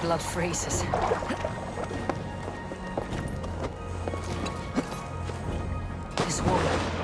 blood freezes. This woman.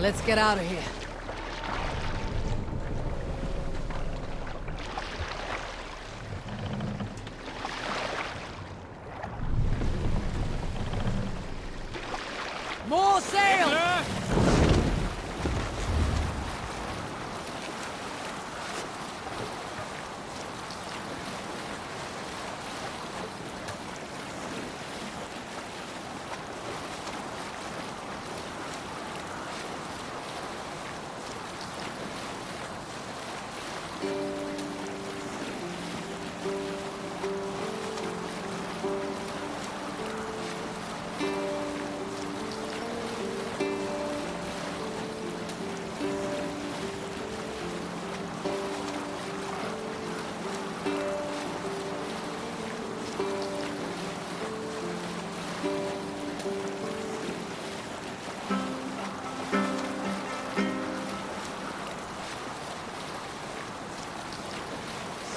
Let's get out of here. More sail!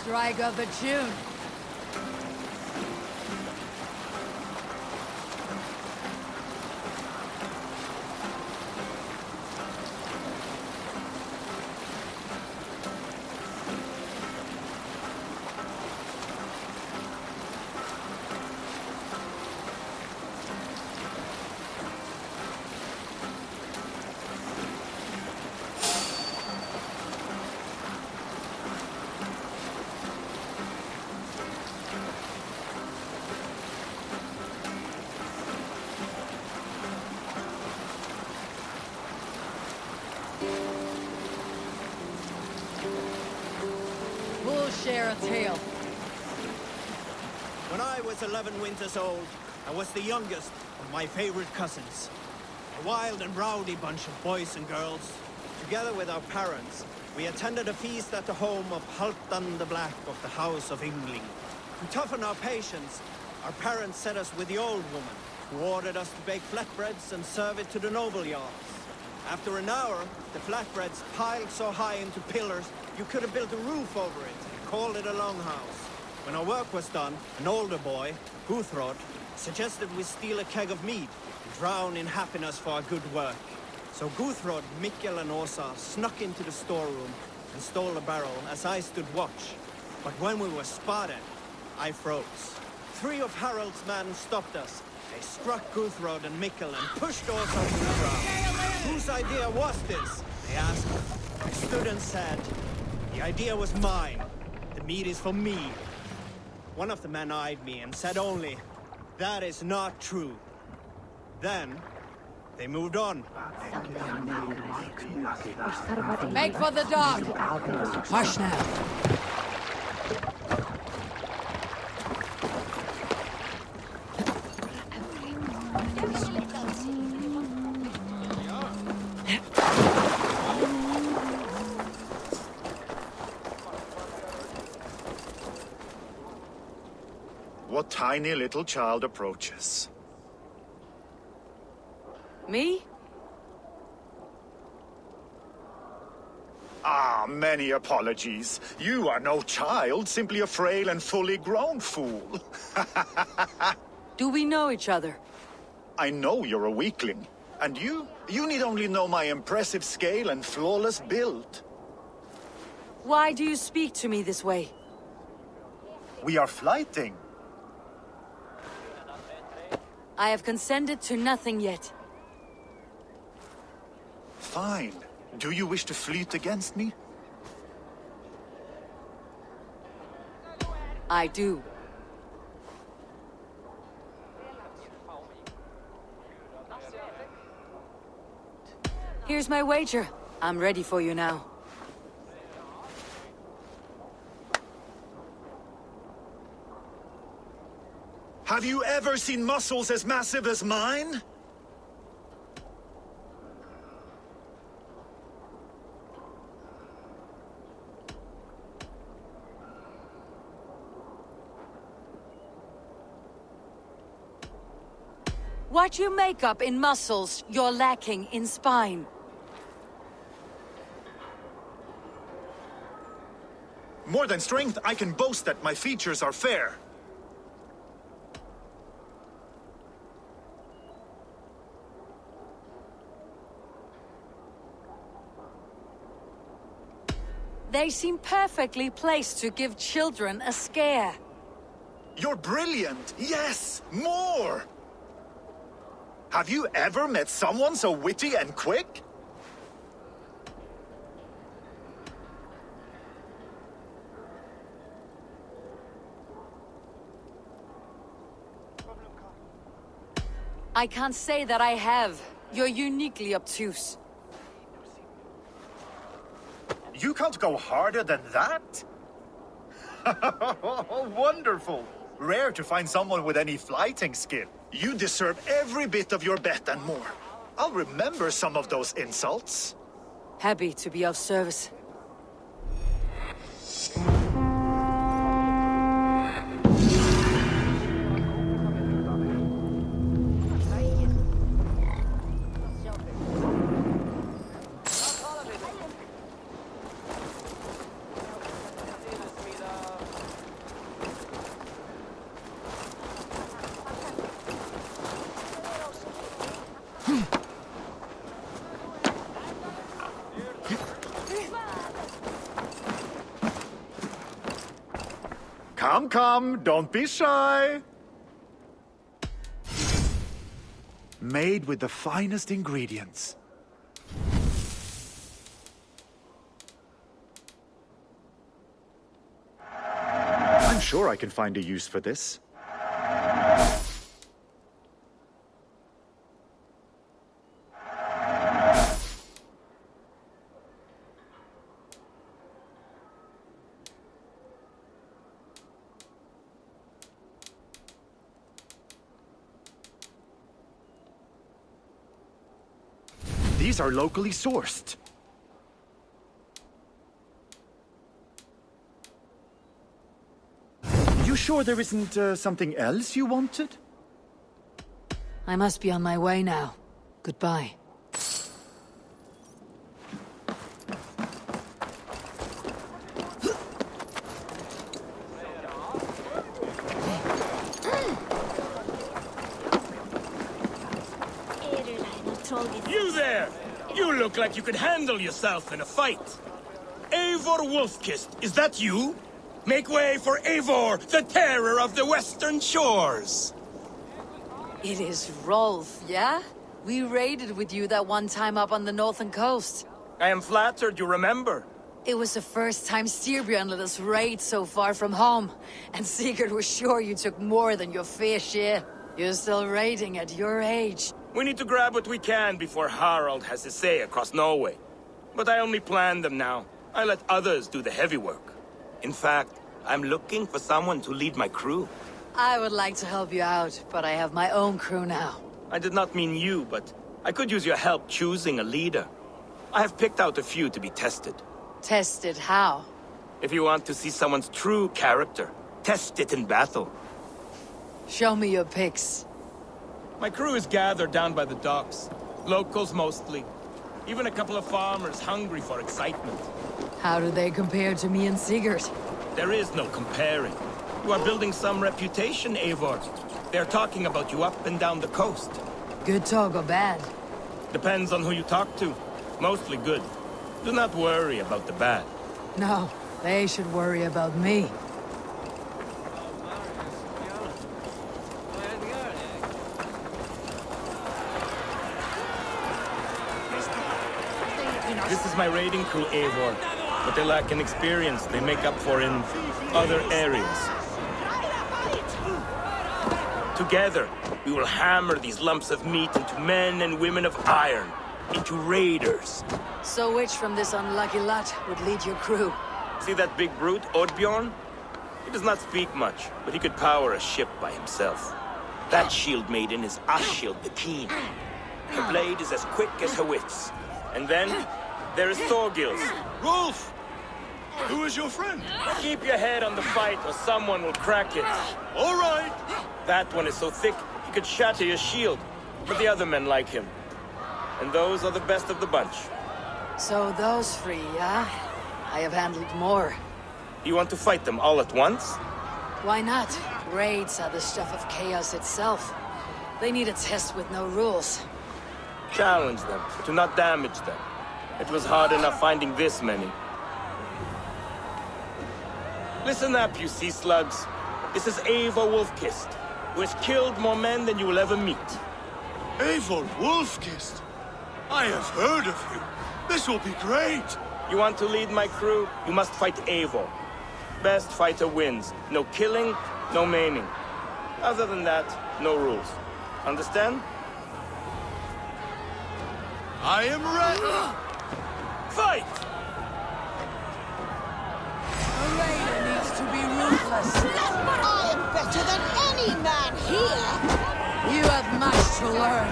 Strike of the tune. Share a tale. When I was 11 winters old, I was the youngest of my favorite cousins. A wild and rowdy bunch of boys and girls. Together with our parents, we attended a feast at the home of Halfdan the Black of the House of Yngling. To toughen our patience, our parents set us with the old woman, who ordered us to bake flatbreads and serve it to the noble jarls. After an hour, the flatbreads piled so high into pillars, you could have built a roof over it. Called it a longhouse. When our work was done, an older boy, Guthrod, suggested we steal a keg of mead and drown in happiness for our good work. So Guthrod, Mikkel and Åsa snuck into the storeroom and stole the barrel as I stood watch. But when we were spotted, I froze. 3 of Harald's men stopped us. They struck Guthrod and Mikkel and pushed Åsa to the ground. Whose idea was this? They asked. I stood and said, the idea was mine. The meat is for me. One of the men eyed me and said only, that is not true. Then, they moved on. Make for the dog! Hush now. What tiny little child approaches? Me? Ah, many apologies. You are no child, simply a frail and fully grown fool. Do we know each other? I know you're a weakling. And you need only know my impressive scale and flawless build. Why do you speak to me this way? We are flighting. I have consented to nothing yet. Fine. Do you wish to fleet against me? I do. Here's my wager. I'm ready for you now. Have you ever seen muscles as massive as mine? What you make up in muscles, you're lacking in spine. More than strength, I can boast that my features are fair. They seem perfectly placed to give children a scare. You're brilliant! Yes! More! Have you ever met someone so witty and quick? I can't say that I have. You're uniquely obtuse. You can't go harder than that? Wonderful! Rare to find someone with any flighting skill. You deserve every bit of your bet and more. I'll remember some of those insults. Happy to be of service. Come, don't be shy. Made with the finest ingredients. I'm sure I can find a use for this. These are locally sourced. You sure there isn't something else you wanted? I must be on my way now. Goodbye. You there! You look like you could handle yourself in a fight. Eivor Wolfkist, is that you? Make way for Eivor, the terror of the western shores! It is Rolf, yeah? We raided with you that one time up on the northern coast. I am flattered you remember. It was the first time Styrbjörn let us raid so far from home. And Sigurd was sure you took more than your fair share. You're still raiding at your age. We need to grab what we can before Harald has his say across Norway. But I only plan them now. I let others do the heavy work. In fact, I'm looking for someone to lead my crew. I would like to help you out, but I have my own crew now. I did not mean you, but I could use your help choosing a leader. I have picked out a few to be tested. Tested how? If you want to see someone's true character, test it in battle. Show me your picks. My crew is gathered down by the docks. Locals mostly. Even a couple of farmers hungry for excitement. How do they compare to me and Sigurd? There is no comparing. You are building some reputation, Eivor. They're talking about you up and down the coast. Good talk or bad? Depends on who you talk to. Mostly good. Do not worry about the bad. No, they should worry about me. This is my raiding crew, Eivor. But they lack an experience they make up for in other areas. Together, we will hammer these lumps of meat into men and women of iron. Into raiders. So which from this unlucky lot would lead your crew? See that big brute, Oddbjorn? He does not speak much, but he could power a ship by himself. That shield maiden is Ashild the Keen. Her blade is as quick as her wits. And then, there is Thorgils. Rolf! Who is your friend? Keep your head on the fight or someone will crack it. All right. That one is so thick, he could shatter your shield. But the other men like him. And those are the best of the bunch. So those three, yeah? I have handled more. You want to fight them all at once? Why not? Raids are the stuff of chaos itself. They need a test with no rules. Challenge them, but do not damage them. It was hard enough finding this many. Listen up, you sea slugs. This is Eivor Wolfkist, who has killed more men than you will ever meet. Eivor Wolfkist. I have heard of you. This will be great. You want to lead my crew? You must fight Eivor. Best fighter wins. No killing, no maiming. Other than that, no rules. Understand? I am ready. Fight! A raider needs to be ruthless. I am better than any man here! You have much to learn.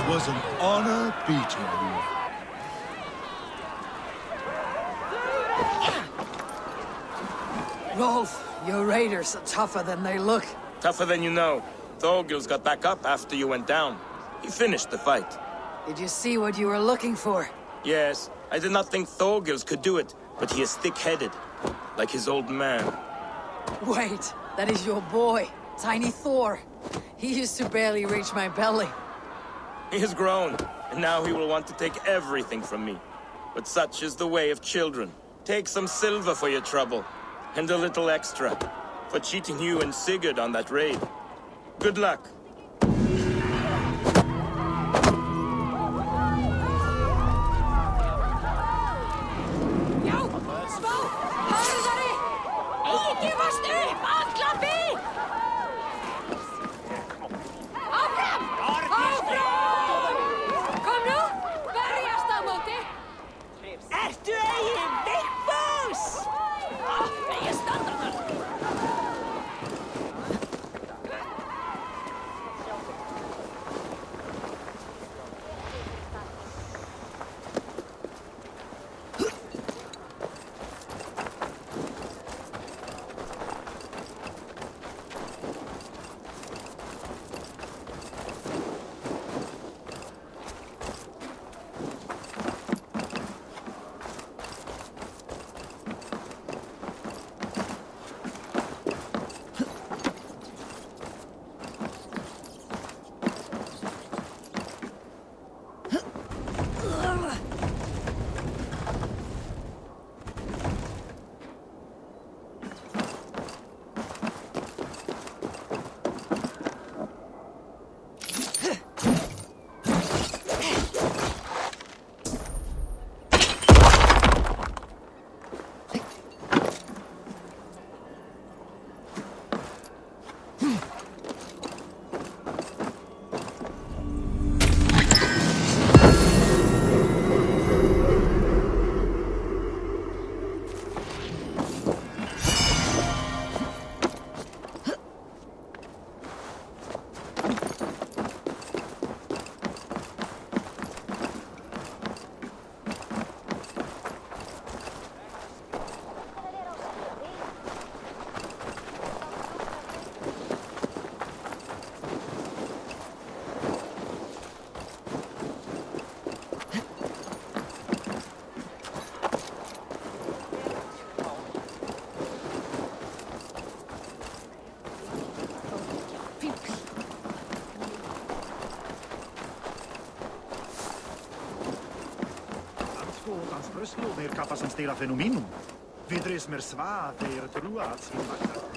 Was an honor beating you. Rolf, your raiders are tougher than they look. Tougher than you know. Thorgils got back up after you went down. He finished the fight. Did you see what you were looking for? Yes, I did not think Thorgils could do it, but he is thick-headed. Like his old man. Wait, that is your boy, Tiny Thor. He used to barely reach my belly. He has grown, and now he will want to take everything from me. But such is the way of children. Take some silver for your trouble, and a little extra for cheating you and Sigurd on that raid. Good luck. Meir kappa som stela fenomenum. Vidres mer sva teir truat sin makta.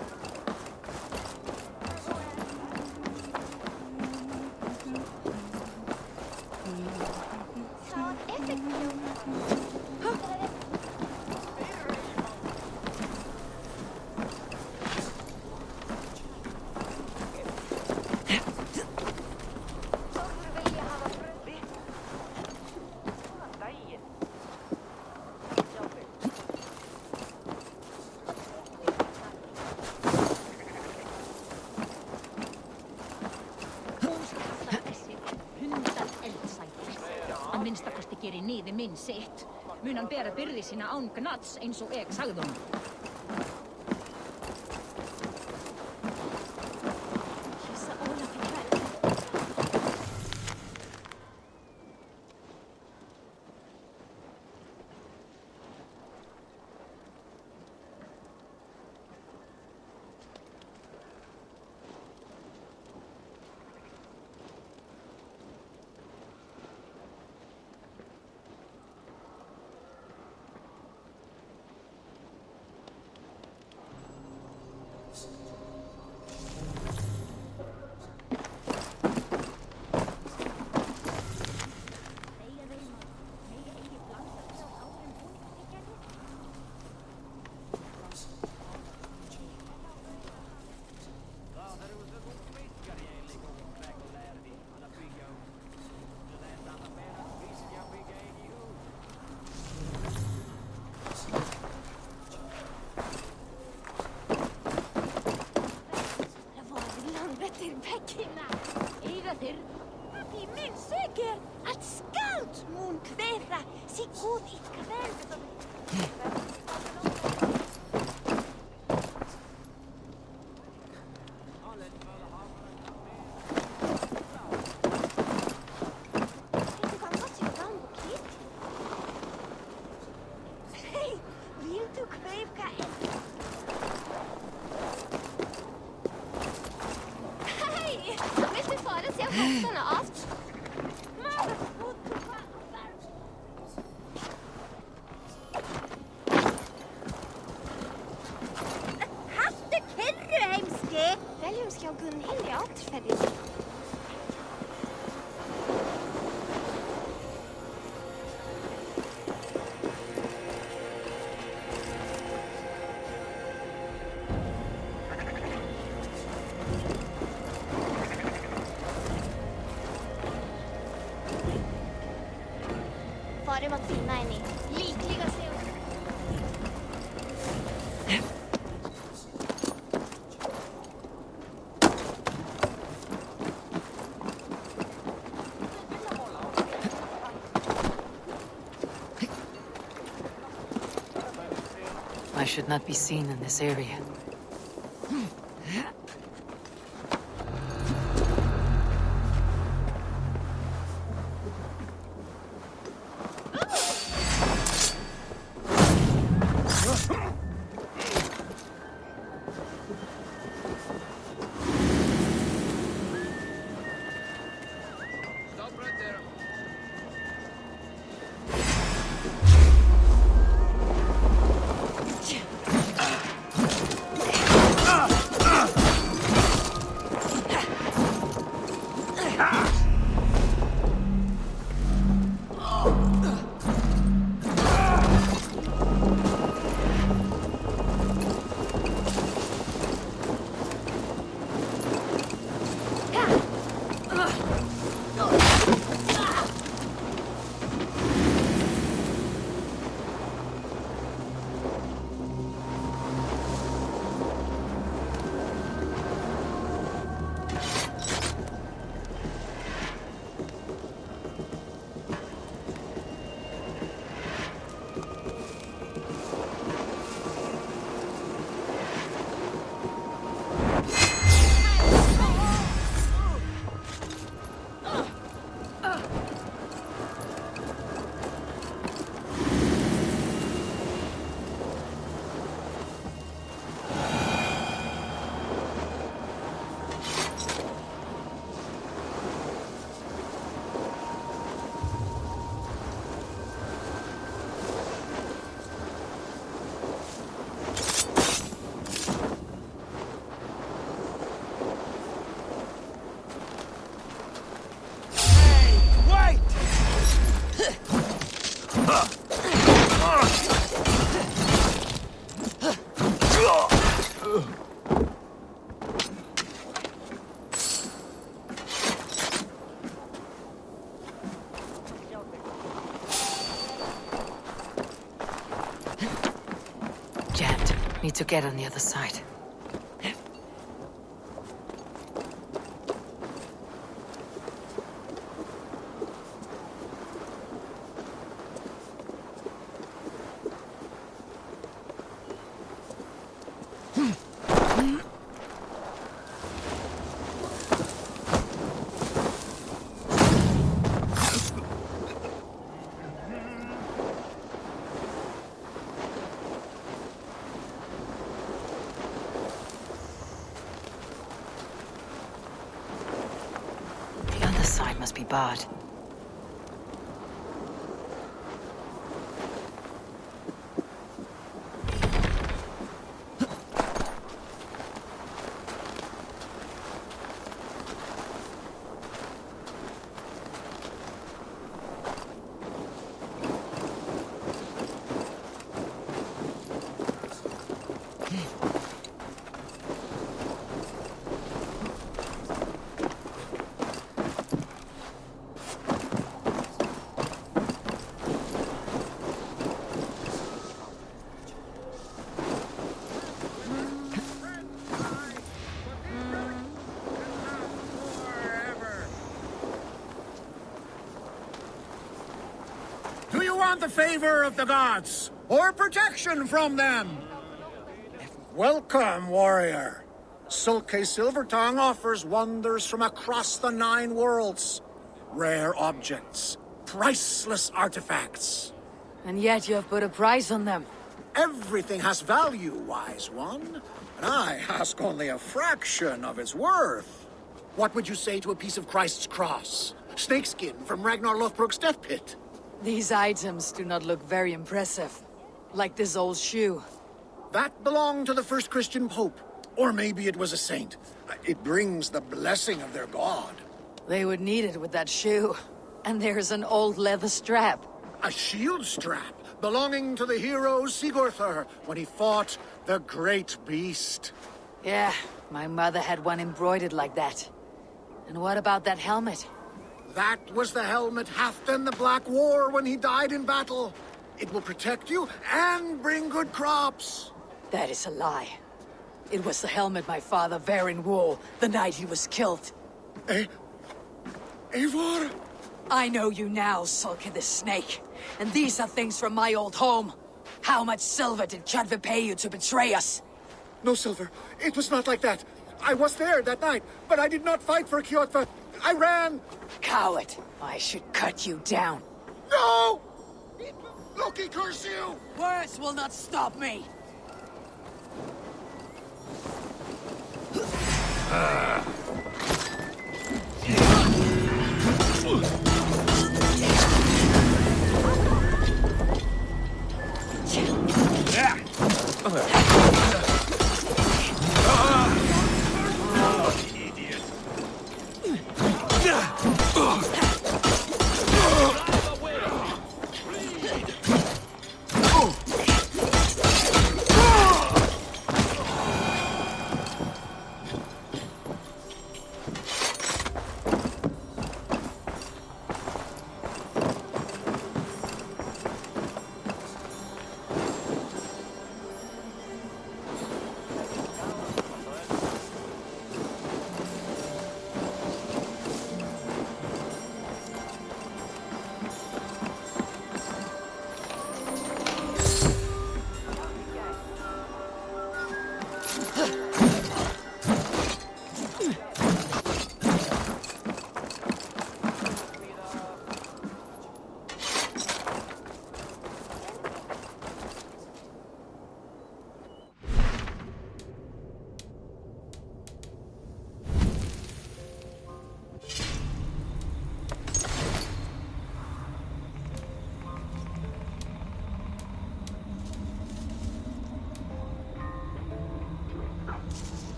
Niði minn sitt. Mun hann bera byrði sína án gnats eins og ég sagði honum. ska Gunhild återfällas. Var det att finna en likliga sig. I should not be seen in this area. Need to get on the other side. Must be barred. The favor of the gods, or protection from them. Welcome, warrior. Sulke Silvertongue offers wonders from across the 9 worlds. Rare objects, priceless artifacts. And yet you have put a price on them. Everything has value, wise one. And I ask only a fraction of its worth. What would you say to a piece of Christ's cross? Snakeskin from Ragnar Lothbrok's death pit? These items do not look very impressive. Like this old shoe. That belonged to the first Christian pope. Or maybe it was a saint. It brings the blessing of their god. They would need it with that shoe. And there's an old leather strap. A shield strap belonging to the hero Sigurður when he fought the great beast. Yeah, my mother had one embroidered like that. And what about that helmet? That was the helmet Halfdan the Black wore when he died in battle. It will protect you and bring good crops. That is a lie. It was the helmet my father Varin wore the night he was killed. Eivor? I know you now, Sulky the Snake. And these are things from my old home. How much silver did Kjodve pay you to betray us? No silver. It was not like that. I was there that night, but I did not fight for Kjotve. I ran. Coward. I should cut you down. No! Loki, curse you! Words will not stop me.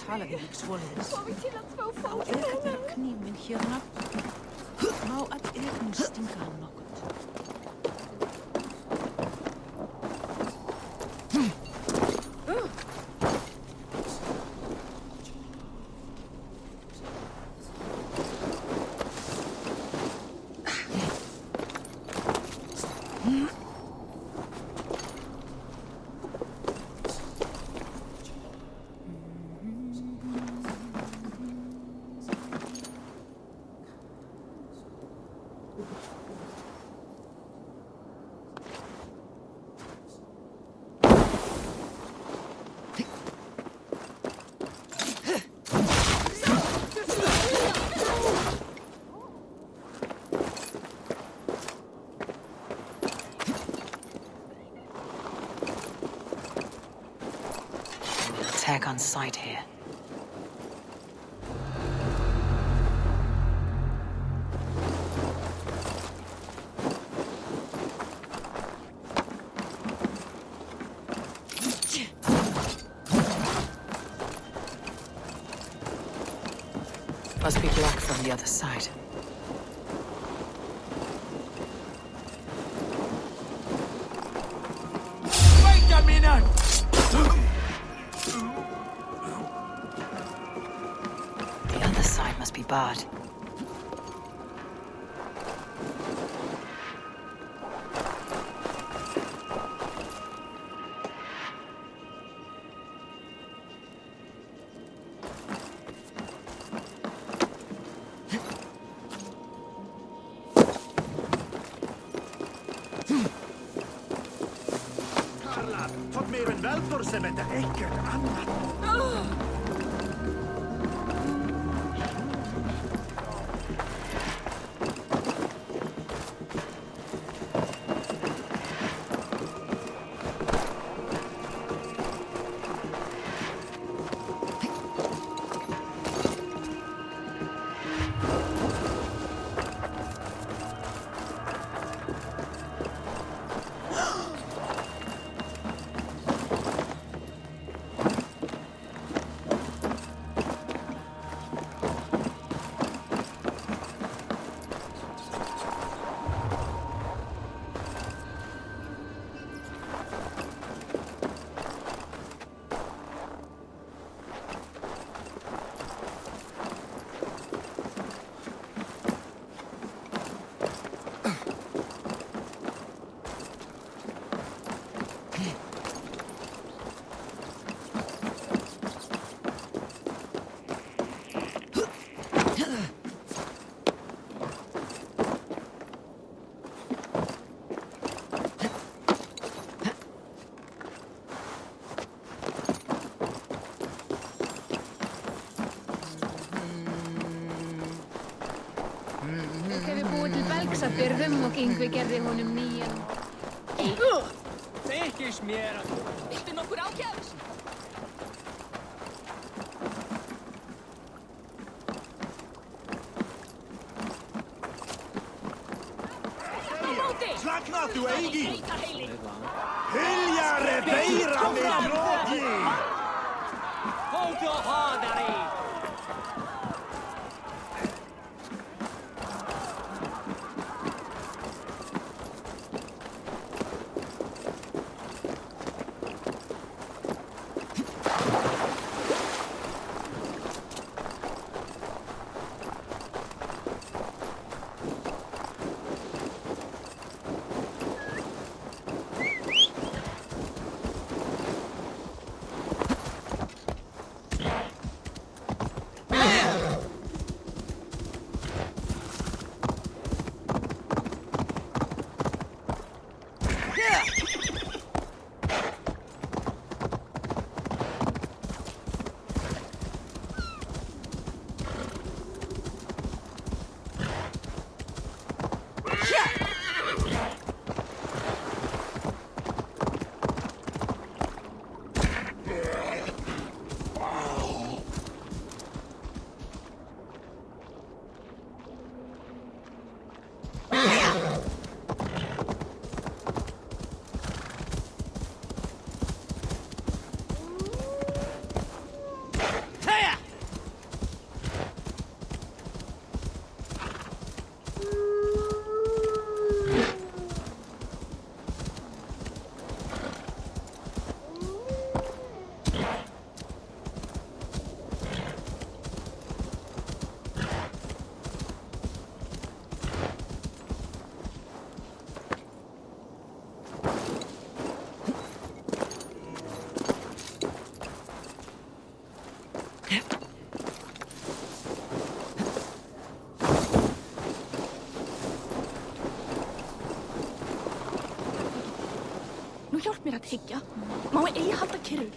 Tala við líks svoleiðis. Á eðgarnar kníminn hérna. Má að eðgarnar stinga hann nokkuð. Attack on sight here. Must be blocked from the other side. Wait a minute! The other side must be barred. Tot mer än välforse med det äckert annat. Fyrrum og Yngvi gerði honum nýjan. Þykist mér að... Viltu nokkur ákjæðs? Slaknatu eigi! Hylja rebeira með gróki! Fóttu hadari! mér að hyggja. Má ei halda kyrru.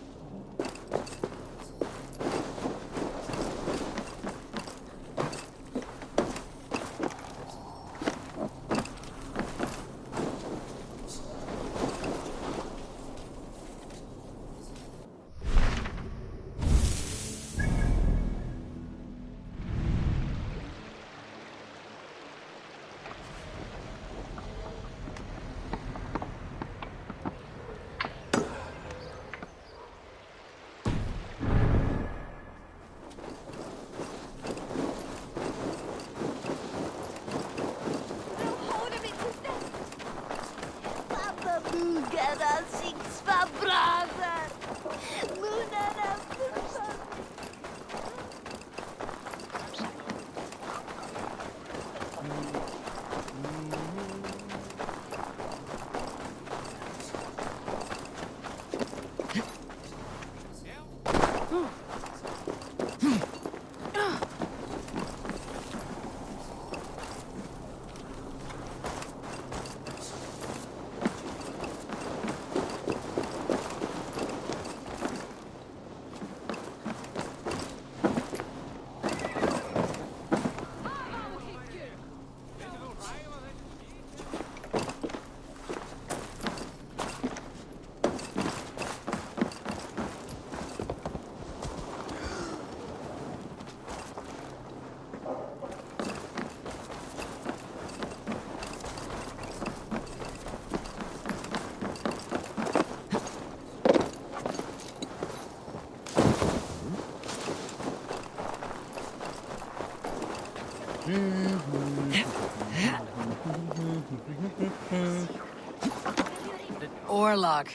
Orlog.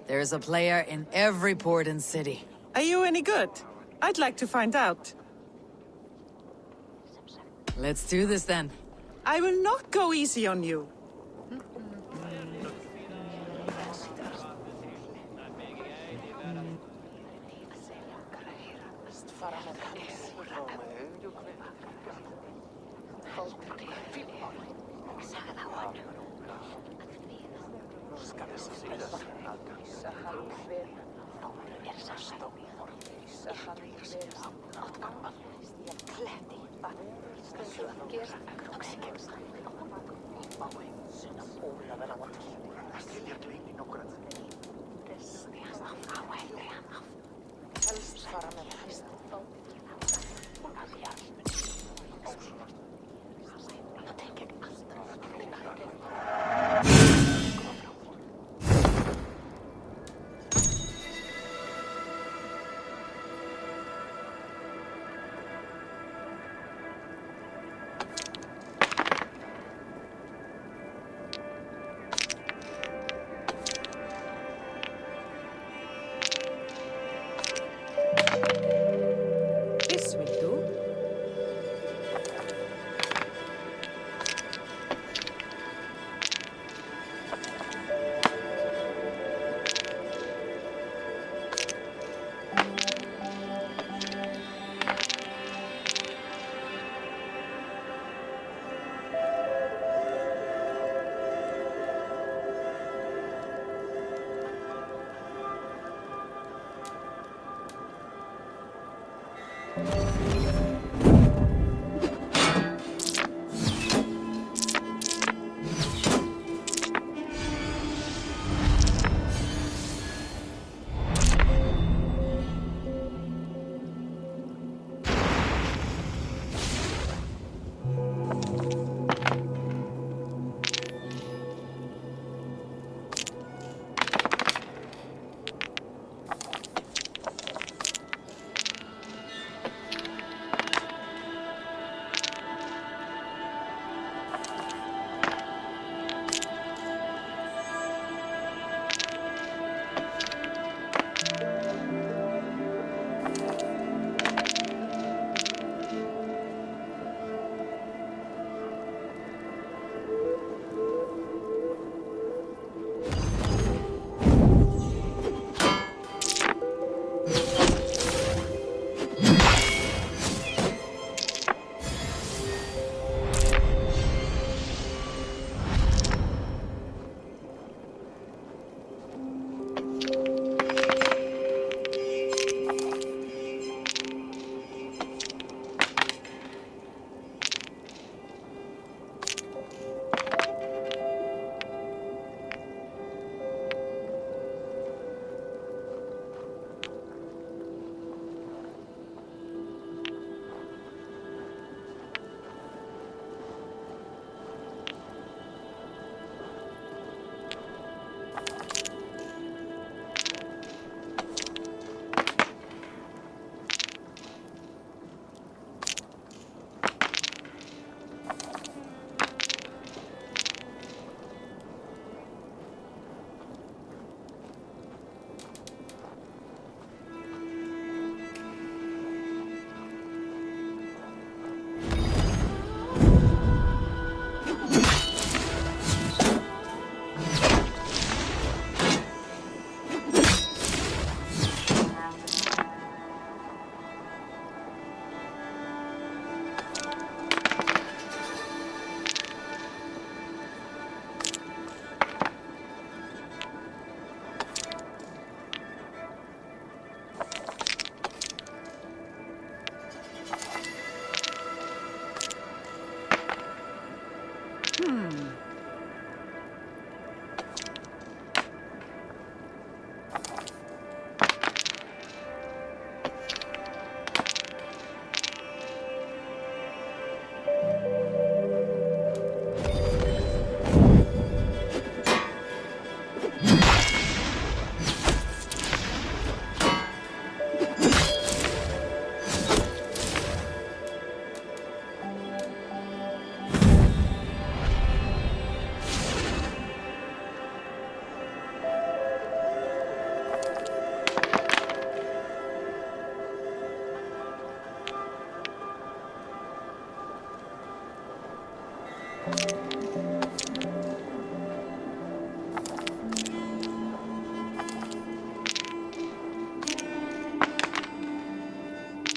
There's a player in every port and city. Are you any good? I'd like to find out. Let's do this then. I will not go easy on you.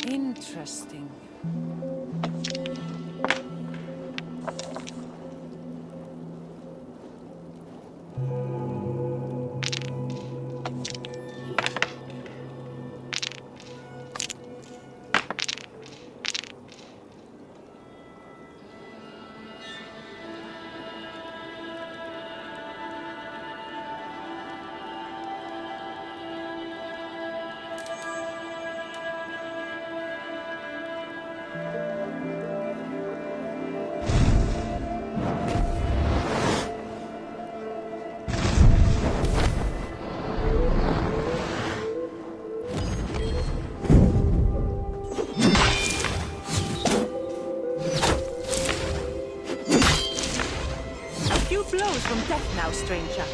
Interesting. From death now, stranger.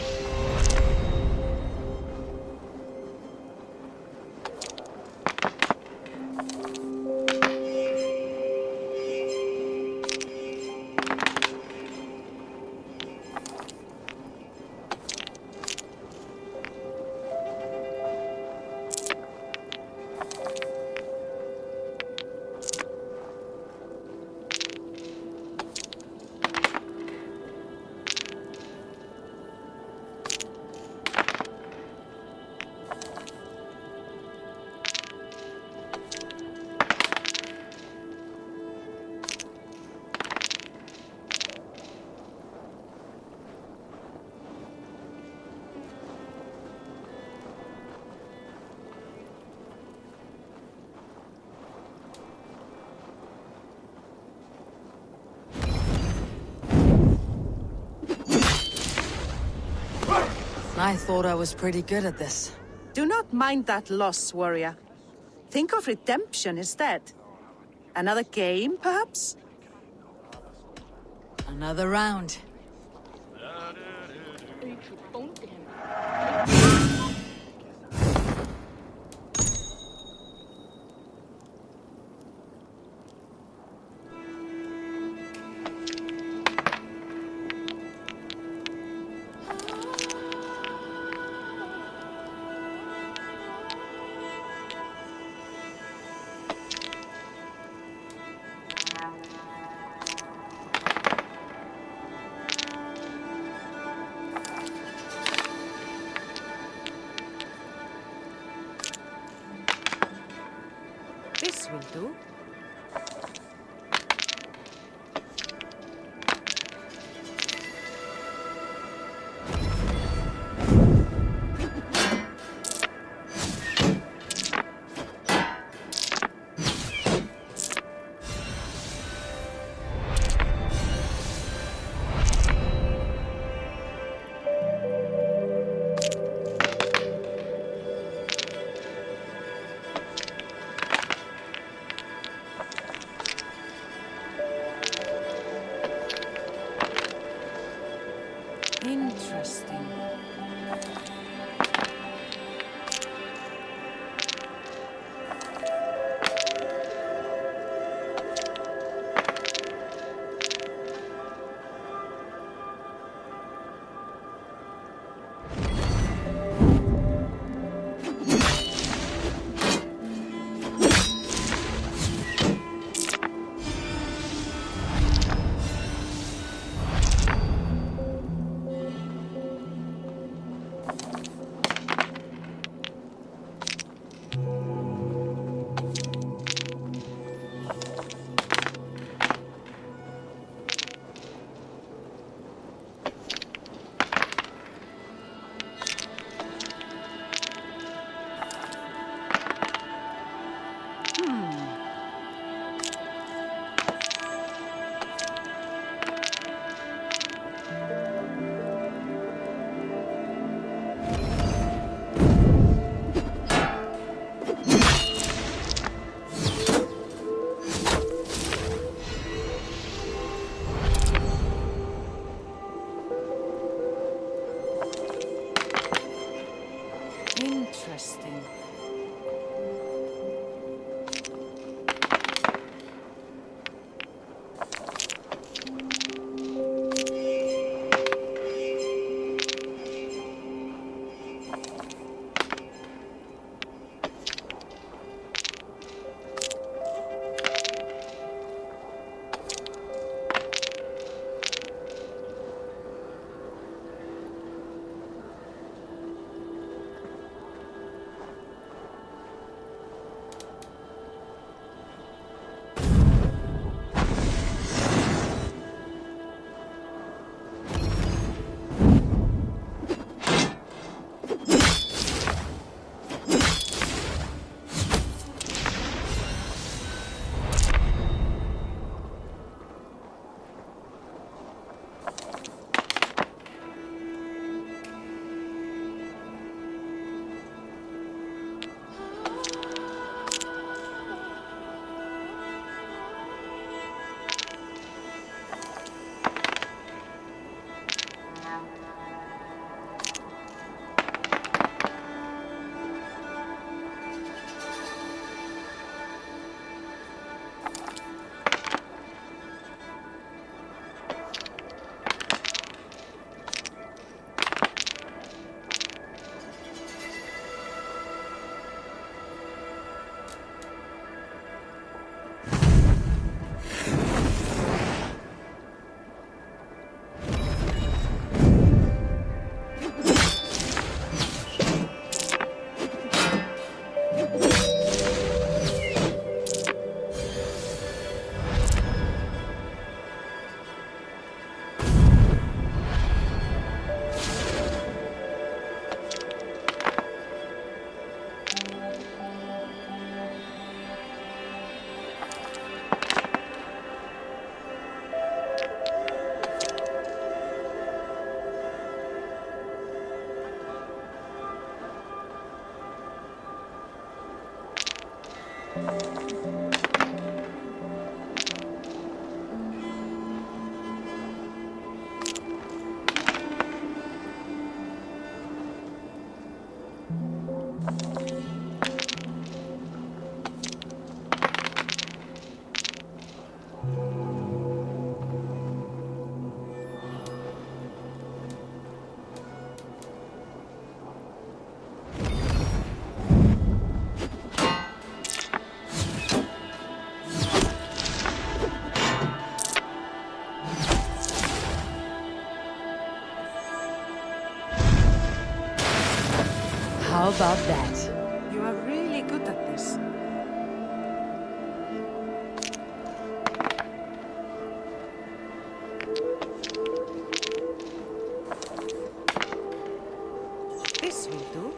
I thought I was pretty good at this. Do not mind that loss, warrior. Think of redemption instead. Another game, perhaps? Another round. This will do. Interesting. How about that? You are really good at this. This will do.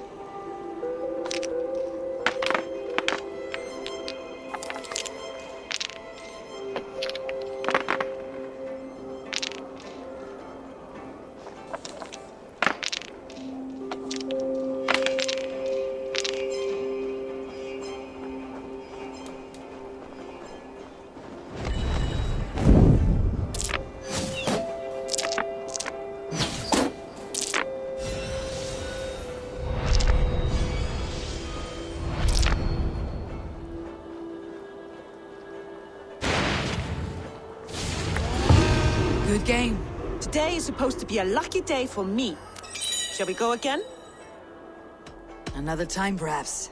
Good game. Today is supposed to be a lucky day for me. Shall we go again? Another time, perhaps.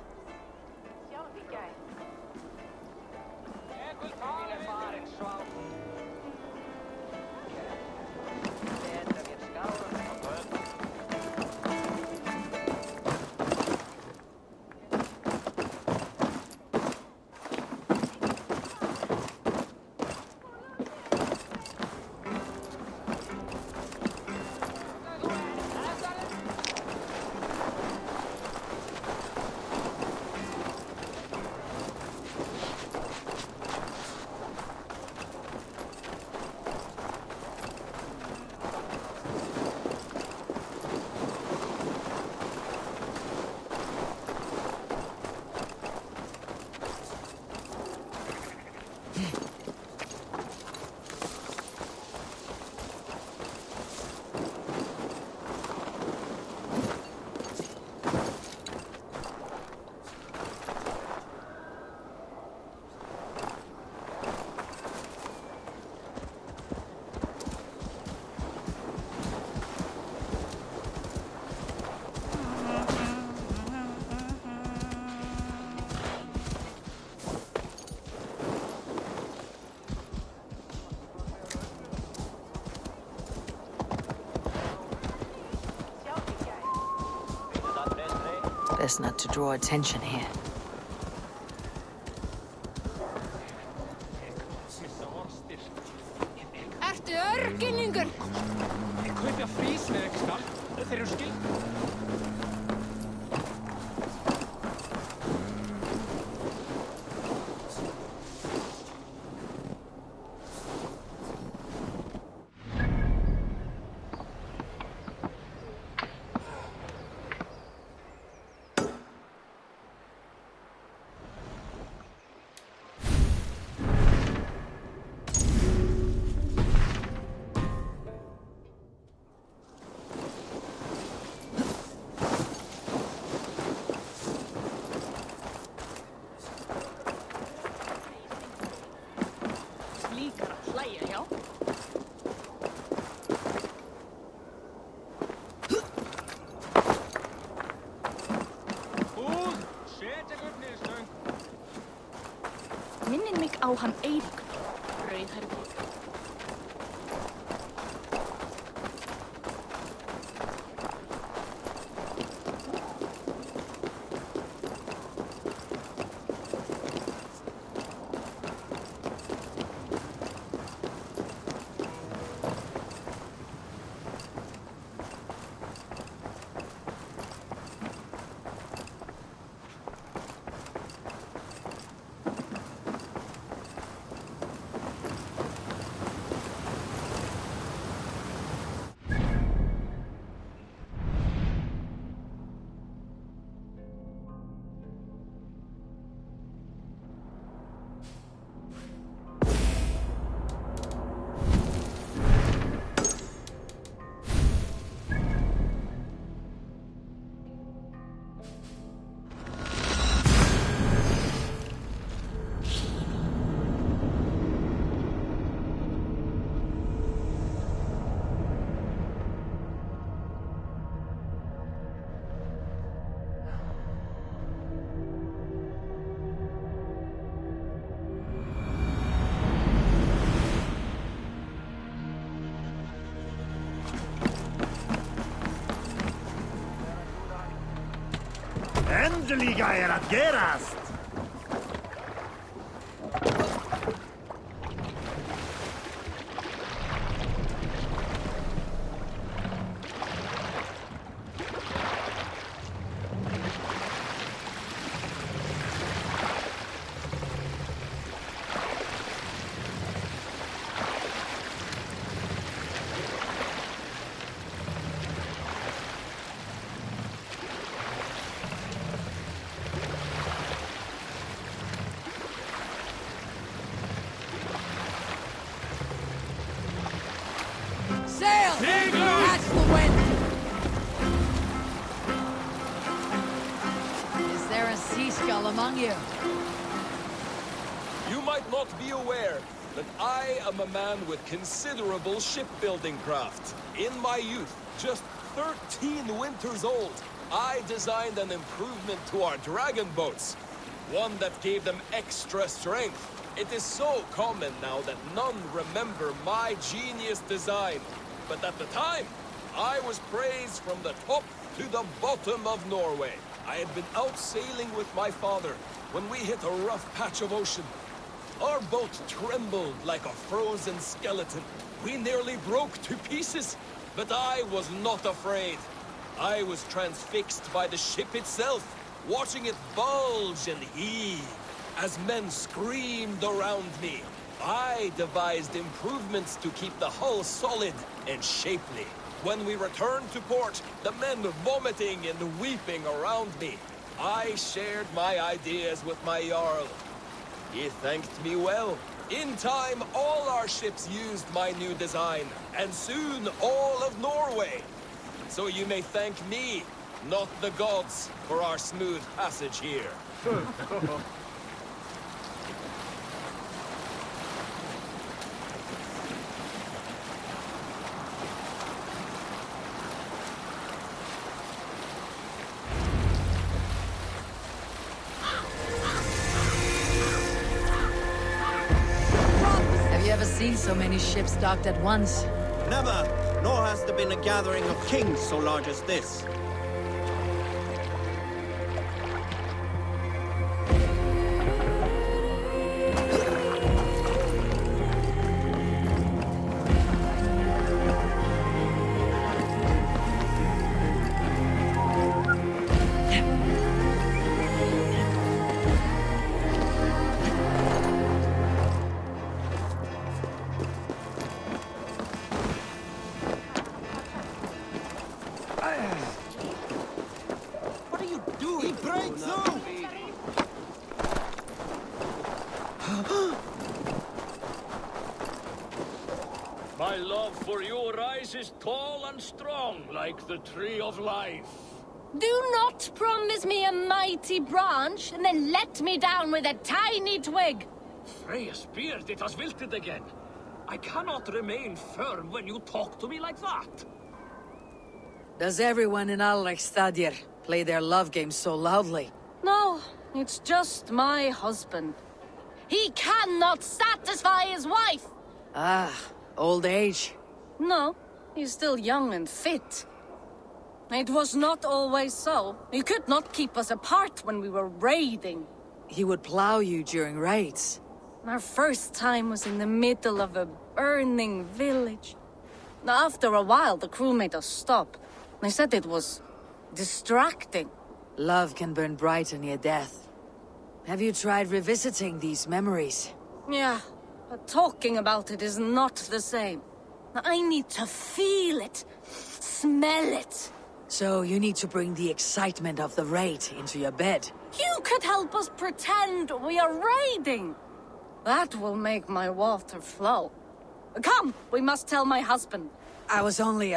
Best not to draw attention here. Ertu örginningur? Ég kaupi á frís með ekki skall. Þeir eru skild. Minnir mig á hann Eirík, rauðhærður. Underliga er att gerast! Sail! Catch the wind! Is there a seaskull among you? You might not be aware that I am a man with considerable shipbuilding craft. In my youth, just 13 winters old, I designed an improvement to our dragon boats. One that gave them extra strength. It is so common now that none remember my genius design. But at the time, I was praised from the top to the bottom of Norway. I had been out sailing with my father when we hit a rough patch of ocean. Our boat trembled like a frozen skeleton. We nearly broke to pieces, but I was not afraid. I was transfixed by the ship itself, watching it bulge and heave as men screamed around me. I devised improvements to keep the hull solid and shapely. When we returned to port, the men vomiting and weeping around me, I shared my ideas with my Jarl. He thanked me well. In time, all our ships used my new design, and soon all of Norway. So you may thank me, not the gods, for our smooth passage here. Have you ever seen so many ships docked at once? Never, nor has there been a gathering of kings so large as this. My love for you rises tall and strong like the tree of life. Do not promise me a mighty branch and then let me down with a tiny twig. Freya's beard, it has wilted again. I cannot remain firm when you talk to me like that. Does everyone in Alrekstadir play their love game so loudly? No, it's just my husband. He cannot satisfy his wife. Ah, old age. No, he's still young and fit. It was not always so. He could not keep us apart when we were raiding. He would plow you during raids. Our first time was in the middle of a burning village. After a while, the crew made us stop. They said it was distracting. Love can burn brighter near death. Have you tried revisiting these memories? Yeah, but talking about it is not the same. I need to feel it, smell it. So you need to bring the excitement of the raid into your bed. You could help us pretend we are raiding. That will make my water flow. Come, we must tell my husband. I was only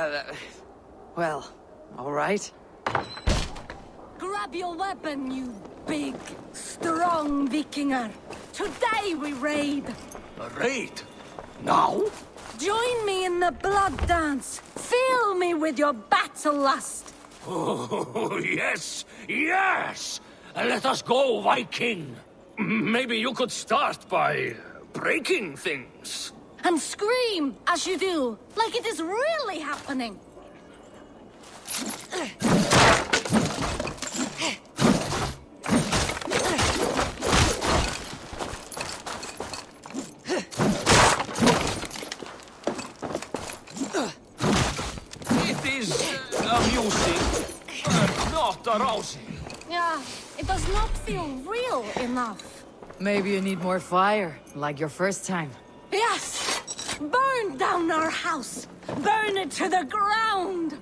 well, all right. Grab your weapon, you big, strong Vikinger. Today we raid. A raid? Now? Join me in the blood dance. Fill me with your battle lust. Oh, yes, yes! Let us go, Viking. Maybe you could start by breaking things. And scream as you do, like it is really happening. arousing. Yeah, it does not feel real enough. Maybe you need more fire, like your first time. Yes! Burn down our house! Burn it to the ground!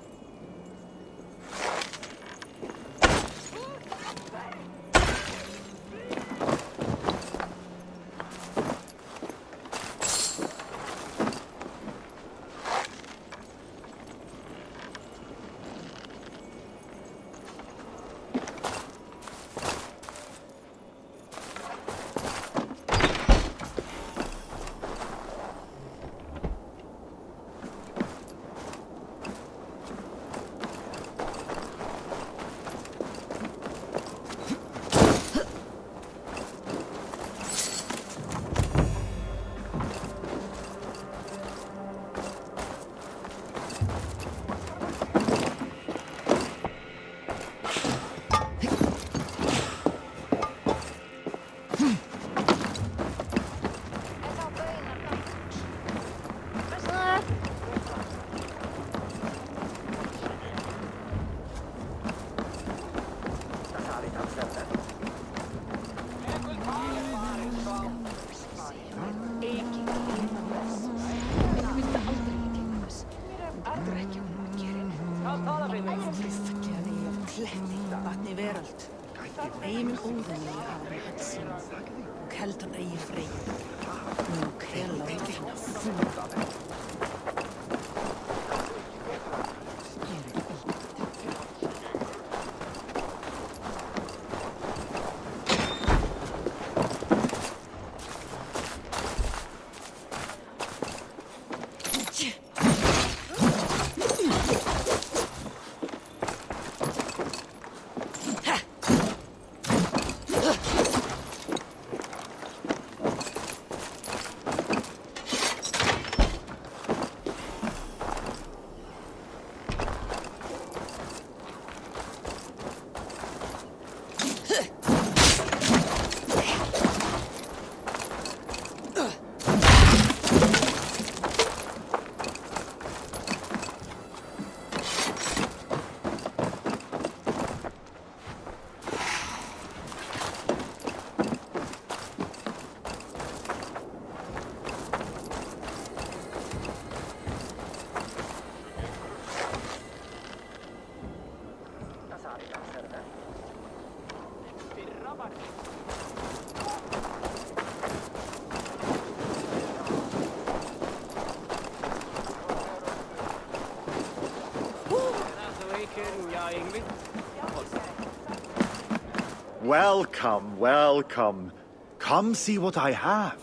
Welcome, welcome. Come see what I have.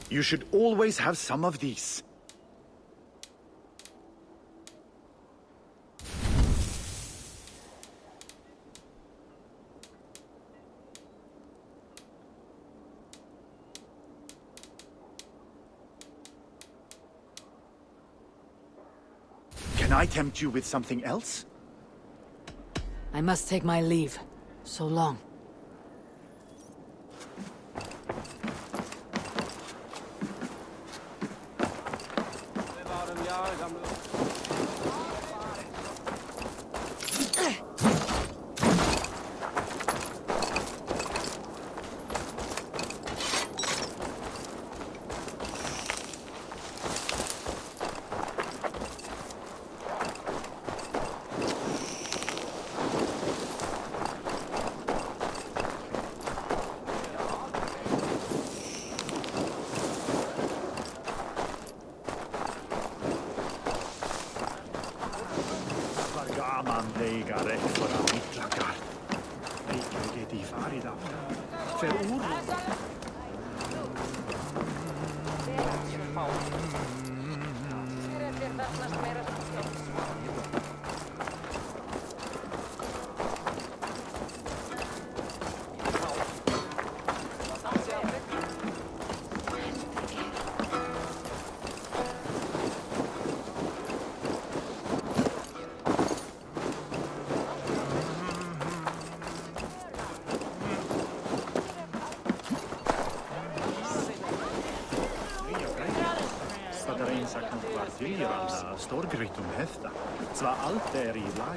You should always have some of these. Can I tempt you with something else? I must take my leave. So long. reinsa kvartirarna storgrytum hefta. Zwar allt är i lag.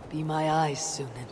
Be my eyes, Sunan.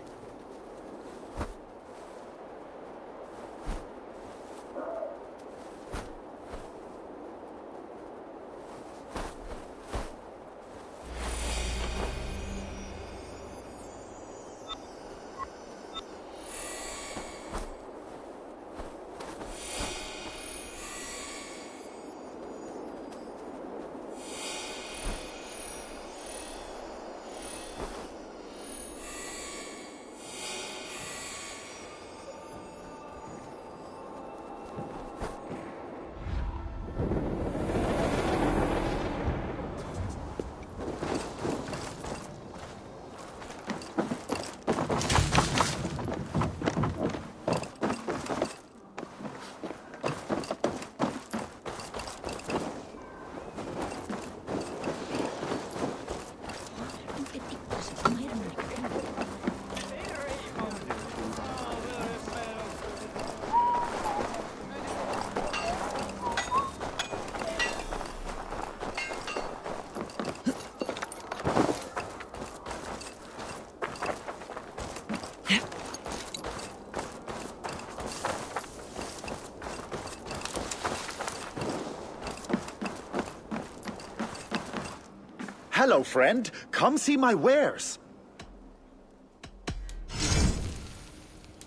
Hello, friend. Come see my wares.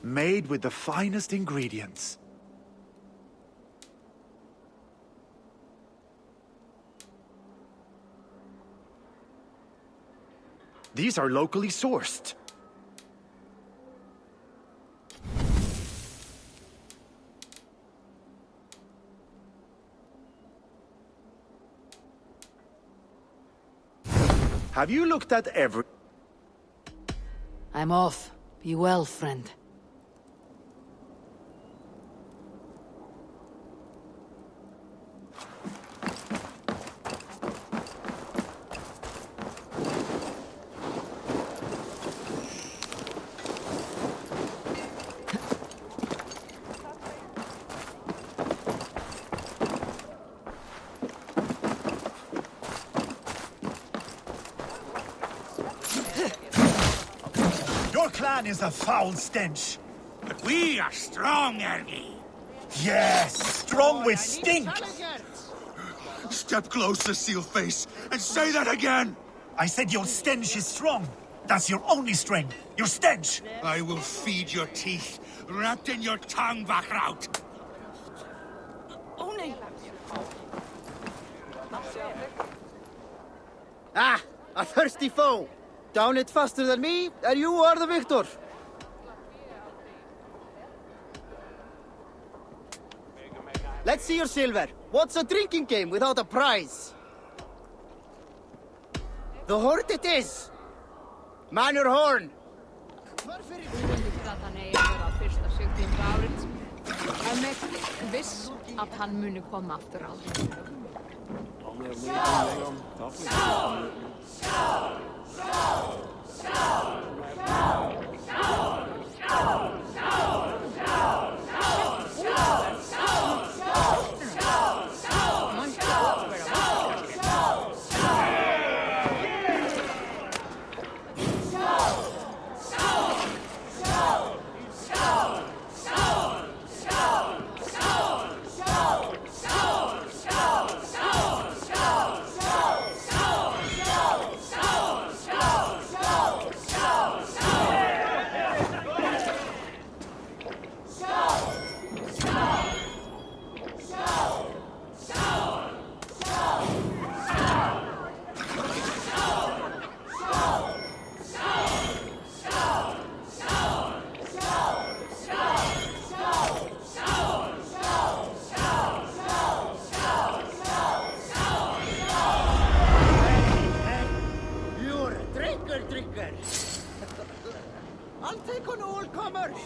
Made with the finest ingredients. These are locally sourced. Have you looked at every... I'm off. Be well, friend. Is a foul stench. But we are strong, Ergi. Yes, strong with stink. Step closer, Sealface, and say that again. I said your stench is strong. That's your only strength. Your stench. I will feed your teeth, wrapped in your tongue, Vachraut. Oh, no. Ah, a thirsty foe. Down it faster than me, and you are the victor. Let's see your silver. What's a drinking game without a prize? The hort it is. Man your horn. Að hann eigi að vera fyrsta sigtínda árið. En ekki viss að hann muni koma aftur á. I'll take on all comers.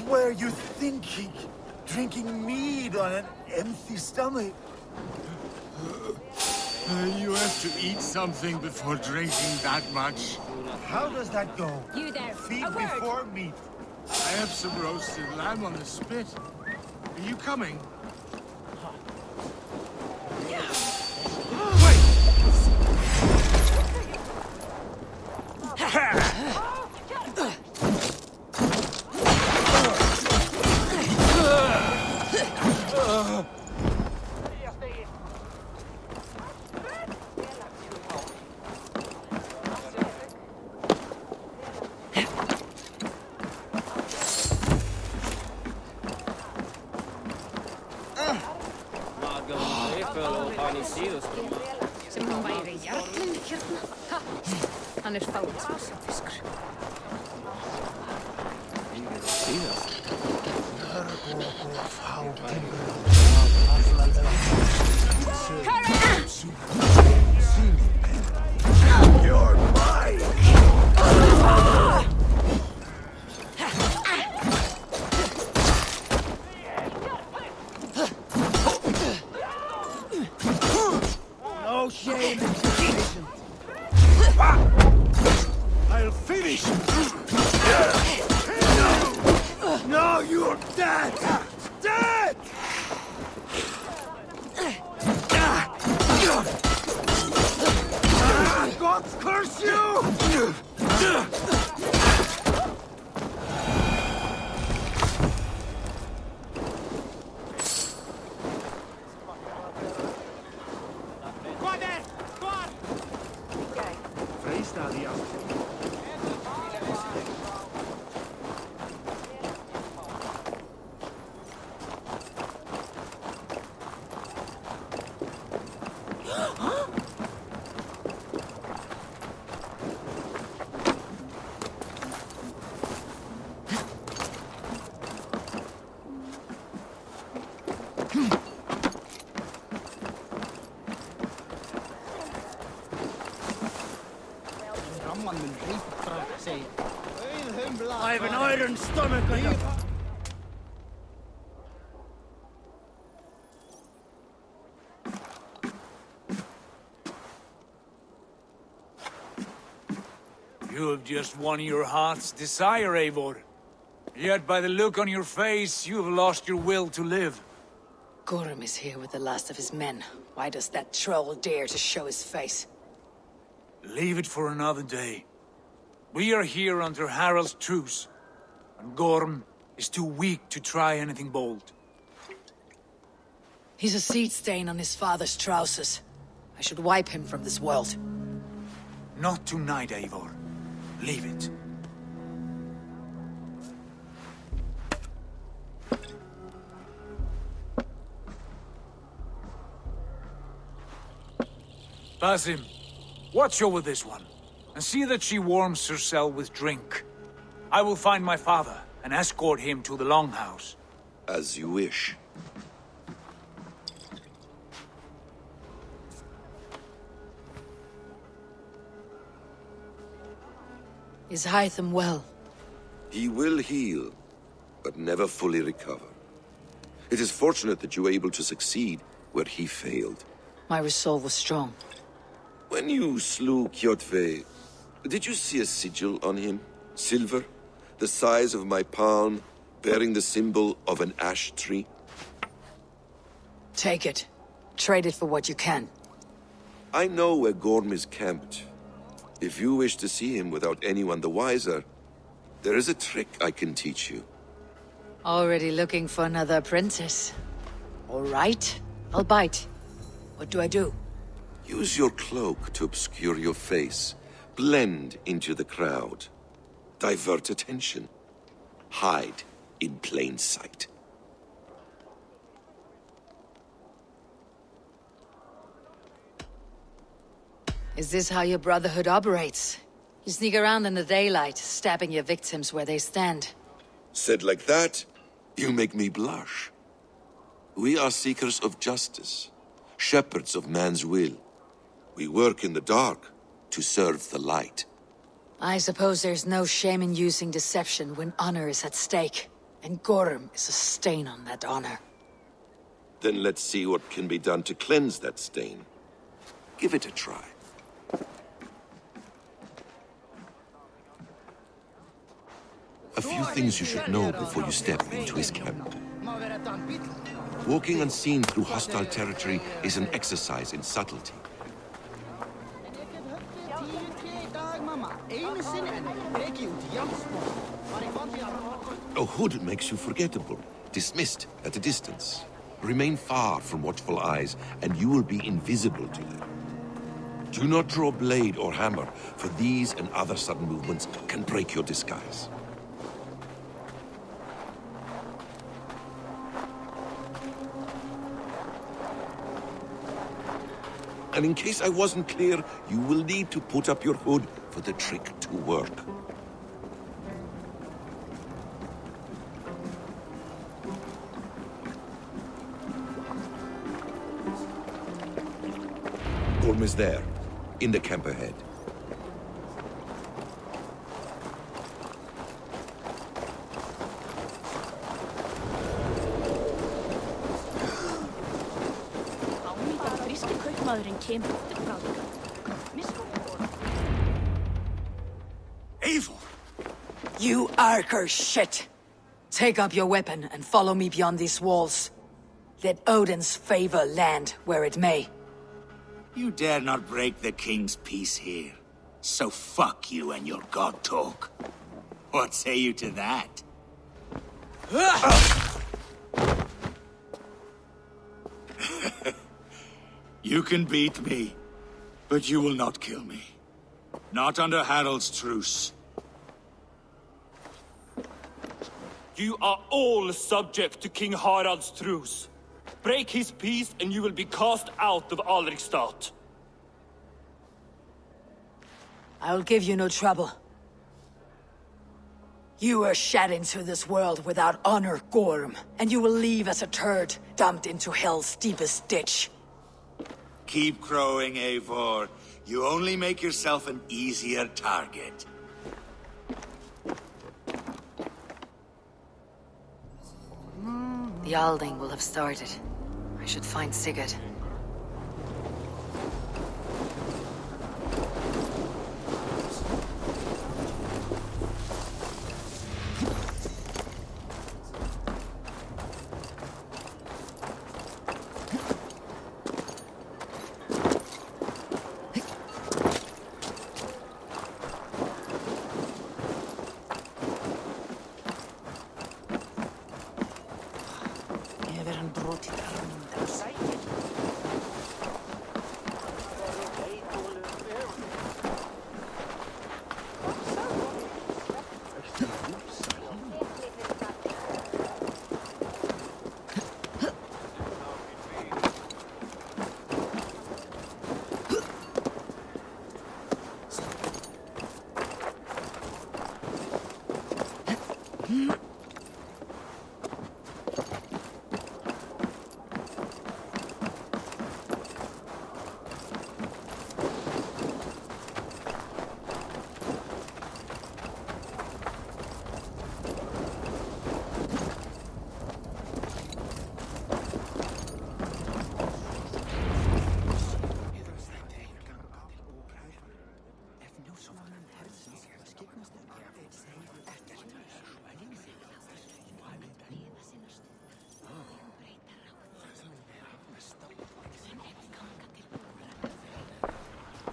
were you thinking? Drinking mead on an empty stomach? You have to eat something before drinking that much. How does that go? You there. Feed A word. before meat. I have some roasted lamb on the spit. Are you coming? Sem hann væri jarlinn hérna. Ha! Hann fátiskur. You're mine! No shame in temptation. I'll finish! No, you're dead! Dead! God curse you! I have an iron stomach. You have just won your heart's desire, Eivor. Yet by the look on your face, you have lost your will to live. Gorm is here with the last of his men. Why does that troll dare to show his face? Leave it for another day. We are here under Harald's truce, and Gorm is too weak to try anything bold. He's a seed stain on his father's trousers. I should wipe him from this world. Not tonight, Eivor. Leave it. Basim, watch over this one, and see that she warms herself with drink. I will find my father and escort him to the Longhouse. As you wish. Is Hytham well? He will heal, but never fully recover. It is fortunate that you were able to succeed where he failed. My resolve was strong. When you slew Kjotve, did you see a sigil on him? Silver? The size of my palm, bearing the symbol of an ash tree? Take it. Trade it for what you can. I know where Gorm is camped. If you wish to see him without anyone the wiser, there is a trick I can teach you. Already looking for another apprentice. All right, I'll bite. What do I do? Use your cloak to obscure your face. Blend into the crowd. Divert attention. Hide in plain sight. Is this how your Brotherhood operates? You sneak around in the daylight, stabbing your victims where they stand. Said like that, you make me blush. We are seekers of justice, shepherds of man's will. We work in the dark to serve the light. I suppose there's no shame in using deception when honor is at stake. And Gorm is a stain on that honor. Then let's see what can be done to cleanse that stain. Give it a try. A few things you should know before you step into his camp. Walking unseen through hostile territory is an exercise in subtlety. A hood makes you forgettable, dismissed at a distance. Remain far from watchful eyes, and you will be invisible to them. Do not draw blade or hammer, for these and other sudden movements can break your disguise. And in case I wasn't clear, you will need to put up your hood for the trick to work. Gorm is there, in the camp ahead. Evil! You Arker shit! Take up your weapon and follow me beyond these walls. Let Odin's favor land where it may. You dare not break the king's peace here. So fuck you and your god talk. What say you to that? You can beat me, but you will not kill me. Not under Harald's truce. You are all subject to King Harald's truce. Break his peace and you will be cast out of Alrikstad. I will give you no trouble. You were shed into this world without honor, Gorm, and you will leave as a turd, dumped into hell's deepest ditch. Keep crowing, Eivor. You only make yourself an easier target. The Alding will have started. I should find Sigurd.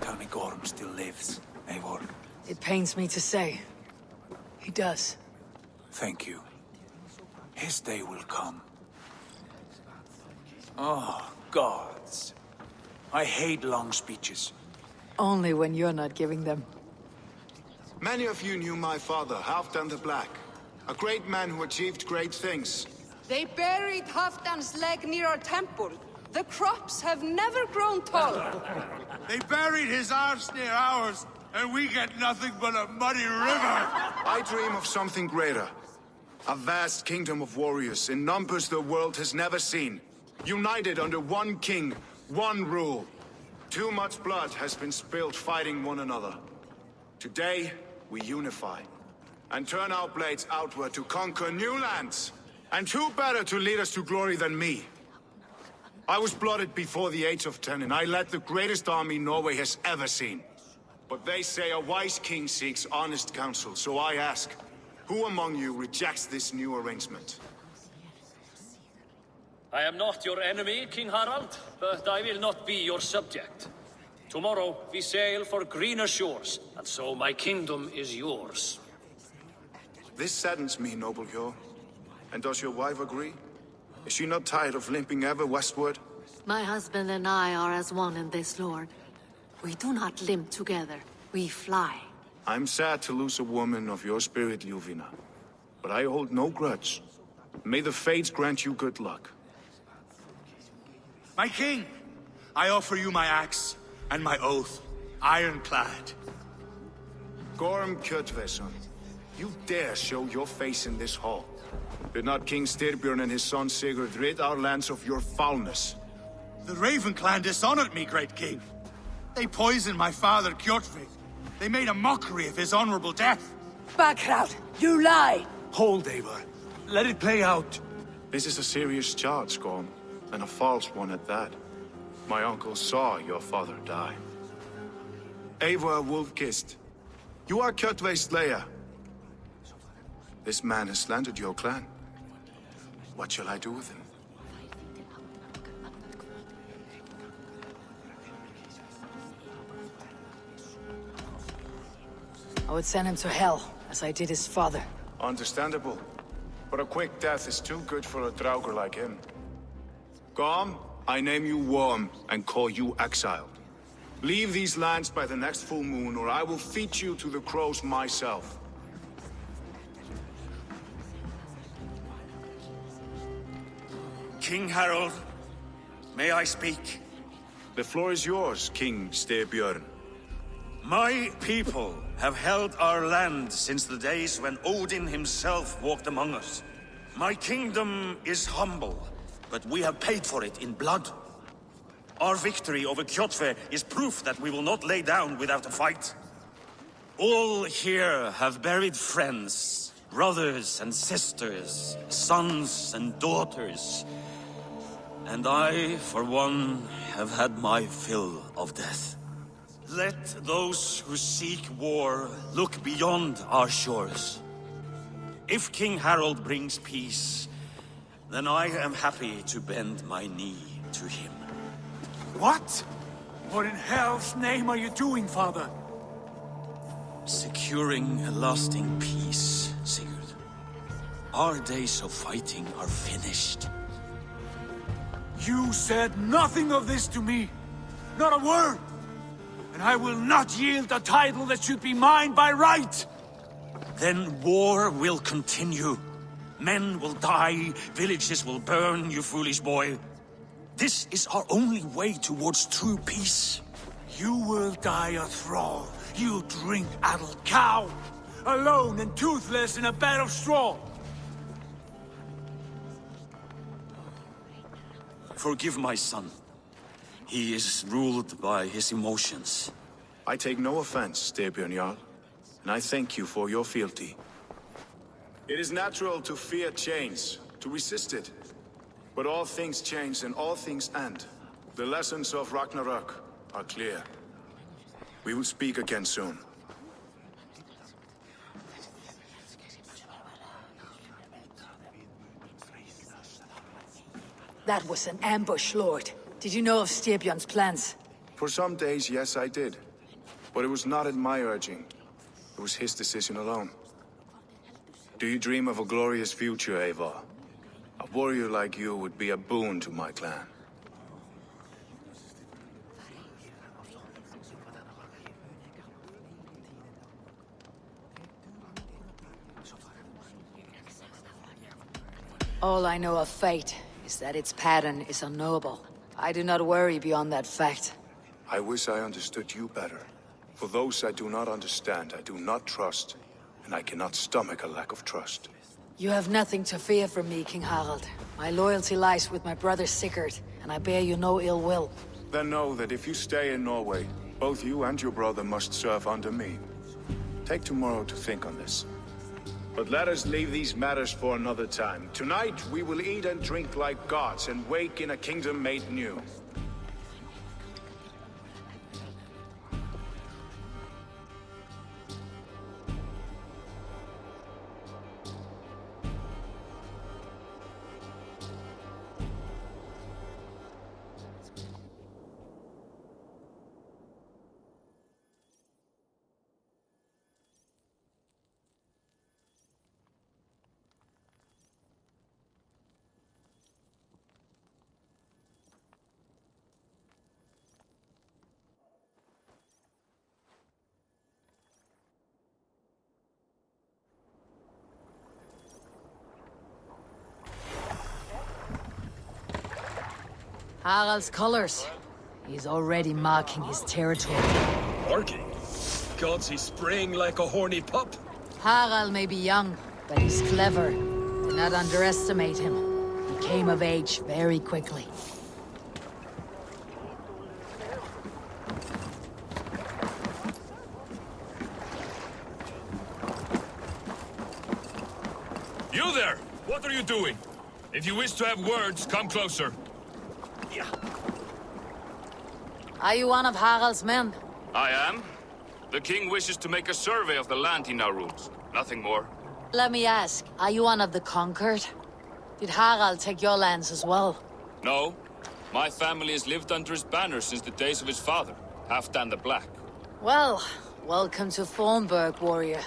Tell me Gorm still lives, Eivor. It pains me to say. He does. Thank you. His day will come. Oh, gods. I hate long speeches. Only when you're not giving them. Many of you knew my father, Halfdan the Black. A great man who achieved great things. They buried Halfdan's leg near our temple. The crops have never grown taller. They buried his arse near ours, and we get nothing but a muddy river. I dream of something greater. A vast kingdom of warriors in numbers the world has never seen. United under one king, one rule. Too much blood has been spilled fighting one another. Today, we unify. and turn our blades outward to conquer new lands. And who better to lead us to glory than me? I was blooded before the age of 10, and I led the greatest army Norway has ever seen. But they say a wise king seeks honest counsel, so I ask, who among you rejects this new arrangement? I am not your enemy, King Harald, but I will not be your subject. Tomorrow we sail for greener shores, and so my kingdom is yours. This saddens me, noble Hjor. And does your wife agree? Is she not tired of limping ever westward? My husband and I are as one in this, Lord. We do not limp together. We fly. I'm sad to lose a woman of your spirit, Ljuvina. But I hold no grudge. May the fates grant you good luck. My king, I offer you my axe and my oath, ironclad. Gorm Kjotveson, you dare show your face in this hall. Did not King Styrbjörn and his son Sigurd rid our lands of your foulness? The Raven clan dishonored me, great king. They poisoned my father, Kjotve. They made a mockery of his honorable death. Backrout, you lie! Hold, Eivor. Let it play out. This is a serious charge, Gorm, and a false one at that. My uncle saw your father die. Eivor Wolfkist, you are Kjotve's slayer. This man has slandered your clan. What shall I do with him? I would send him to hell, as I did his father. Understandable. But a quick death is too good for a Draugr like him. Gorm, I name you Worm and call you exiled. Leave these lands by the next full moon, or I will feed you to the crows myself. King Harald, may I speak? The floor is yours, King Styrbjörn. My people have held our land since the days when Odin himself walked among us. My kingdom is humble, but we have paid for it in blood. Our victory over Kjotve is proof that we will not lay down without a fight. All here have buried friends, brothers and sisters, sons and daughters. And I, for one, have had my fill of death. Let those who seek war look beyond our shores. If King Harald brings peace, then I am happy to bend my knee to him. What? What in hell's name are you doing, father? Securing a lasting peace, Sigurd. Our days of fighting are finished. You said nothing of this to me. Not a word. And I will not yield a title that should be mine by right. Then war will continue. Men will die, villages will burn, you foolish boy. This is our only way towards true peace. You will die a thrall, you drink-addled cow. Alone and toothless in a bed of straw. Forgive my son. He is ruled by his emotions. I take no offense, Styrbjörn Jarl, and I thank you for your fealty. It is natural to fear change, to resist it. But all things change and all things end. The lessons of Ragnarok are clear. We will speak again soon. That was an ambush, Lord. Did you know of Styrbjörn's plans? For some days, yes, I did. But it was not at my urging. It was his decision alone. Do you dream of a glorious future, Eivor? A warrior like you would be a boon to my clan. All I know of fate is that its pattern is unknowable. I do not worry beyond that fact. I wish I understood you better. For those I do not understand, I do not trust, and I cannot stomach a lack of trust. You have nothing to fear from me, King Harald. My loyalty lies with my brother Sigurd, and I bear you no ill will. Then know that if you stay in Norway, both you and your brother must serve under me. Take tomorrow to think on this. But let us leave these matters for another time. Tonight, we will eat and drink like gods and wake in a kingdom made new. Harald's colors. He's already marking his territory. Marking? Gods, he's spraying like a horny pup. Harald may be young, but he's clever. Do not underestimate him. He came of age very quickly. You there! What are you doing? If you wish to have words, come closer. Are you one of Harald's men? I am. The king wishes to make a survey of the land he now rules. Nothing more. Let me ask, are you one of the conquered? Did Harald take your lands as well? No. My family has lived under his banner since the days of his father, Halfdan the Black. Well, welcome to Thornburg, warrior.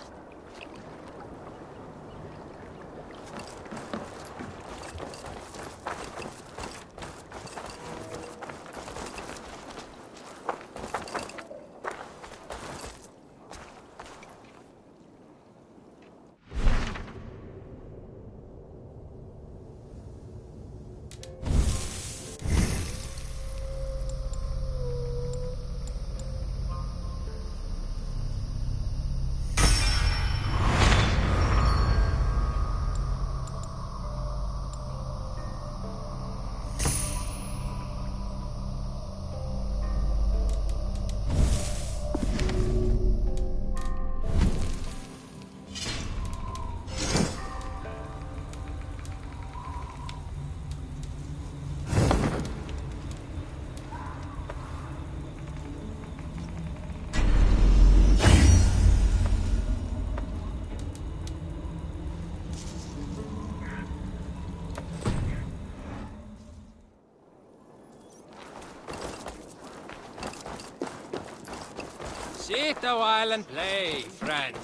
Sit a while and play, friends.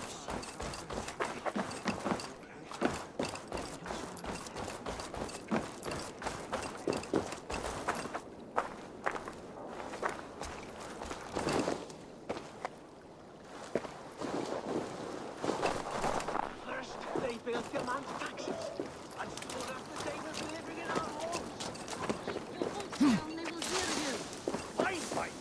First, they built the man's taxes, and soon after they were delivering in our homes. They will hear you. Fine.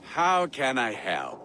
How can I help?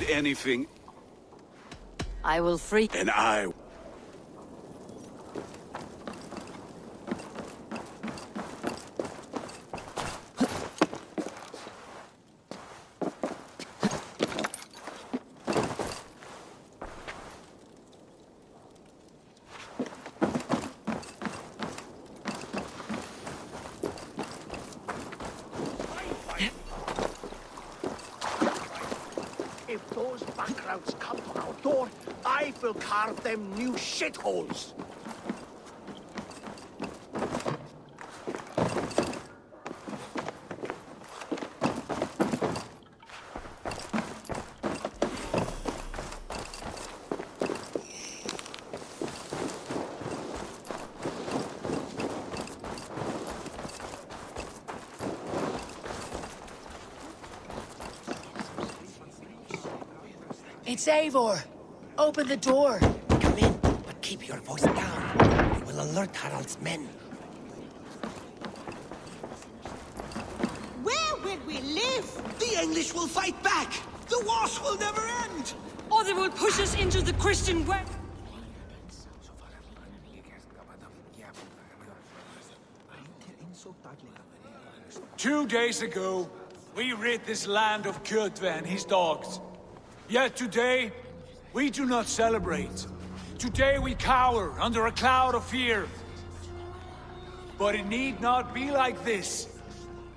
Anything, I will free. and I... If those backroutes come to our door, I will carve them new shitholes. It's Eivor! Open the door! Come in, but keep your voice down. We will alert Harald's men. Where will we live? The English will fight back! The wars will never end! Or they will push us into the Christian way. 2 days ago, we rid this land of Kjotve and his dogs. Yet today, we do not celebrate. Today we cower under a cloud of fear. But it need not be like this.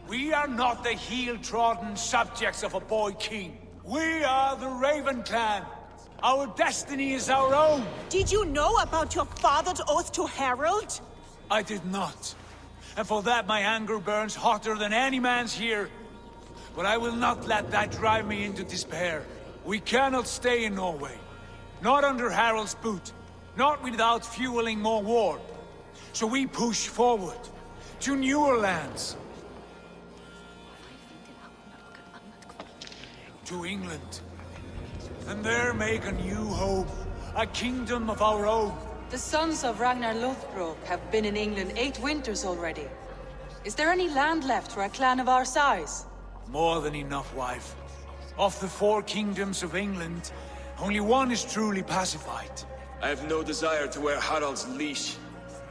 We are not the heel-trodden subjects of a boy king. We are the Raven clan. Our destiny is our own. Did you know about your father's oath to Harald? I did not. And for that my anger burns hotter than any man's here. But I will not let that drive me into despair. We cannot stay in Norway. Not under Harald's boot. Not without fueling more war. So we push forward. To newer lands. To England. And there make a new home. A kingdom of our own. The sons of Ragnar Lothbrok have been in England 8 winters already. Is there any land left for a clan of our size? More than enough, wife. Of the 4 kingdoms of England, only one is truly pacified. I have no desire to wear Harald's leash.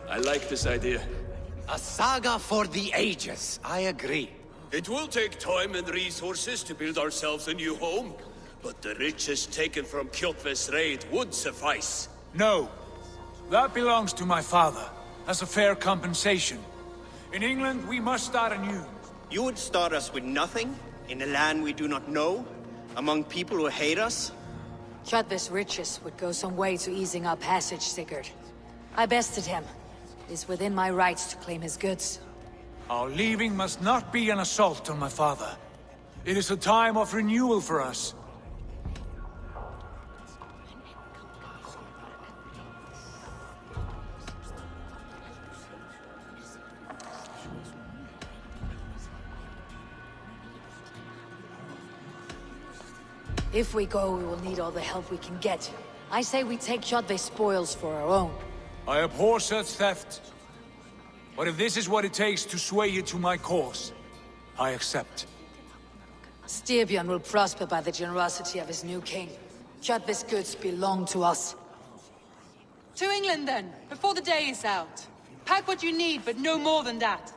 I like this idea. A saga for the ages, I agree. It will take time and resources to build ourselves a new home, but the riches taken from Kjotve's raid would suffice. No. That belongs to my father, as a fair compensation. In England, we must start anew. You would start us with nothing? In a land we do not know? Among people who hate us? Kjotve's riches would go some way to easing our passage, Sigurd. I bested him. It is within my rights to claim his goods. Our leaving must not be an assault on my father. It is a time of renewal for us. If we go, we will need all the help we can get. I say we take Kjotve's spoils for our own. I abhor such theft. But if this is what it takes to sway you to my cause, I accept. Styrbjörn will prosper by the generosity of his new king. Kjotve's goods belong to us. To England then, before the day is out. Pack what you need, but no more than that.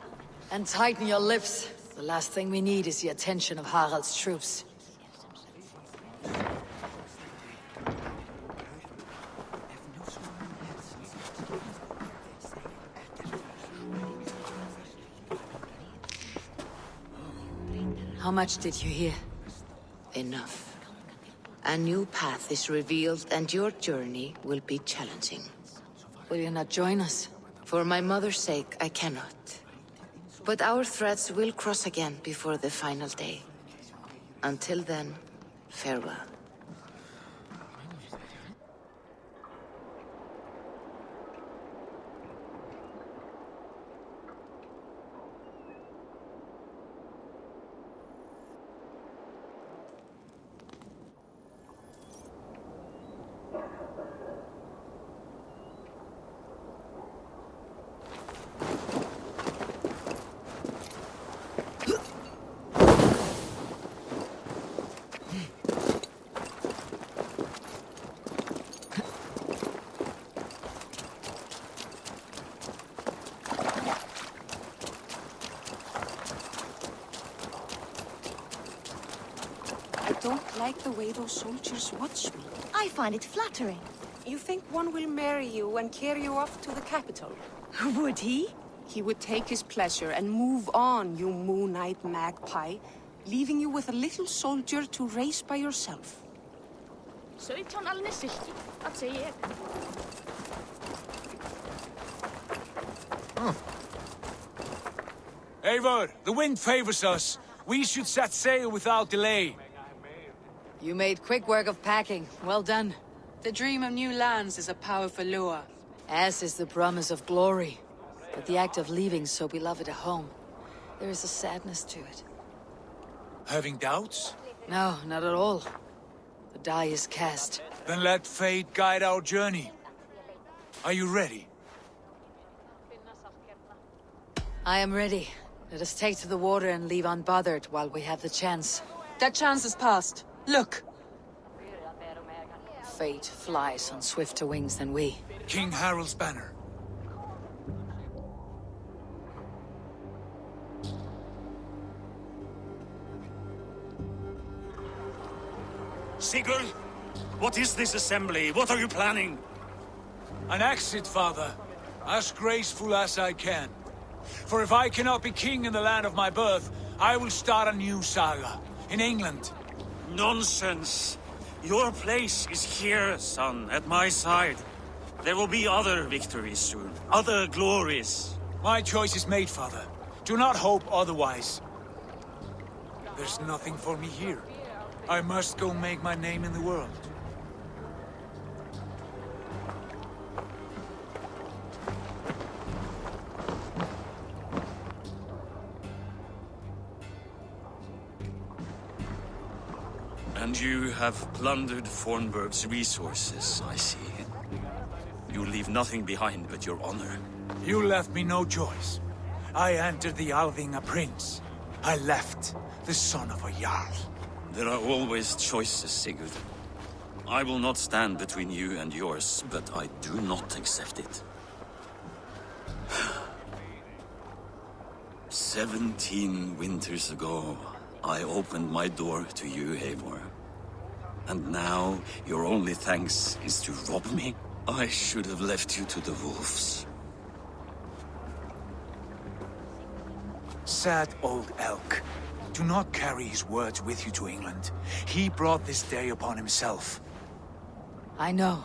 And tighten your lips. The last thing we need is the attention of Harald's troops. How much did you hear? Enough. A new path is revealed and your journey will be challenging. Will you not join us? For my mother's sake, I cannot. But our threads will cross again before the final day. Until then, farewell. I don't like the way those soldiers watch me. I find it flattering. You think one will marry you and carry you off to the capital? Would he? He would take his pleasure and move on, you moon-eyed magpie, leaving you with a little soldier to raise by yourself. 1760, dat zie je. Eivor, the wind favors us. We should set sail without delay. You made quick work of packing. Well done. The dream of new lands is a powerful lure. As is the promise of glory. But the act of leaving so beloved a home, there is a sadness to it. Having doubts? No, not at all. The die is cast. Then let fate guide our journey. Are you ready? I am ready. Let us take to the water and leave unbothered while we have the chance. That chance is past. Look! Fate flies on swifter wings than we. King Harald's banner. Sigurd, what is this assembly? What are you planning? An exit, father. As graceful as I can. For if I cannot be king in the land of my birth, I will start a new saga. In England. Nonsense. Your place is here, son, at my side. There will be other victories soon. Other glories. My choice is made, father. Do not hope otherwise. There's nothing for me here. I must go make my name in the world. And you have plundered Fornburg's resources, I see. You leave nothing behind but your honor. You left me no choice. I entered the Alving a prince. I left the son of a Jarl. There are always choices, Sigurd. I will not stand between you and yours, but I do not accept it. 17 winters ago, I opened my door to you, Eivor. And now, your only thanks is to rob me? I should have left you to the wolves. Sad old elk. Do not carry his words with you to England. He brought this day upon himself. I know.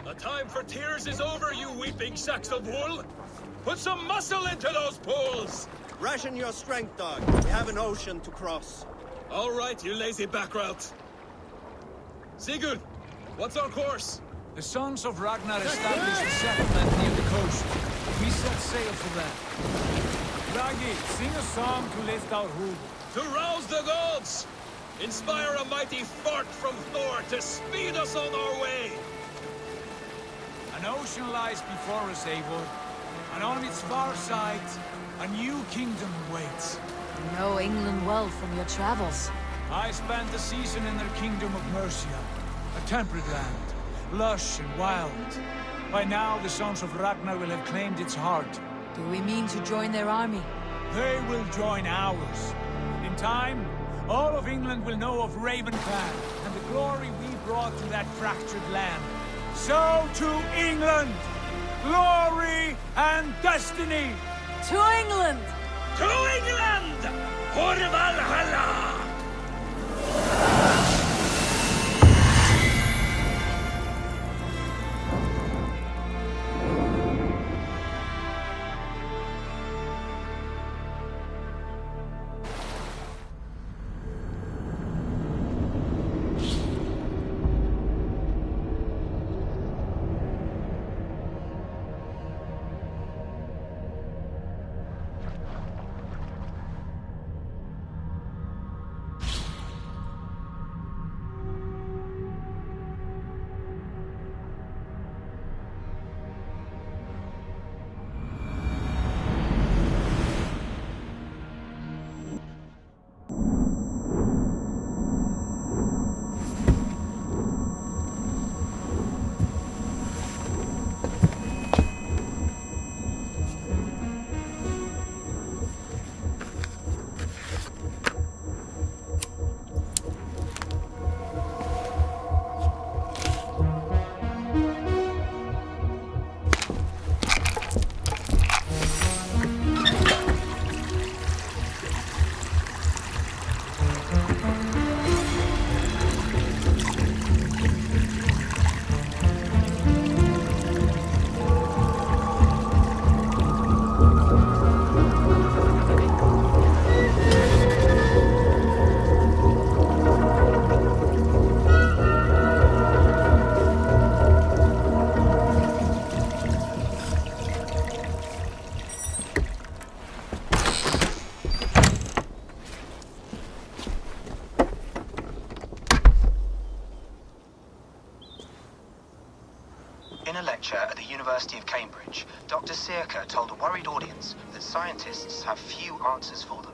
The time for tears is over, you weeping sacks of wool! Put some muscle into those pools! Ration your strength, dog. We have an ocean to cross. All right, you lazy backrout. Sigurd, what's our course? The sons of Ragnar established a settlement near the coast. We set sail for them. Ragi, sing a song to lift our hood. To rouse the gods! Inspire a mighty fart from Thor to speed us on our way! An ocean lies before us, Eivor. And on its far side, a new kingdom waits. You know England well from your travels. I spent a season in their kingdom of Mercia. A temperate land, lush and wild. By now, the sons of Ragnar will have claimed its heart. Do we mean to join their army? They will join ours. In time, all of England will know of Ravenclan and the glory we brought to that fractured land. So to England! Glory and destiny! To England! To England! For Valhalla! In a lecture at the University of Cambridge, Dr. Sirka told a worried audience that scientists have few answers for them.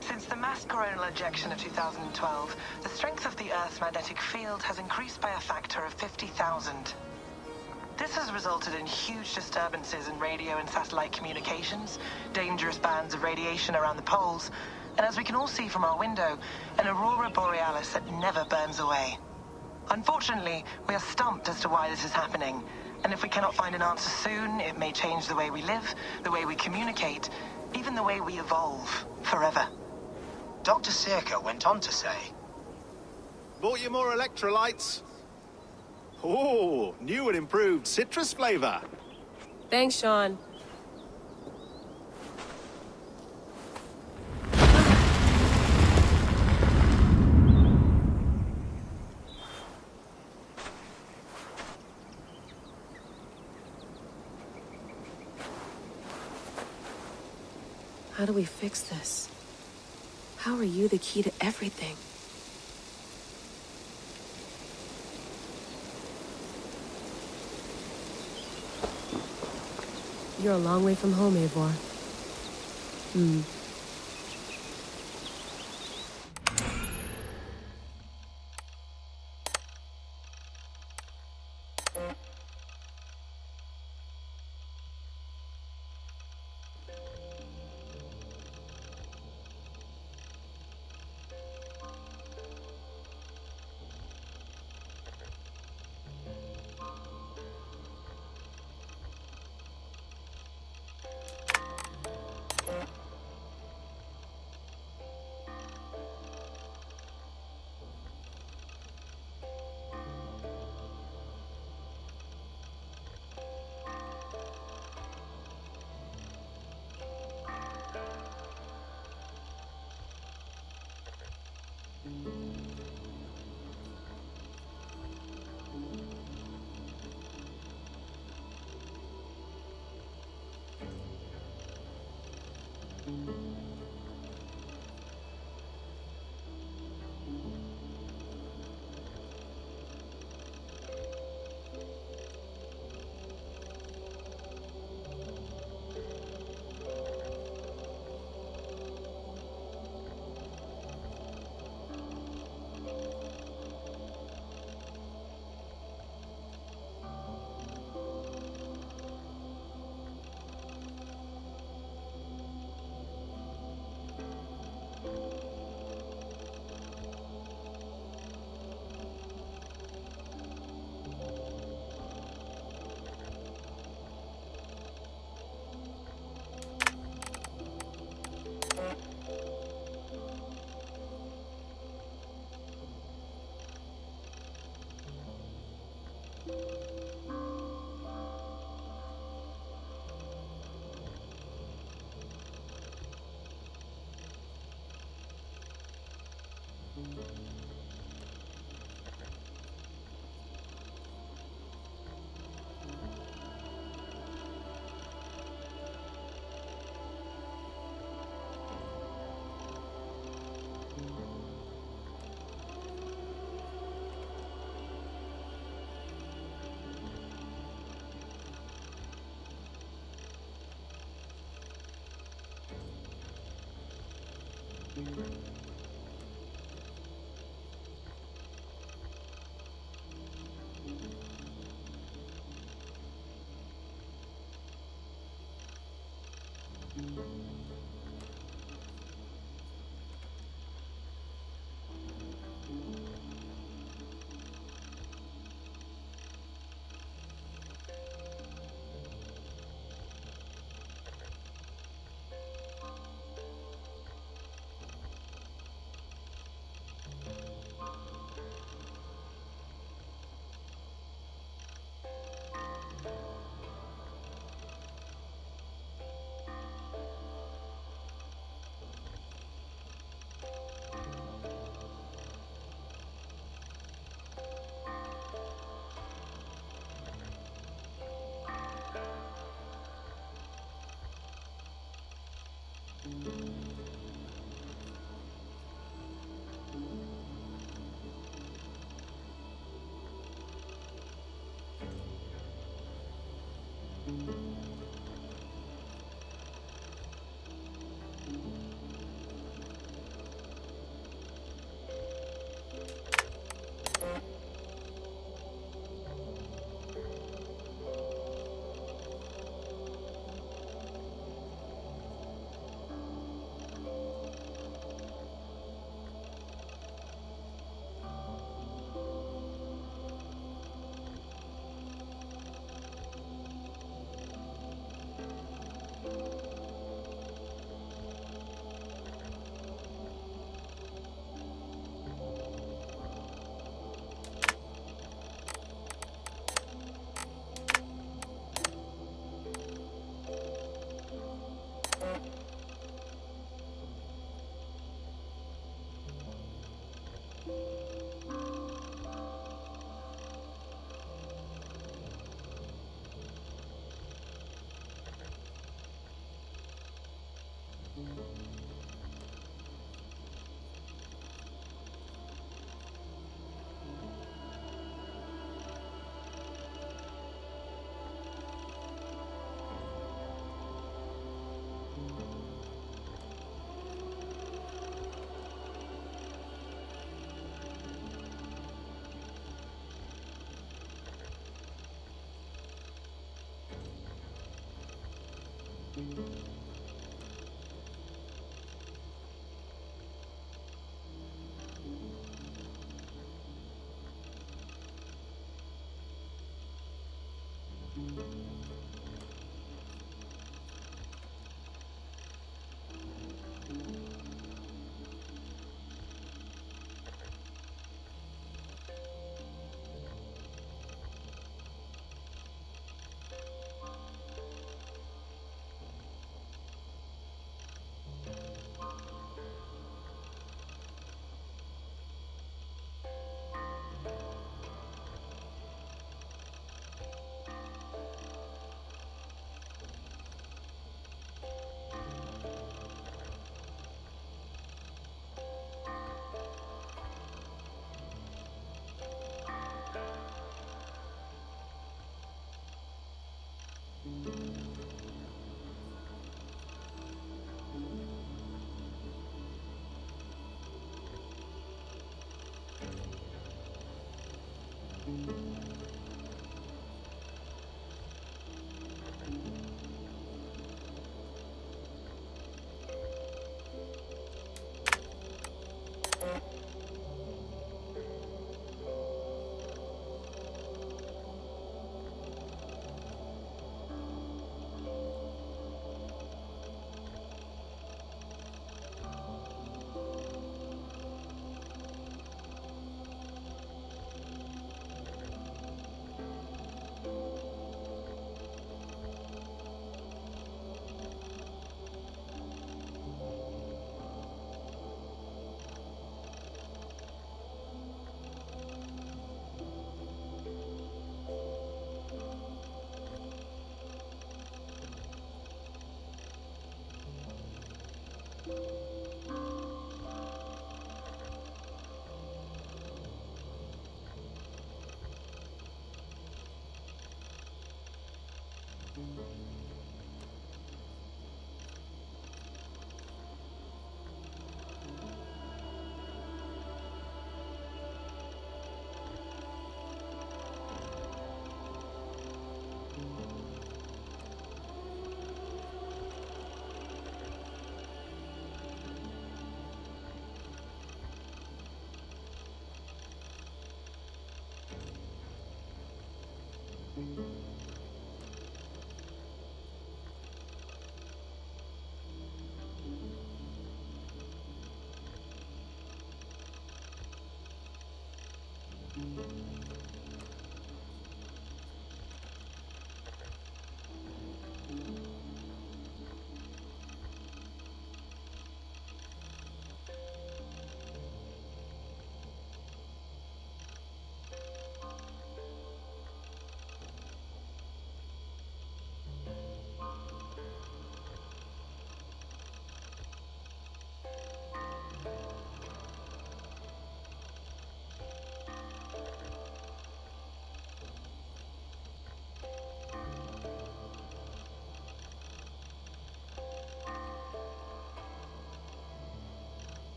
Since the mass coronal ejection of 2012, the strength of the Earth's magnetic field has increased by a factor of 50,000. This has resulted in huge disturbances in radio and satellite communications, dangerous bands of radiation around the poles, and as we can all see from our window, an aurora borealis that never burns away. Unfortunately, we are stumped as to why this is happening, and if we cannot find an answer soon, it may change the way we live, the way we communicate, even the way we evolve, forever. Dr. Sirka went on to say, Bought you more electrolytes? Oh, new and improved citrus flavor. Thanks, Sean. How do we fix this? How are you the key to everything? You're a long way from home, Eivor.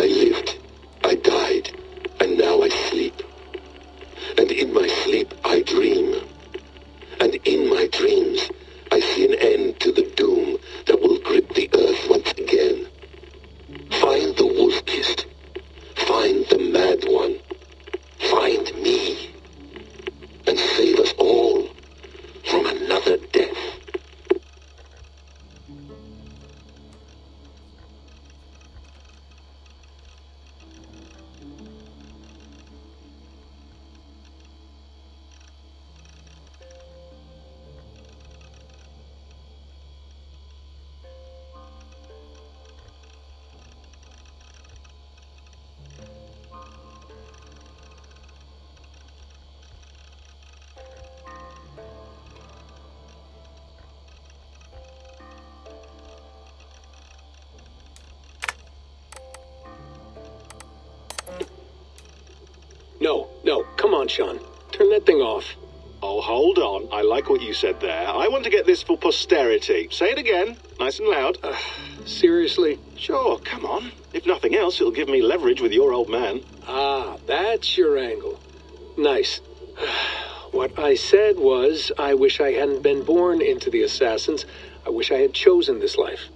I lived, I died, and now I sleep. And in my sleep I dream. And in my dreams I see an end to the doom that will grip the earth once again. Find the wolf-kissed. Find the mad one. Find me. And save us all from another death. No, come on, Sean. Turn that thing off. Oh, hold on. I like what you said there. I want to get this for posterity. Say it again, nice and loud. Seriously? Sure, come on. If nothing else, it'll give me leverage with your old man. Ah, that's your angle. Nice. What I said was, I wish I hadn't been born into the Assassins. I wish I had chosen this life.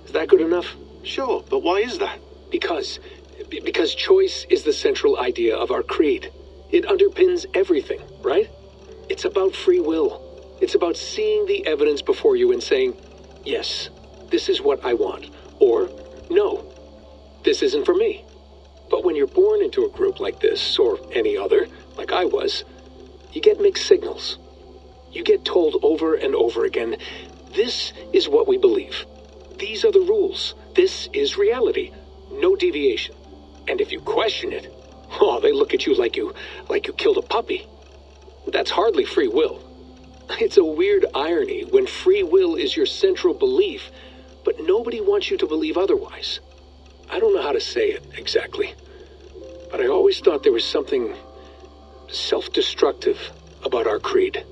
Is that good enough? Sure, but why is that? Because choice is the central idea of our creed. It underpins everything, right? It's about free will. It's about seeing the evidence before you and saying, yes, this is what I want. Or, no, this isn't for me. But when you're born into a group like this, or any other, like I was, you get mixed signals. You get told over and over again, this is what we believe. These are the rules. This is reality. No deviation. And if you question it, oh, they look at you like you killed a puppy. That's hardly free will. It's a weird irony when free will is your central belief, but nobody wants you to believe otherwise. I don't know how to say it exactly, but I always thought there was something self-destructive about our creed.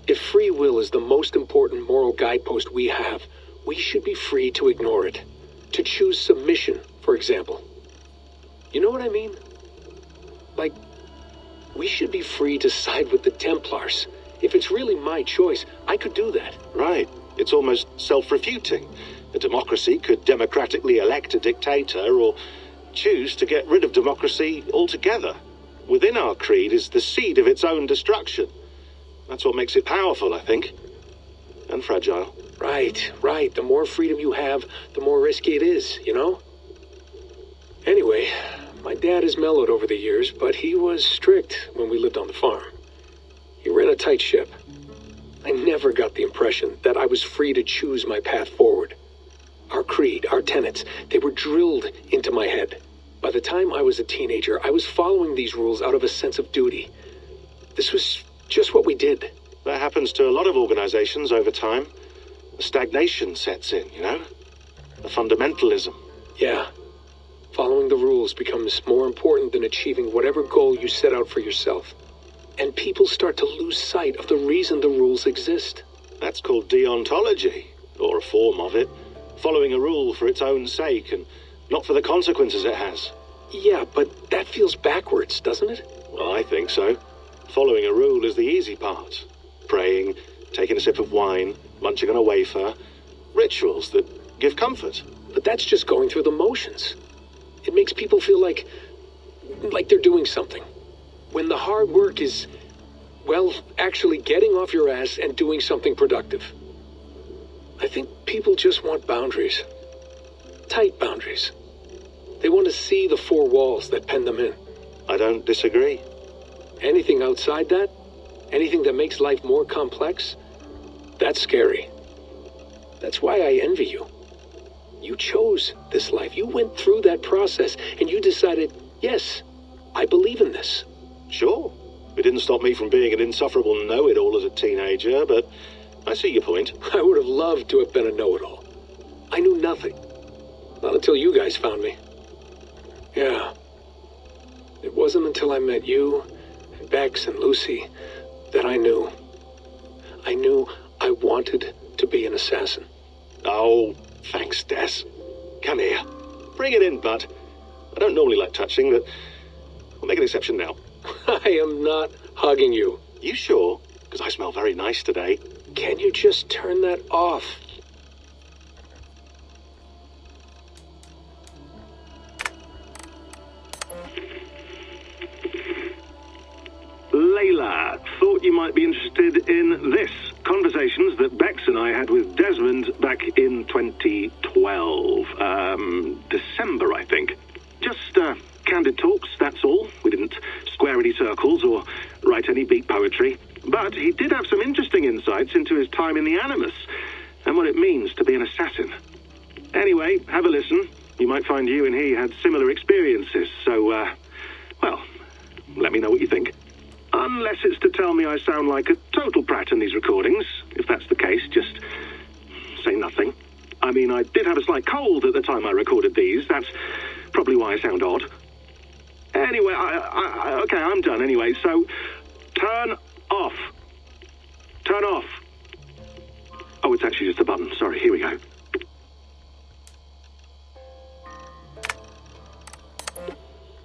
If free will is the most important moral guidepost we have, we should be free to ignore it. To choose submission, for example. You know what I mean? Like, we should be free to side with the Templars. If it's really my choice, I could do that. Right. It's almost self-refuting. A democracy could democratically elect a dictator or choose to get rid of democracy altogether. Within our creed is the seed of its own destruction. That's what makes it powerful, I think. And fragile. Right. The more freedom you have, the more risky it is, you know? Anyway, my dad has mellowed over the years, but he was strict when we lived on the farm. He ran a tight ship. I never got the impression that I was free to choose my path forward. Our creed, our tenets, they were drilled into my head. By the time I was a teenager, I was following these rules out of a sense of duty. This was just what we did. That happens to a lot of organizations over time. A stagnation sets in, you know? A fundamentalism. Yeah. Following the rules becomes more important than achieving whatever goal you set out for yourself. And people start to lose sight of the reason the rules exist. That's called deontology, or a form of it. Following a rule for its own sake, and not for the consequences it has. Yeah, but that feels backwards, doesn't it? Well, I think so. Following a rule is the easy part. Praying, taking a sip of wine, munching on a wafer. Rituals that give comfort. But that's just going through the motions. It makes people feel like they're doing something. When the hard work is, well, actually getting off your ass and doing something productive. I think people just want boundaries. Tight boundaries. They want to see the four walls that pen them in. I don't disagree. Anything outside that, anything that makes life more complex, that's scary. That's why I envy you. You chose this life. You went through that process, and you decided, yes, I believe in this. Sure. It didn't stop me from being an insufferable know-it-all as a teenager, but I see your point. I would have loved to have been a know-it-all. I knew nothing. Not until you guys found me. Yeah, It wasn't until I met you, and Bex and Lucy, that I knew. I knew I wanted to be an assassin. Oh, thanks, Des. Come here. Bring it in, bud. I don't normally like touching, but we'll make an exception now. I am not hugging you. You sure? Because I smell very nice today. Can you just turn that off? Layla, thought you might be interested in this. Conversations that Bex and I had with Desmond back in 2012. December, I think. Just, candid talks, that's all. We didn't square any circles or write any beat poetry. But he did have some interesting insights into his time in the Animus and what it means to be an assassin. Anyway, have a listen. You might find you and he had similar experiences, so, well, let me know what you think. Unless it's to tell me I sound like a total prat in these recordings. If that's the case, just say nothing. I mean, I did have a slight cold at the time I recorded these. That's probably why I sound odd. Anyway, okay, I'm done anyway, so turn off. Turn off. Oh, it's actually just a button. Sorry, here we go.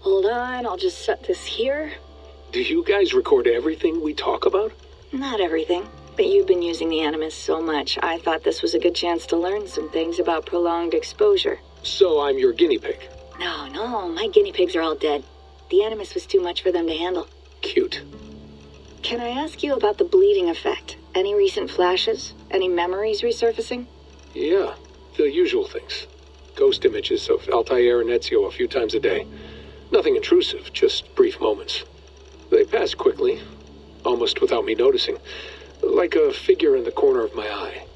Hold on, I'll just set this here. Do you guys record everything we talk about? Not everything, but you've been using the Animus so much, I thought this was a good chance to learn some things about prolonged exposure. So I'm your guinea pig? No, my guinea pigs are all dead. The Animus was too much for them to handle. Cute. Can I ask you about the bleeding effect? Any recent flashes? Any memories resurfacing? Yeah, the usual things. Ghost images of Altair and Ezio a few times a day. Nothing intrusive, just brief moments. They pass quickly, almost without me noticing, like a figure in the corner of my eye,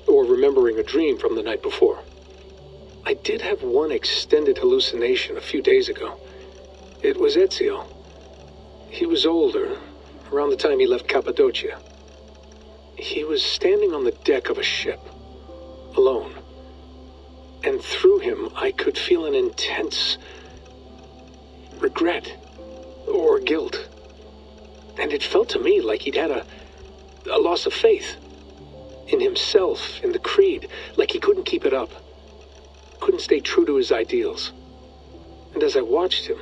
or remembering a dream from the night before. I did have one extended hallucination a few days ago. It was Ezio. He was older, around the time he left Cappadocia. He was standing on the deck of a ship, alone. And through him, I could feel an intense regret or guilt. And it felt to me like he'd had a loss of faith in himself, in the creed, like he couldn't keep it up, couldn't stay true to his ideals. And as I watched him,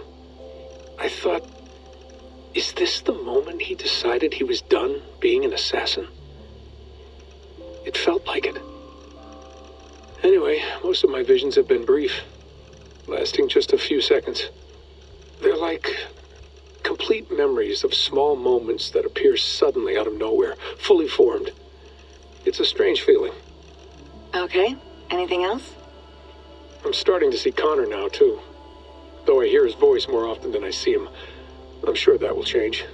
I thought, is this the moment he decided he was done being an assassin? It felt like it. Anyway, most of my visions have been brief, lasting just a few seconds. They're like complete memories of small moments that appear suddenly out of nowhere, fully formed. It's a strange feeling. Okay, anything else? I'm starting to see Connor now, too. Though I hear his voice more often than I see him. I'm sure that will change.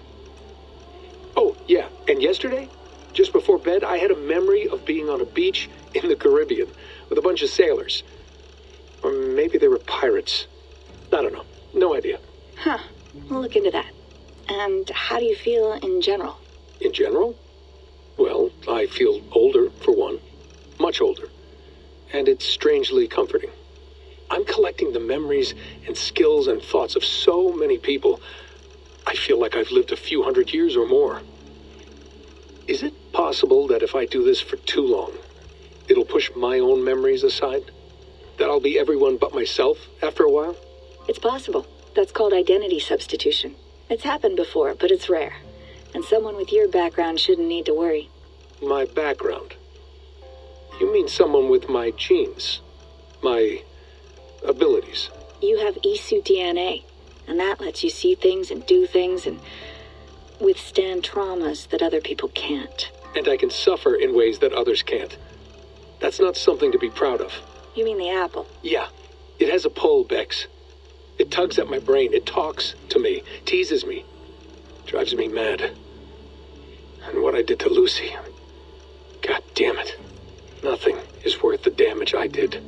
Oh, yeah, and yesterday, just before bed, I had a memory of being on a beach in the Caribbean with a bunch of sailors. Or maybe they were pirates. I don't know. No idea. Huh. We'll look into that. And how do you feel in general? In general? Well, I feel older, for one. Much older. And it's strangely comforting. I'm collecting the memories and skills and thoughts of so many people. I feel like I've lived a few hundred years or more. Is it possible that if I do this for too long, it'll push my own memories aside? That I'll be everyone but myself after a while? It's possible. That's called identity substitution. It's happened before, but it's rare. And someone with your background shouldn't need to worry. My background? You mean someone with my genes? My abilities? You have E-suit DNA, and that lets you see things and do things and withstand traumas that other people can't. And I can suffer in ways that others can't. That's not something to be proud of. You mean the apple? Yeah. It has a pull, Bex. It tugs at my brain. It talks to me, teases me, drives me mad. And what I did to Lucy, God damn it. Nothing is worth the damage I did.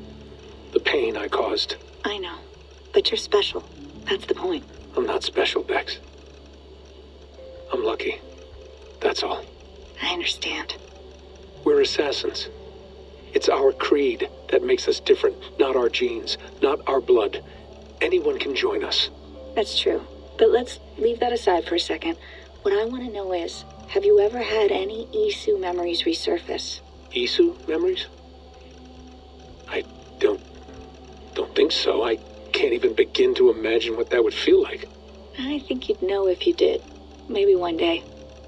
The pain I caused. I know, but you're special. That's the point. I'm not special, Bex. I'm lucky. That's all. I understand. We're assassins. It's our creed that makes us different, not our genes, not our blood. Anyone can join us. That's true. But let's leave that aside for a second. What I want to know is, have you ever had any Isu memories resurface? Isu memories? I don't think so. I can't even begin to imagine what that would feel like. I think you'd know if you did. Maybe one day.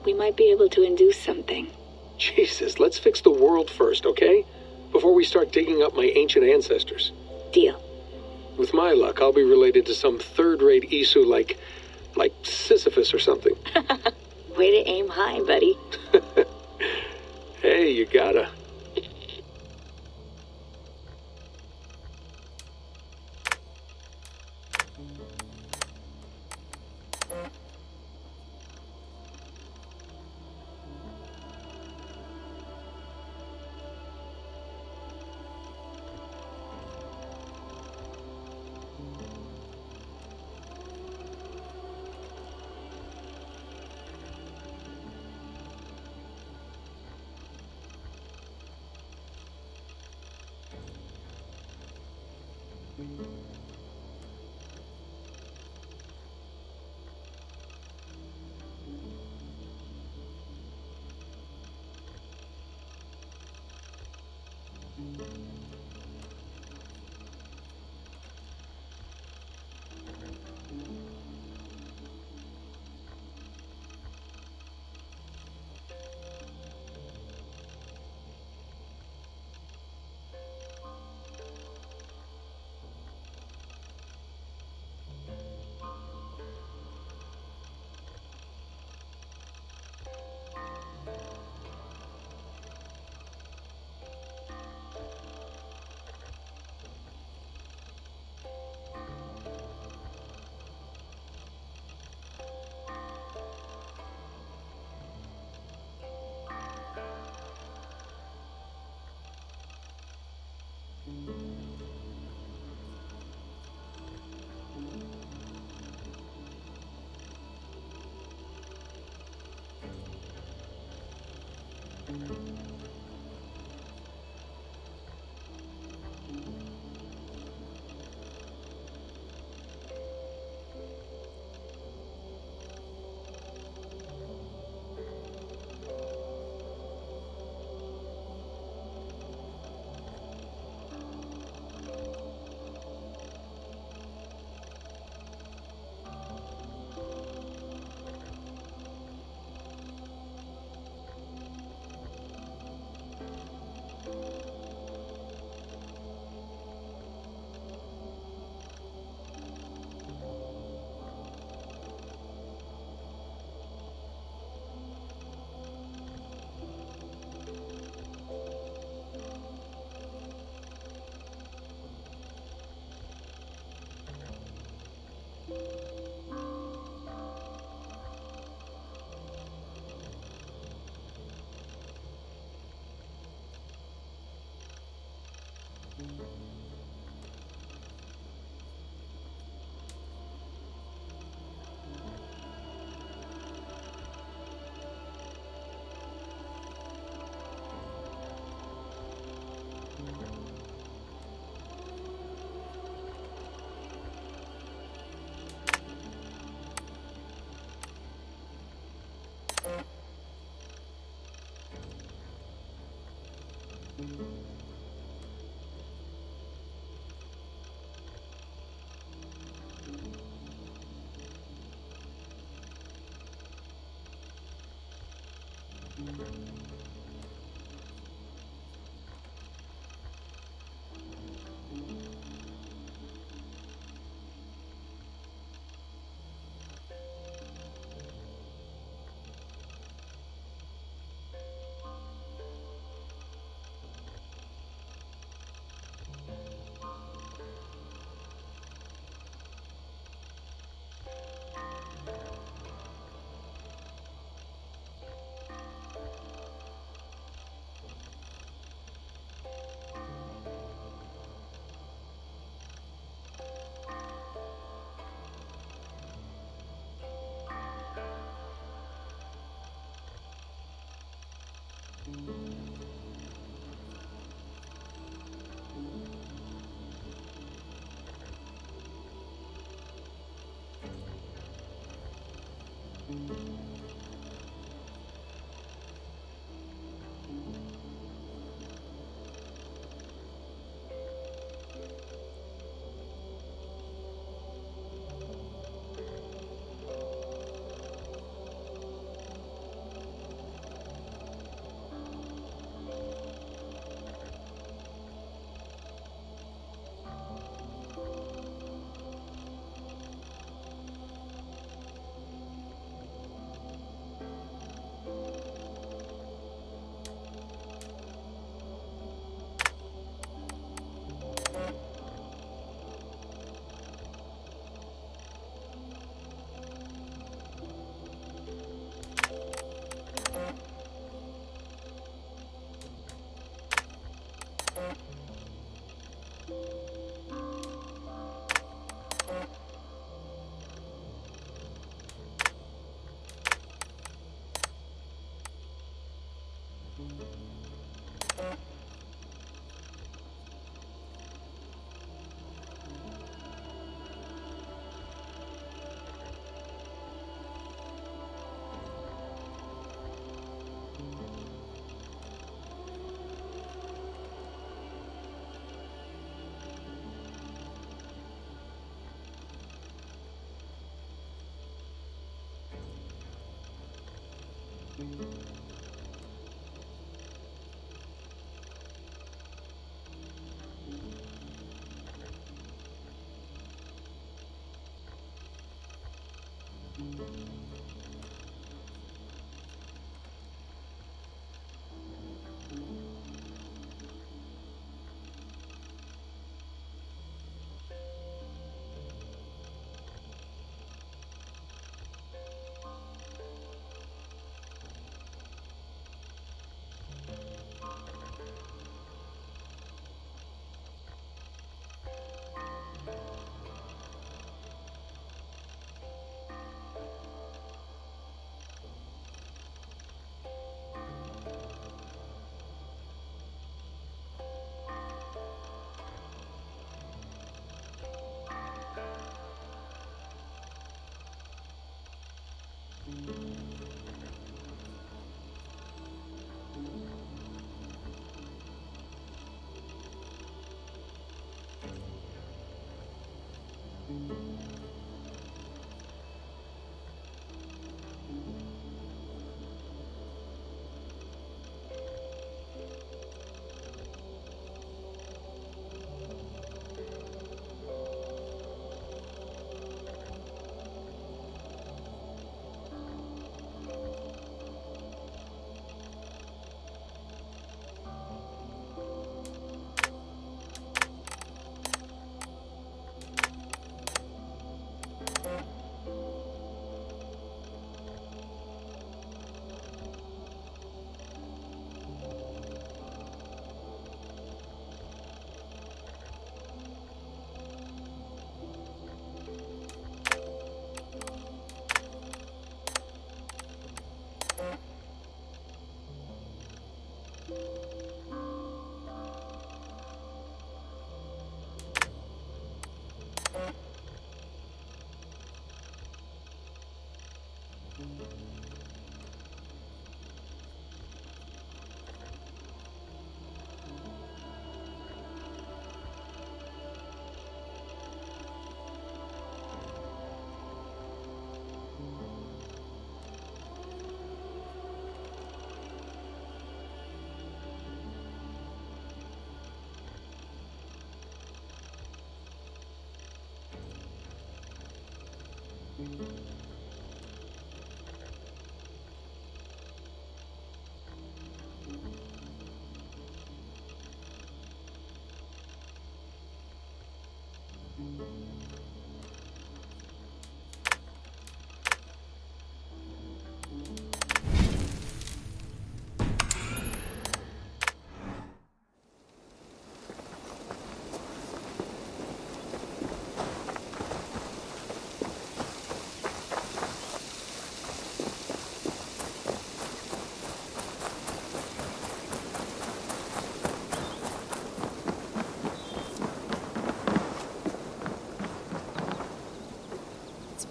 We might be able to induce something. Jesus, let's fix the world first, okay? Before we start digging up my ancient ancestors. Deal. With my luck, I'll be related to some third-rate Isu like Sisyphus or something. Way to aim high, buddy. Hey, you gotta.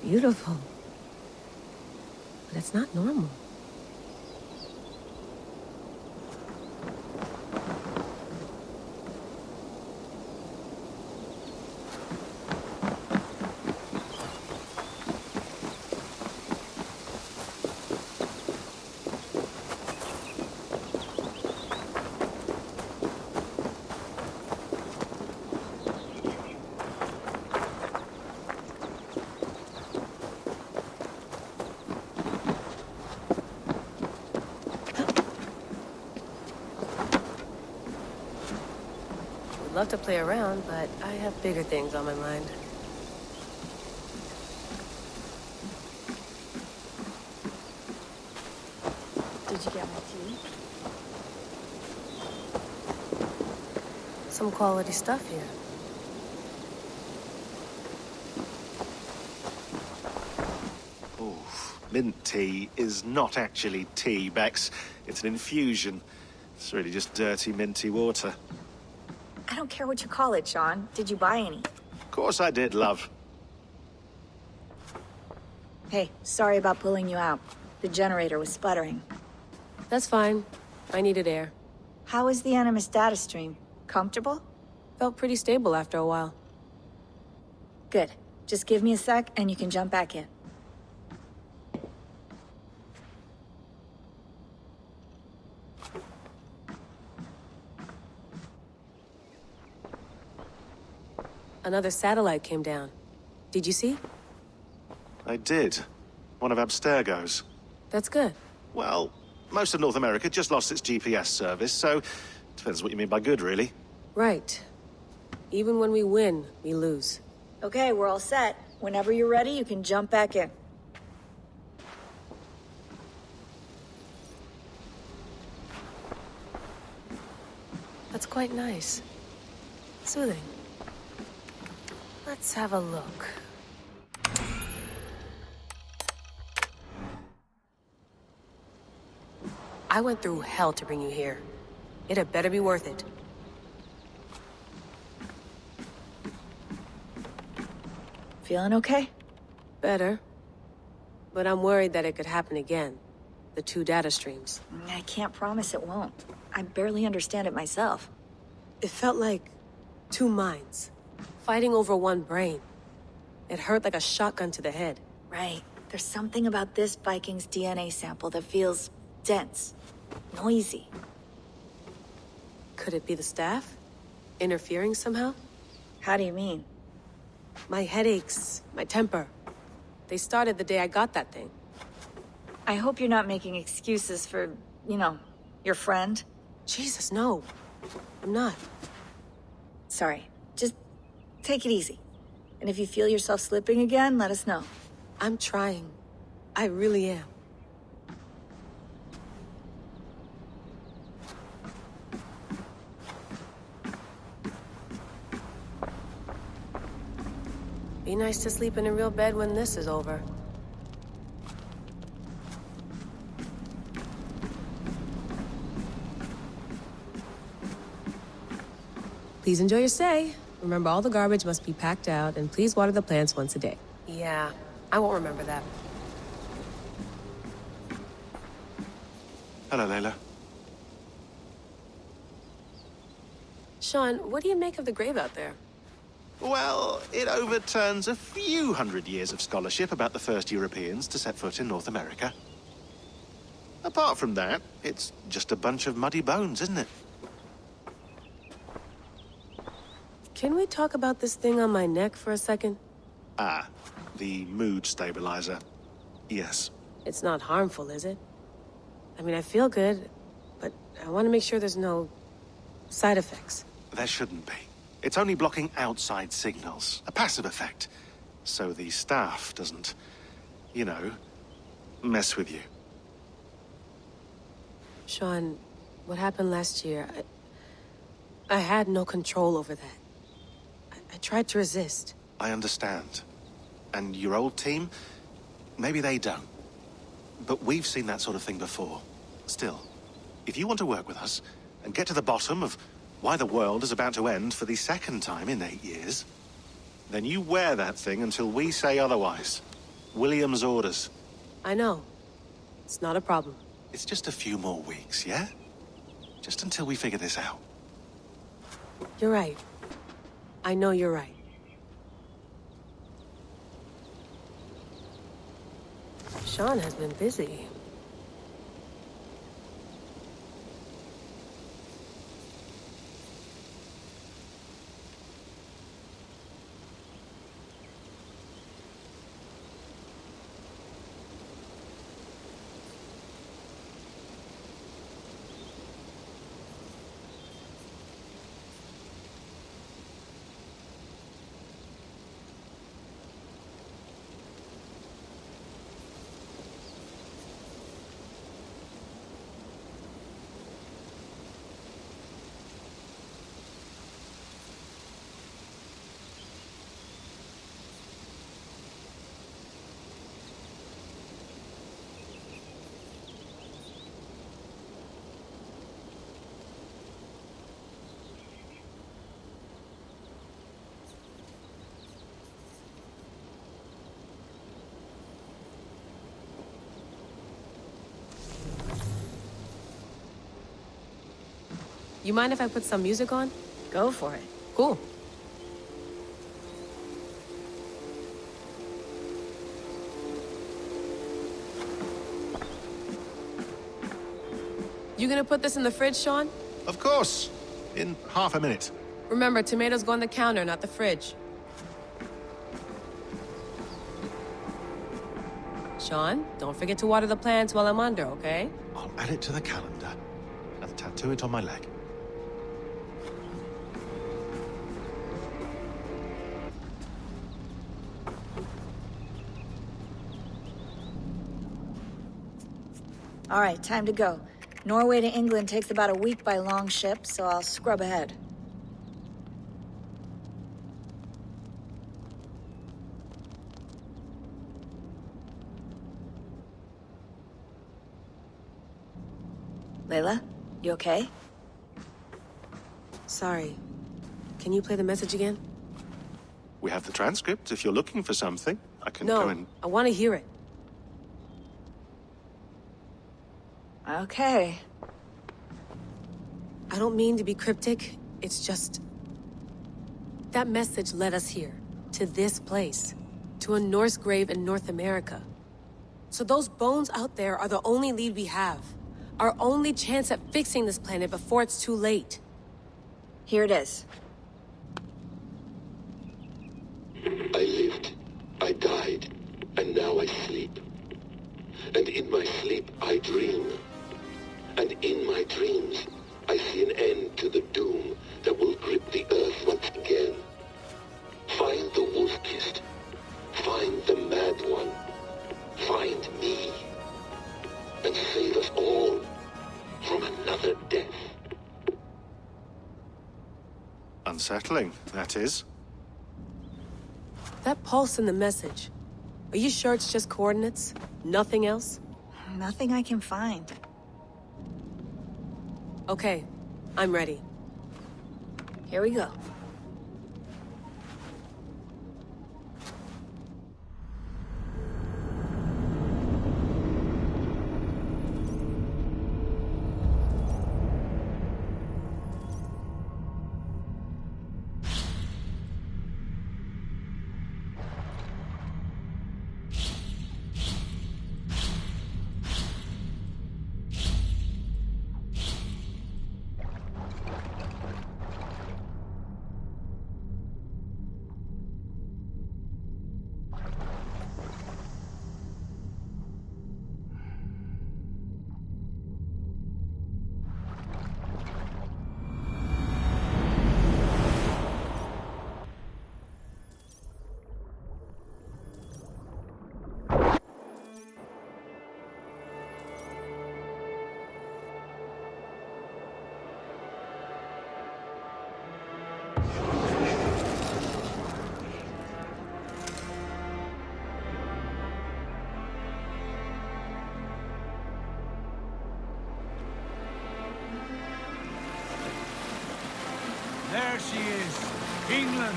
Beautiful. That's not normal. Love to play around, but I have bigger things on my mind. Did you get my tea? Some quality stuff here. Oof. Mint tea is not actually tea, Bex. It's an infusion. It's really just dirty, minty water. I don't care what you call it, Sean. Did you buy any? Of course I did, love. Hey, sorry about pulling you out. The generator was sputtering. That's fine. I needed air. How is the Animus data stream? Comfortable? Felt pretty stable after a while. Good. Just give me a sec and you can jump back in. Another satellite came down. Did you see? I did. One of Abstergo's. That's good. Well, most of North America just lost its GPS service, so depends what you mean by good, really. Right. Even when we win, we lose. Okay, we're all set. Whenever you're ready, you can jump back in. That's quite nice. Soothing. Let's have a look. I went through hell to bring you here. It had better be worth it. Feeling okay? Better. But I'm worried that it could happen again. The two data streams. I can't promise it won't. I barely understand it myself. It felt like two minds. Fighting over one brain. It hurt like a shotgun to the head. Right. There's something about this Viking's DNA sample that feels dense. Noisy. Could it be the staff? Interfering somehow? How do you mean? My headaches, my temper. They started the day I got that thing. I hope you're not making excuses for, you know, your friend. Jesus, no. I'm not. Sorry. Just take it easy. And if you feel yourself slipping again, let us know. I'm trying. I really am. Be nice to sleep in a real bed when this is over. Please enjoy your stay. Remember, all the garbage must be packed out, and please water the plants once a day. Yeah, I won't remember that. Hello, Layla. Sean, what do you make of the grave out there? Well, it overturns a few hundred years of scholarship about the first Europeans to set foot in North America. Apart from that, it's just a bunch of muddy bones, isn't it? Can we talk about this thing on my neck for a second? Ah, the mood stabilizer. Yes. It's not harmful, is it? I mean, I feel good, but I want to make sure there's no side effects. There shouldn't be. It's only blocking outside signals, a passive effect. So the staff doesn't, you know, mess with you. Sean, what happened last year, I had no control over that. I tried to resist. I understand. And your old team, maybe they don't. But we've seen that sort of thing before. Still, if you want to work with us and get to the bottom of why the world is about to end for the second time in 8 years, then you wear that thing until we say otherwise. William's orders. I know. It's not a problem. It's just a few more weeks, yeah? Just until we figure this out. You're right. I know you're right. Sean has been busy. You mind if I put some music on? Go for it. Cool. You gonna put this in the fridge, Sean? Of course. In half a minute. Remember, tomatoes go on the counter, not the fridge. Sean, don't forget to water the plants while I'm under, okay? I'll add it to the calendar and tattoo it on my leg. All right, time to go. Norway to England takes about a week by long ship, so I'll scrub ahead. Layla, you okay? Sorry. Can you play the message again? We have the transcript if you're looking for something. I can No, go and... I want to hear it. Okay. I don't mean to be cryptic. It's just... that message led us here. To this place. To a Norse grave in North America. So those bones out there are the only lead we have. Our only chance at fixing this planet before it's too late. Here it is. I lived, I died, and now I sleep. And in my sleep I dream. And in my dreams, I see an end to the doom that will grip the earth once again. Find the wolf-kissed. Find the mad one. Find me. And save us all from another death. Unsettling, that is. That pulse in the message. Are you sure it's just coordinates? Nothing else? Nothing I can find. Okay, I'm ready. Here we go. There she is. England,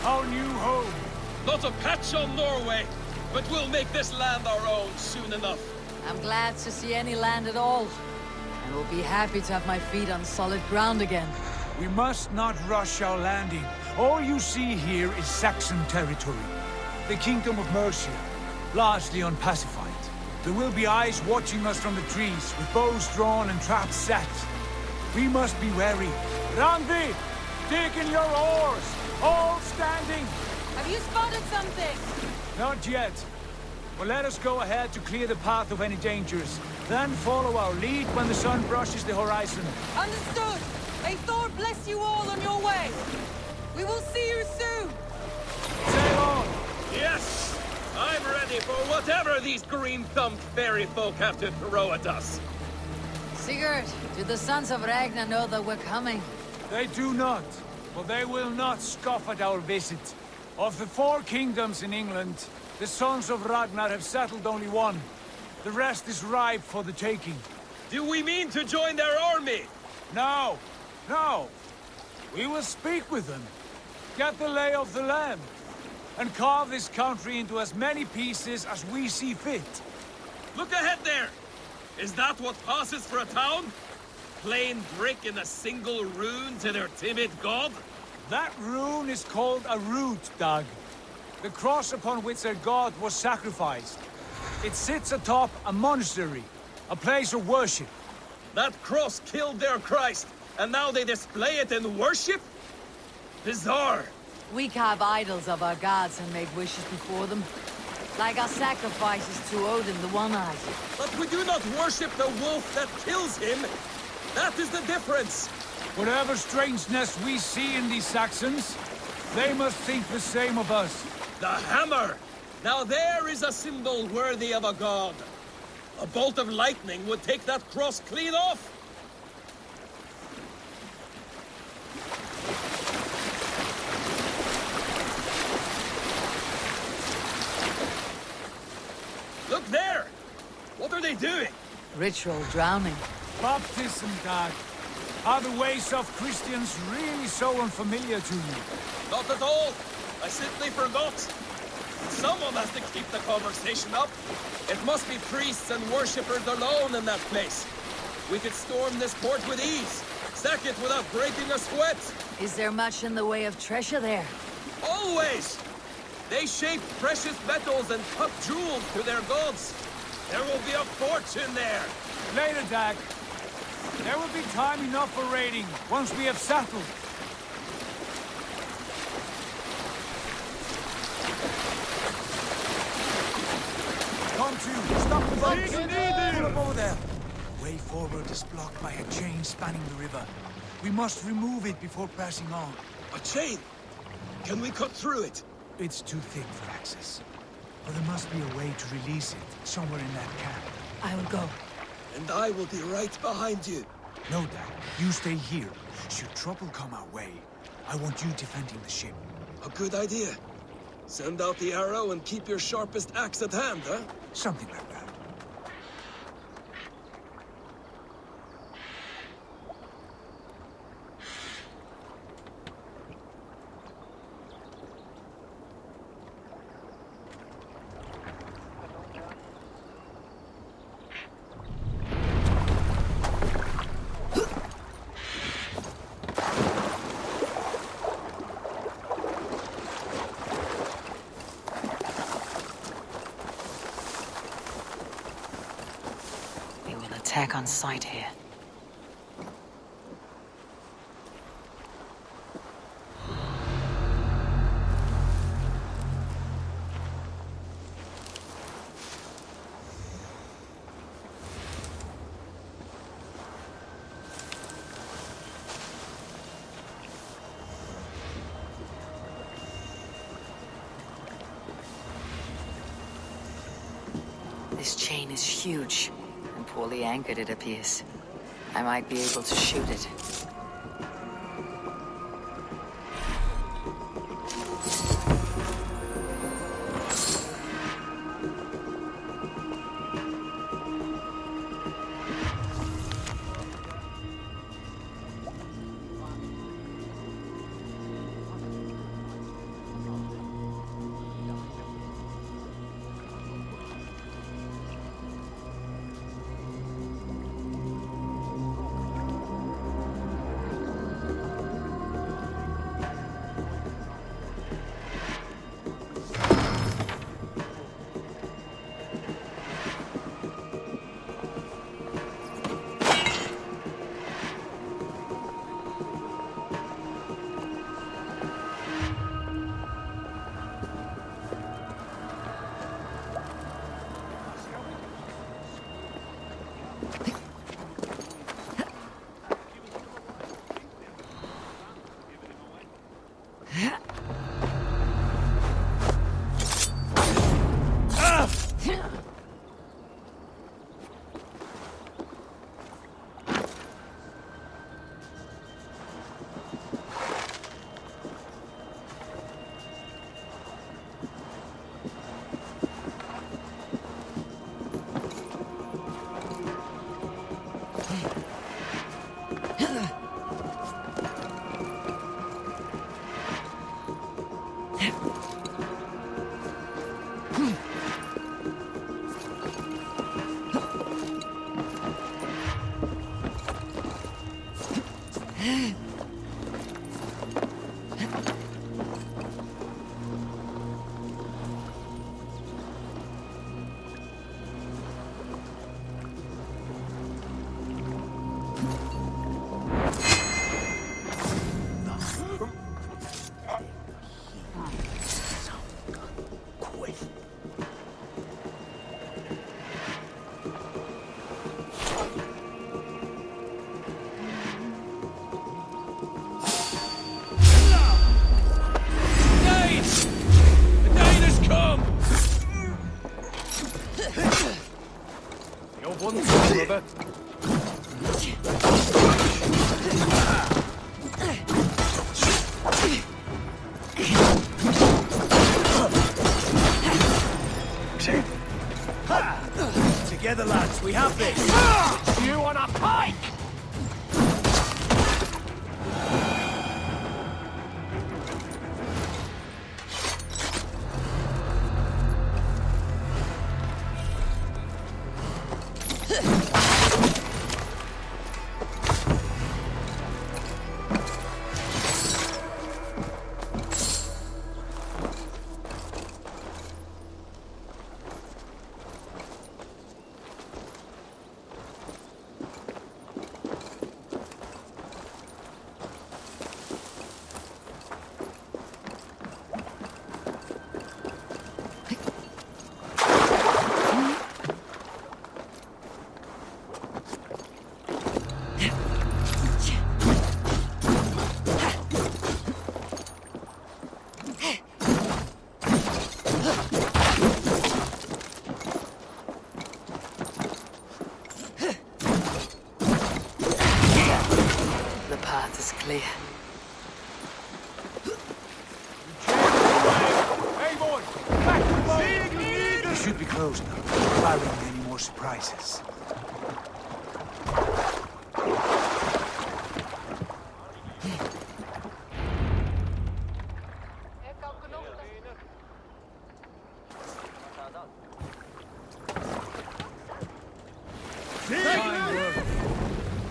our new home. Not a patch on Norway, but we'll make this land our own soon enough. I'm glad to see any land at all. And will be happy to have my feet on solid ground again. We must not rush our landing. All you see here is Saxon territory. The Kingdom of Mercia, largely unpacified. There will be eyes watching us from the trees, with bows drawn and traps set. We must be wary. Randvi, dig in your oars! All standing! Have you spotted something? Not yet. Well, let us go ahead to clear the path of any dangers. Then follow our lead when the sun brushes the horizon. Understood! May Thor bless you all on your way! We will see you soon! Sail on! Yes! I'm ready for whatever these green-thumbed fairy folk have to throw at us. Sigurd, do the sons of Ragnar know that we're coming? They do not. Well, they will not scoff at our visit. Of the 4 kingdoms in England, the sons of Ragnar have settled only one. The rest is ripe for the taking. Do we mean to join their army? No! No! We will speak with them, get the lay of the land, and carve this country into as many pieces as we see fit. Look ahead there! Is that what passes for a town? Plain brick in a single rune to their timid god? That rune is called a root, Dag. The cross upon which their god was sacrificed. It sits atop a monastery, a place of worship. That cross killed their Christ, and now they display it in worship? Bizarre. We carve idols of our gods and make wishes before them. Like our sacrifices to Odin, the One-Eyed. But we do not worship the wolf that kills him. That is the difference. Whatever strangeness we see in these Saxons, they must think the same of us. The hammer! Now there is a symbol worthy of a god. A bolt of lightning would take that cross clean off. Look there! What are they doing? Ritual drowning. Baptism, Dag. Are the ways of Christians really so unfamiliar to you? Not at all. I simply forgot. Someone has to keep the conversation up. It must be priests and worshippers alone in that place. We could storm this port with ease. Sack it without breaking a sweat. Is there much in the way of treasure there? Always! They shape precious metals and cut jewels to their gods. There will be a fortune there. Later, Dag. There will be time enough for raiding, once we have settled. Come to, stop the boat! Pull up over there. Way forward is blocked by a chain spanning the river. We must remove it before passing on. A chain? Can we cut through it? It's too thick for access. But there must be a way to release it, somewhere in that camp. I will go. And I will be right behind you. No, Dad. You stay here. Should trouble come our way, I want you defending the ship. A good idea. Send out the arrow and keep your sharpest axe at hand, huh? Something like that. Attack on sight here. This chain is huge. Poorly anchored, it appears. I might be able to shoot it. brother. Together, lads, we have this! You on a pike! Clear. Hey, boy! Back to the boat! We should be close now, barring any more surprises.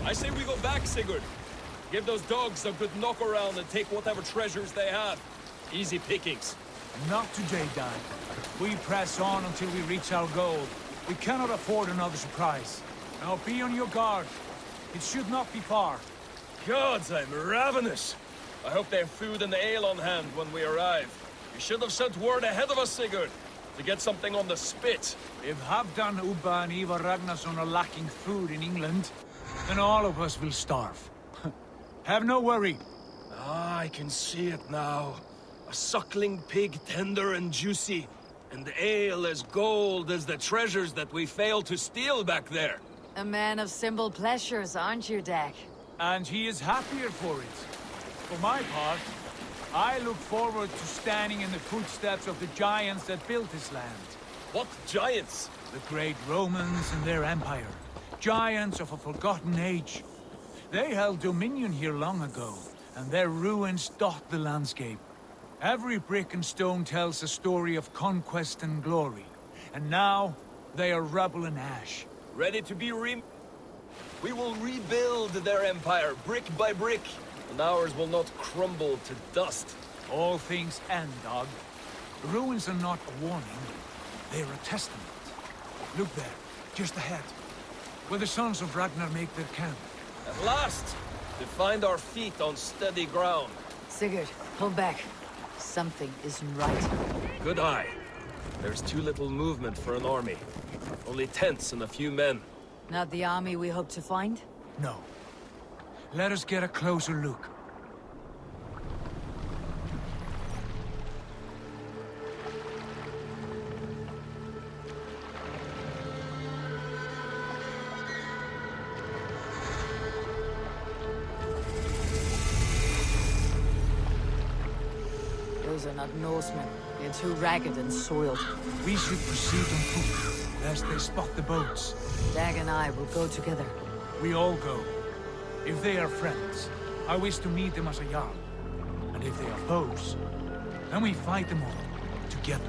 I say we go back, Sigurd. Give those dogs a good knock around and take whatever treasures they have. Easy pickings. Not today, Dan. We press on until we reach our goal. We cannot afford another surprise. Now be on your guard. It should not be far. Gods, I'm ravenous. I hope they have food and ale on hand when we arrive. You should have sent word ahead of us, Sigurd, to get something on the spit. If Halfdan, Ubba and Ivar Ragnarsson are lacking food in England, then all of us will starve. Have no worry. Ah, I can see it now. A suckling pig, tender and juicy. And ale as gold as the treasures that we failed to steal back there. A man of simple pleasures, aren't you, Dak? And he is happier for it. For my part, I look forward to standing in the footsteps of the giants that built this land. What giants? The great Romans and their empire. Giants of a forgotten age. They held dominion here long ago, and their ruins dot the landscape. Every brick and stone tells a story of conquest and glory. And now, they are rubble and ash. Ready to be We will rebuild their empire, brick by brick, and ours will not crumble to dust. All things end, dog. The ruins are not a warning, they are a testament. Look there, just ahead, where the sons of Ragnar make their camp. At last, to find our feet on steady ground. Sigurd, pull back. Something isn't right. Good eye. There's too little movement for an army. Only tents and a few men. Not the army we hope to find? No. Let us get a closer look. Those are not Norsemen. They're too ragged and soiled. We should proceed on foot, lest they spot the boats. Dag and I will go together. We all go. If they are friends, I wish to meet them as a Jarl. And if they are foes, then we fight them all, together.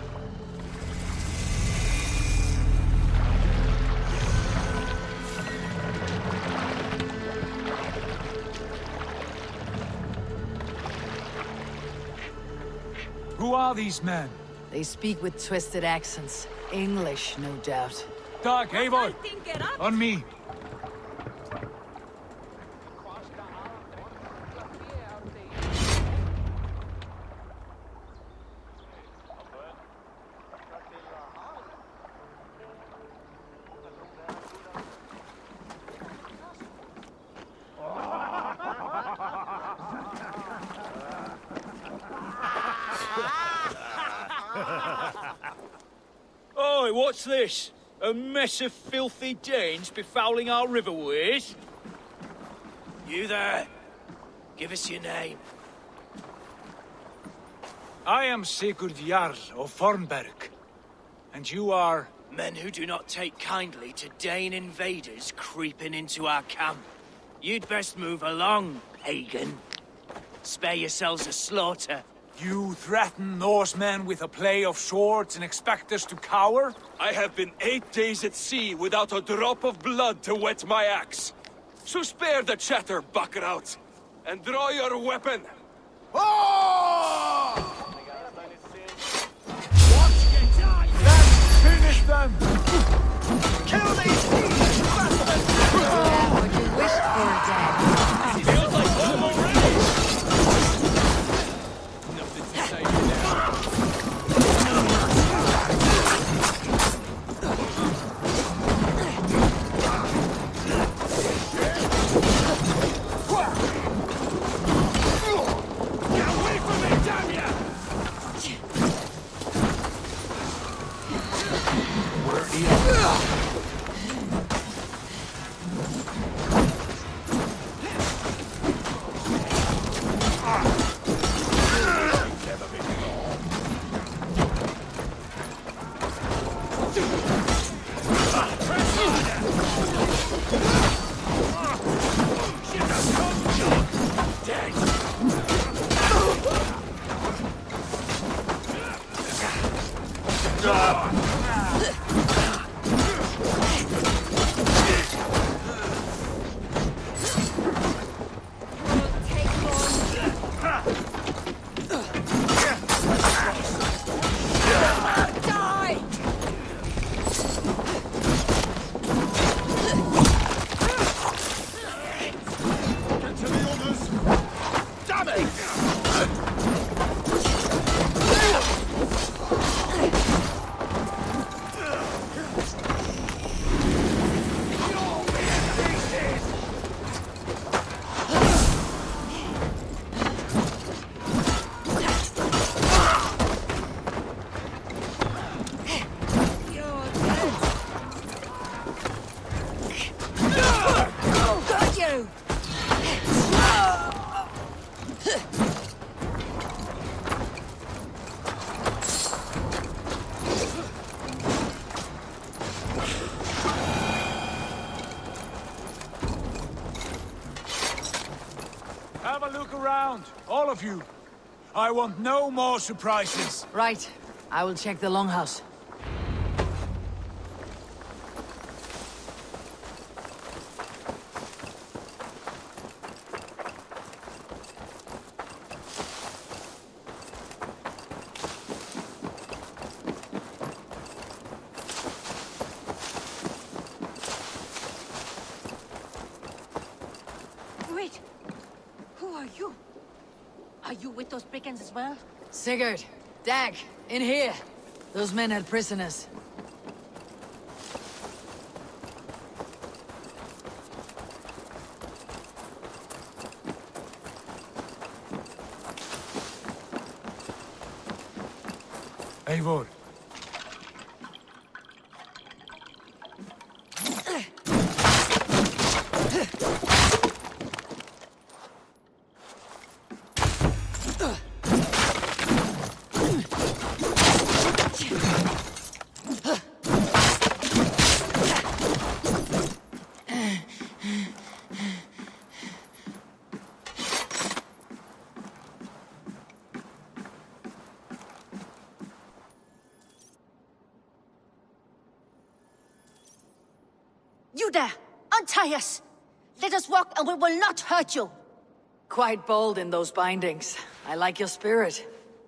Who are these men? They speak with twisted accents. English, no doubt. Dag, Eivor! On me! Oi, what's this? A mess of filthy Danes befouling our riverways? You there? Give us your name. I am Sigurd Jarl of Fornberg. And you are... Men who do not take kindly to Dane invaders creeping into our camp. You'd best move along, pagan. Spare yourselves a slaughter. You threaten Norsemen with a play of swords and expect us to cower? I have been 8 days at sea without a drop of blood to wet my axe. So spare the chatter, buckraut, and draw your weapon. Oh! Let's finish them! Kill these heathens, bastards! What you wished for, Dad. Feels like home already! Nothing to say now. Get away from me, damn ya! Have a look around, all of you. I want no more surprises. Right. I will check the longhouse. Wait! Who are you? Are you with those brigands as well? Sigurd, Dag, in here. Those men had prisoners. Eivor. You there! Untie us! Let us walk and we will not hurt you! Quite bold in those bindings. I like your spirit.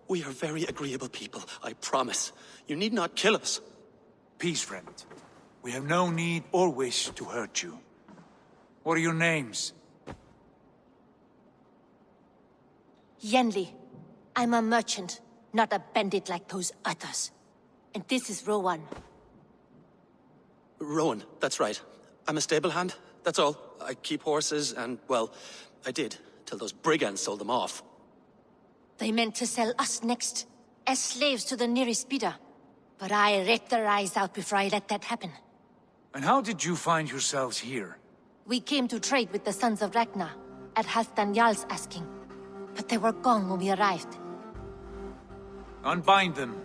We are very agreeable people, I promise. You need not kill us. Peace, friend. We have no need or wish to hurt you. What are your names? Yenli. I'm a merchant, not a bandit like those others. And this is Rowan. Rowan, that's right. I'm a stable hand, that's all. I keep horses and, well, I did, till those brigands sold them off. They meant to sell us next, as slaves to the nearest bidder. But I ripped their eyes out before I let that happen. And how did you find yourselves here? We came to trade with the Sons of Ragnar, at Halfdan Jarl's asking. But they were gone when we arrived. Unbind them.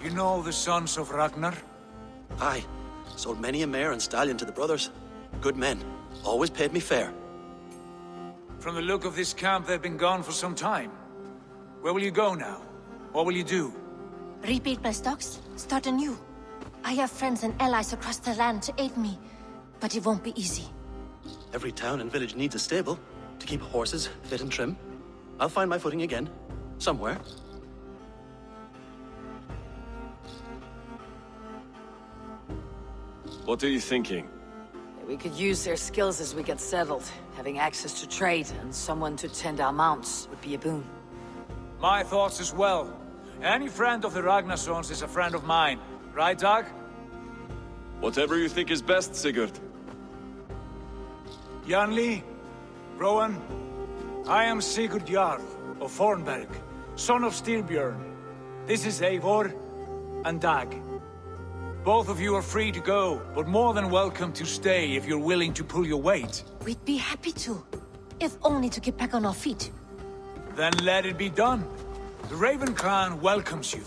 You know the Sons of Ragnar? Aye. Sold many a mare and stallion to the brothers. Good men. Always paid me fair. From the look of this camp, they've been gone for some time. Where will you go now? What will you do? Rebuild my stocks, start anew. I have friends and allies across the land to aid me, but it won't be easy. Every town and village needs a stable to keep horses fit and trim. I'll find my footing again. Somewhere. What are you thinking? We could use their skills as we get settled. Having access to trade and someone to tend our mounts would be a boon. My thoughts as well. Any friend of the Ragnarsons is a friend of mine. Right, Dag? Whatever you think is best, Sigurd. Janli, Rowan, I am Sigurd Jarl of Fornberg, son of Styrbjörn. This is Eivor and Dag. Both of you are free to go, but more than welcome to stay if you're willing to pull your weight. We'd be happy to, if only to get back on our feet. Then let it be done. The Raven clan welcomes you.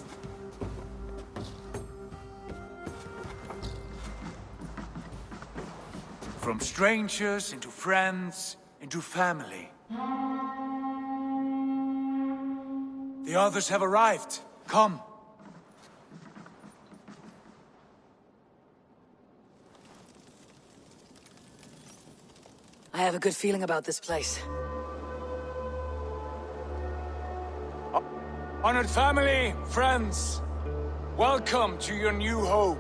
From strangers into friends, into family. The others have arrived. Come. I have a good feeling about this place. Honored family, friends, welcome to your new home.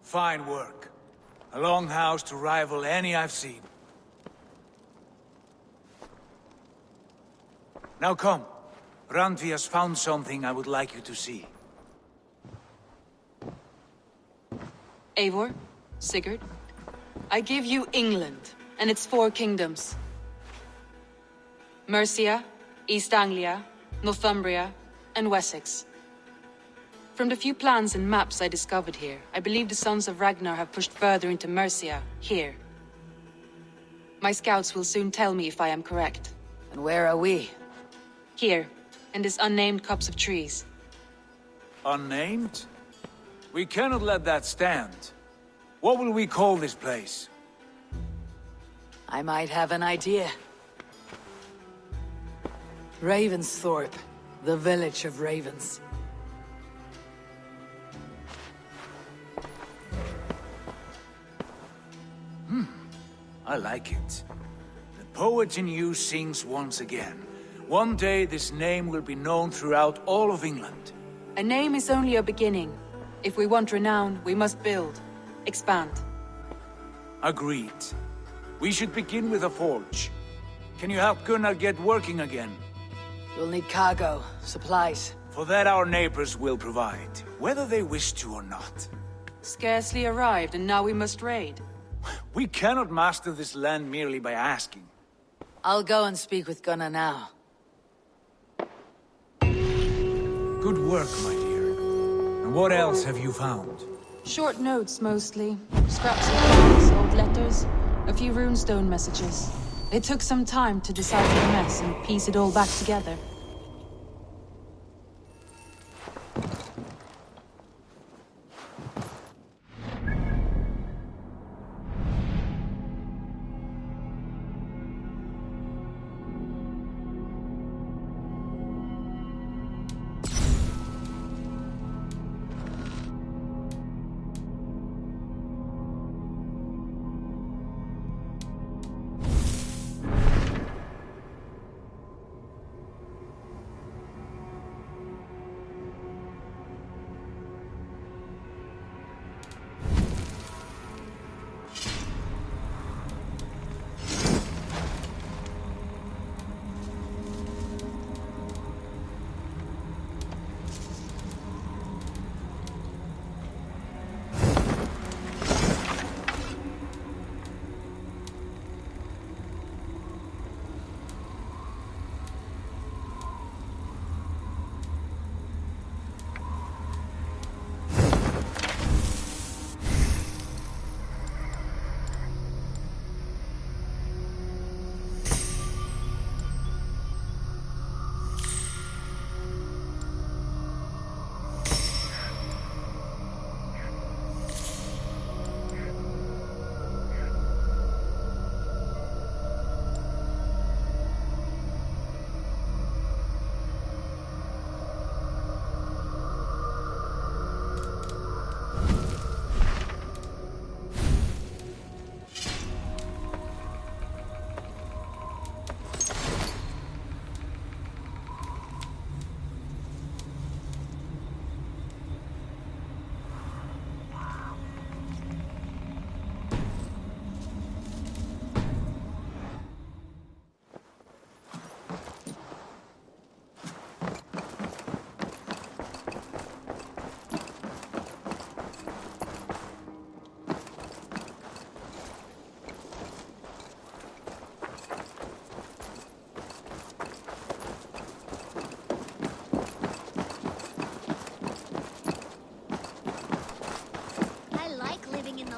Fine work. A longhouse to rival any I've seen. Now come. Randvi has found something I would like you to see. Eivor, Sigurd, I give you England and its 4 kingdoms. Mercia, East Anglia, Northumbria, and Wessex. From the few plans and maps I discovered here, I believe the Sons of Ragnar have pushed further into Mercia, here. My scouts will soon tell me if I am correct. And where are we? Here, in this unnamed copse of trees. Unnamed? We cannot let that stand. What will we call this place? I might have an idea. Ravensthorpe, the village of ravens. I like it. The poet in you sings once again. One day this name will be known throughout all of England. A name is only a beginning. If we want renown, we must build, expand. Agreed. We should begin with a forge. Can you help Gunnar get working again? We'll need cargo, supplies. For that our neighbors will provide, whether they wish to or not. Scarcely arrived, and now we must raid. We cannot master this land merely by asking. I'll go and speak with Gunnar now. Good work, my dear. And what else have you found? Short notes, mostly. Scraps of cards, old letters, a few runestone messages. It took some time to decipher the mess and piece it all back together.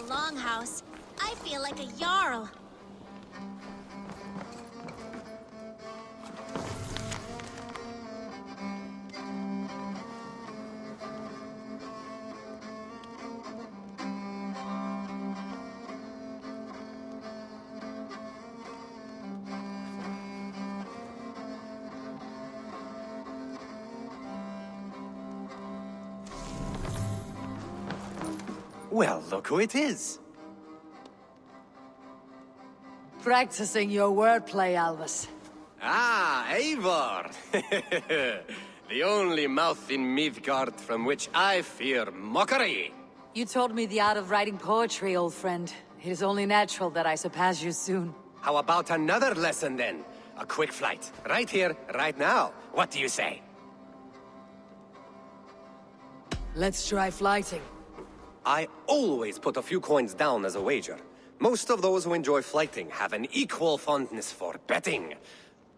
Longhouse. I feel like a Jarl. Well, look who it is. Practicing your wordplay, Albus. Ah, Eivor! The only mouth in Midgard from which I fear mockery. You taught me the art of writing poetry, old friend. It is only natural that I surpass you soon. How about another lesson then? A quick flight. Right here, right now. What do you say? Let's try flighting. I always put a few coins down as a wager. Most of those who enjoy flighting have an equal fondness for betting.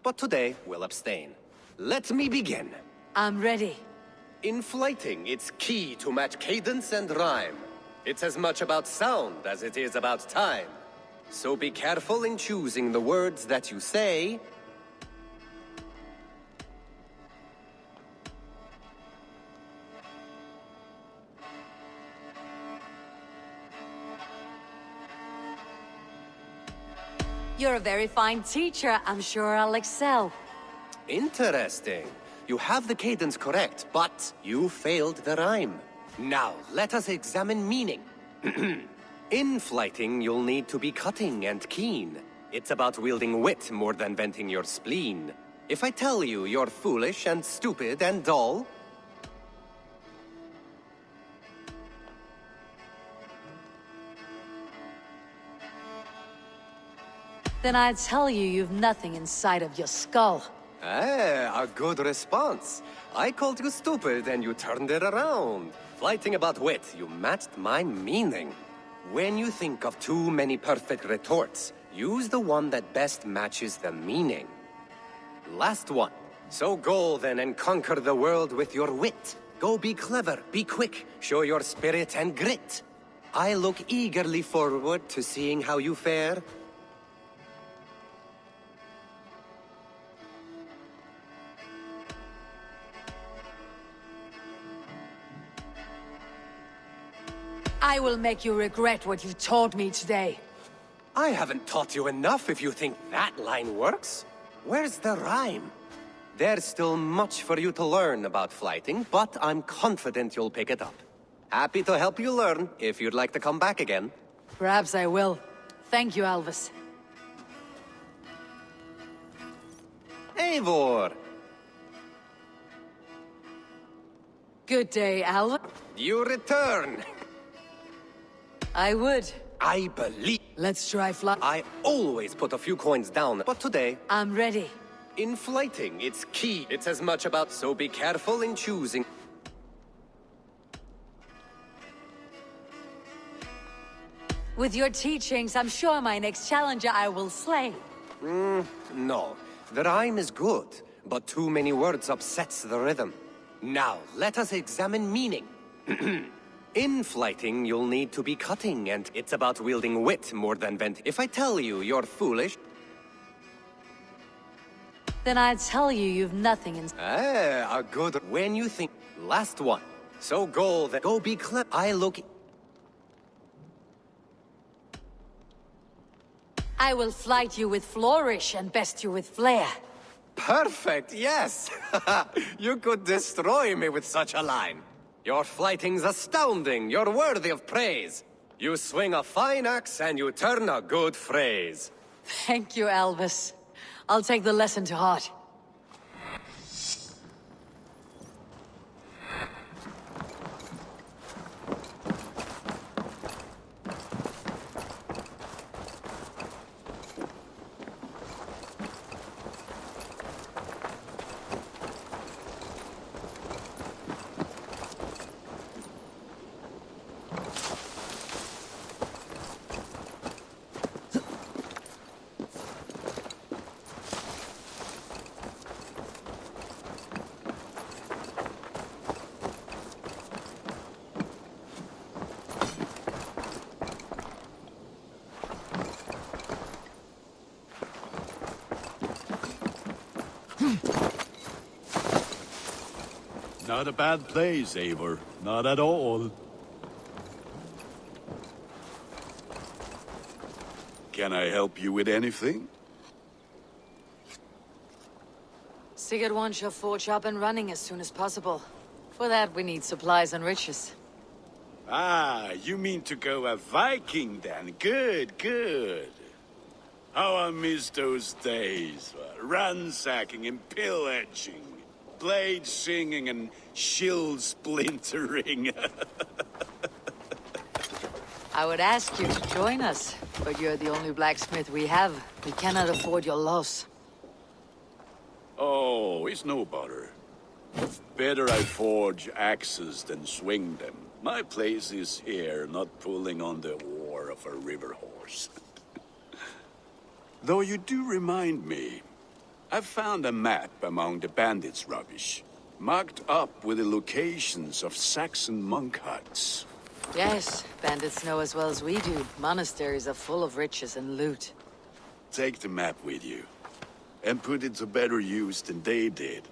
But today, we'll abstain. Let me begin. I'm ready. In flighting, it's key to match cadence and rhyme. It's as much about sound as it is about time. So be careful in choosing the words that you say. You're a very fine teacher. I'm sure I'll excel. Interesting. You have the cadence correct, but you failed the rhyme. Now, let us examine meaning. In flighting, you'll need to be cutting and keen. It's about wielding wit more than venting your spleen. If I tell you you're foolish and stupid and dull, then I'd tell you you've nothing inside of your skull. a good response. I called you stupid and you turned it around. Flighting about wit, you matched my meaning. When you think of too many perfect retorts, Use the one that best matches the meaning. Last one. So go then and conquer the world with your wit. Go be clever, be quick, show your spirit and grit. I look eagerly forward to seeing how you fare. I will make you regret what you taught me today. I haven't taught you enough if you think that line works. Where's the rhyme? There's still much for you to learn about flighting, but I'm confident you'll pick it up. Happy to help you learn, if you'd like to come back again. Perhaps I will. Thank you, Alvis. Eivor! Good day, Alvis. You return! I would. I believe. Let's try fly. I always put a few coins down, but today... I'm ready. In flighting, it's key. It's as much about, so be careful in choosing. With your teachings, I'm sure my next challenger I will slay. No. The rhyme is good, but too many words upsets the rhythm. Now, let us examine meaning. In flighting, you'll need to be cutting, and it's about wielding wit more than vent. If I tell you you're foolish... Then I'd tell you you've nothing in... a good... When you think... Last one. So go then. Go be clever. I look... I will flight you with flourish and best you with flair. Perfect, yes! You could destroy me with such a line. Your flighting's astounding. You're worthy of praise. You swing a fine axe and you turn a good phrase. Thank you, Alvis. I'll take the lesson to heart. Not a bad place, Eivor. Not at all. Can I help you with anything? Sigurd wants your forge up and running as soon as possible. For that, we need supplies and riches. Ah, you mean to go a Viking then? Good, good. How I miss those days. Ransacking and pillaging. Blade singing and shield splintering. I would ask you to join us, but you're the only blacksmith we have. We cannot afford your loss. Oh, it's no bother. Better I forge axes than swing them. My place is here, not pulling on the oar of a river horse. Though you do remind me, I've found a map among the bandits' rubbish, marked up with the locations of Saxon monk huts. Yes, bandits know as well as we do. Monasteries are full of riches and loot. Take the map with you, and put it to better use than they did.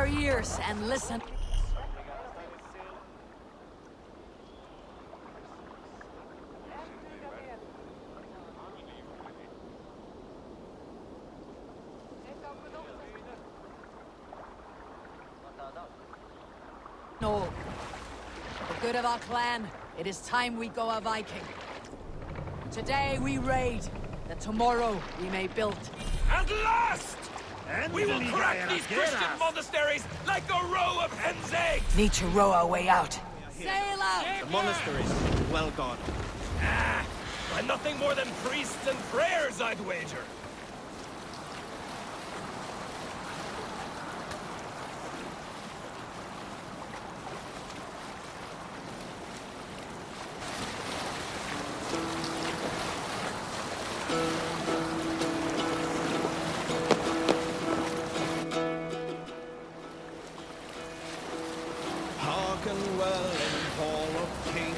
your ears and listen. No. For the good of our clan, it is time we go a Viking. Today we raid, that tomorrow we may build. At last! We will crack these Christian monasteries like a row of hen's eggs! Need to row our way out. Sail out! The monasteries, well gone. And nothing more than priests and prayers, I'd wager. Hearken well in hall of kings.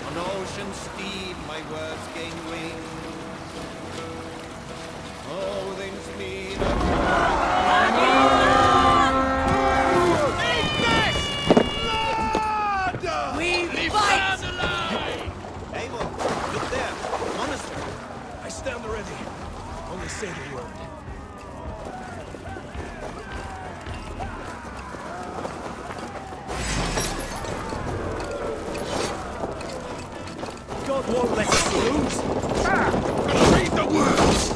On ocean steed my words gain wings. Odin's mead We fight! Abel, look there, monastery. I stand ready. Only say the word. God won't let us lose. Read the words!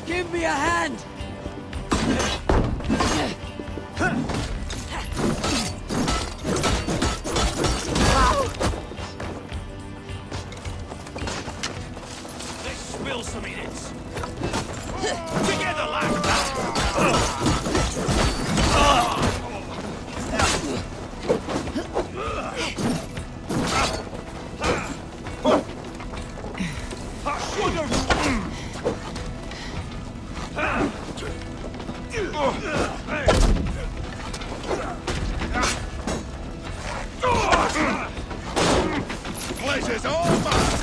Give me a hand! Let's spill some idiots. Together, lads! Pleasure's all mine!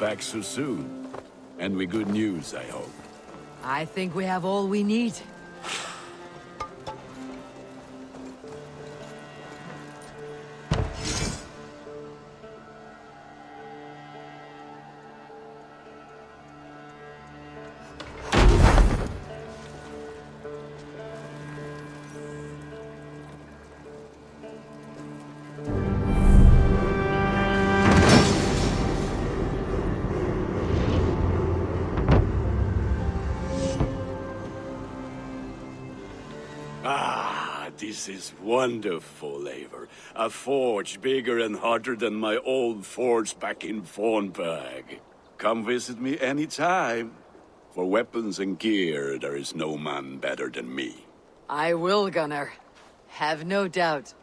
back so soon. And with good news, I hope. I think we have all we need. This is wonderful, Eivor. A forge bigger and hotter than my old forge back in Fornburg. Come visit me anytime. For weapons and gear, there is no man better than me. I will, Gunnar. Have no doubt.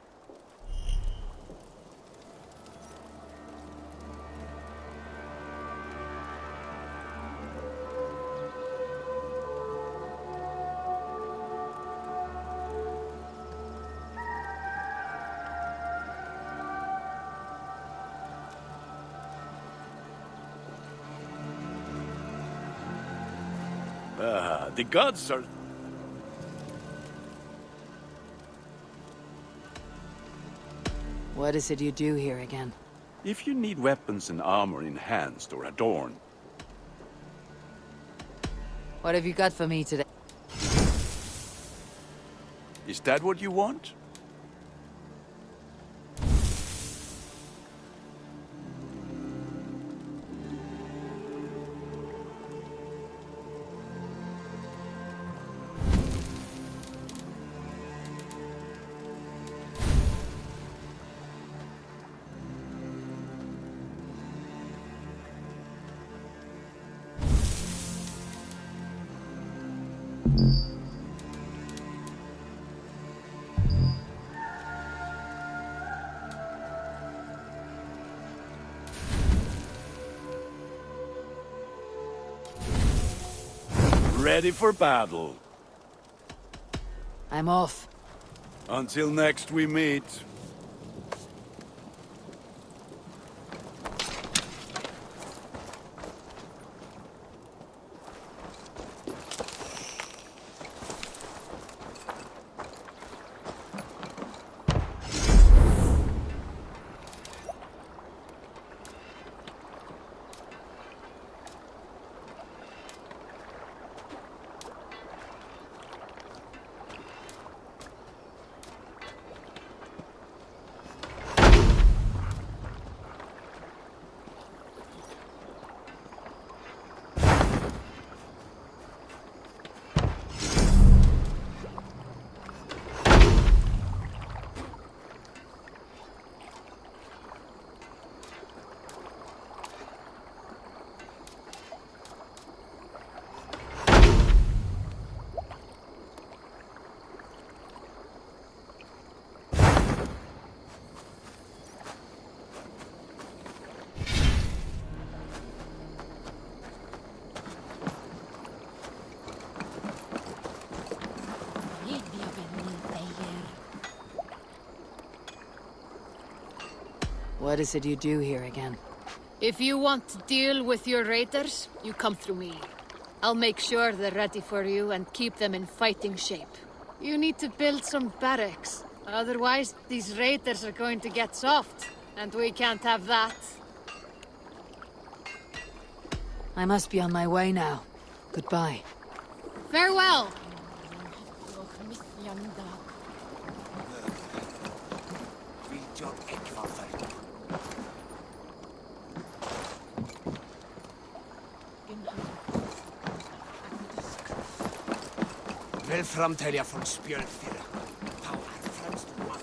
The gods are... What is it you do here again? If you need weapons and armor enhanced or adorned... What have you got for me today? Is that what you want? Ready for battle. I'm off. Until next we meet. What is it you do here again? If you want to deal with your raiders, you come through me. I'll make sure they're ready for you and keep them in fighting shape. You need to build some barracks. Otherwise, these raiders are going to get soft, and we can't have that. I must be on my way now. Goodbye. Farewell! Vel framtälja från spjölfyra. Power främst one.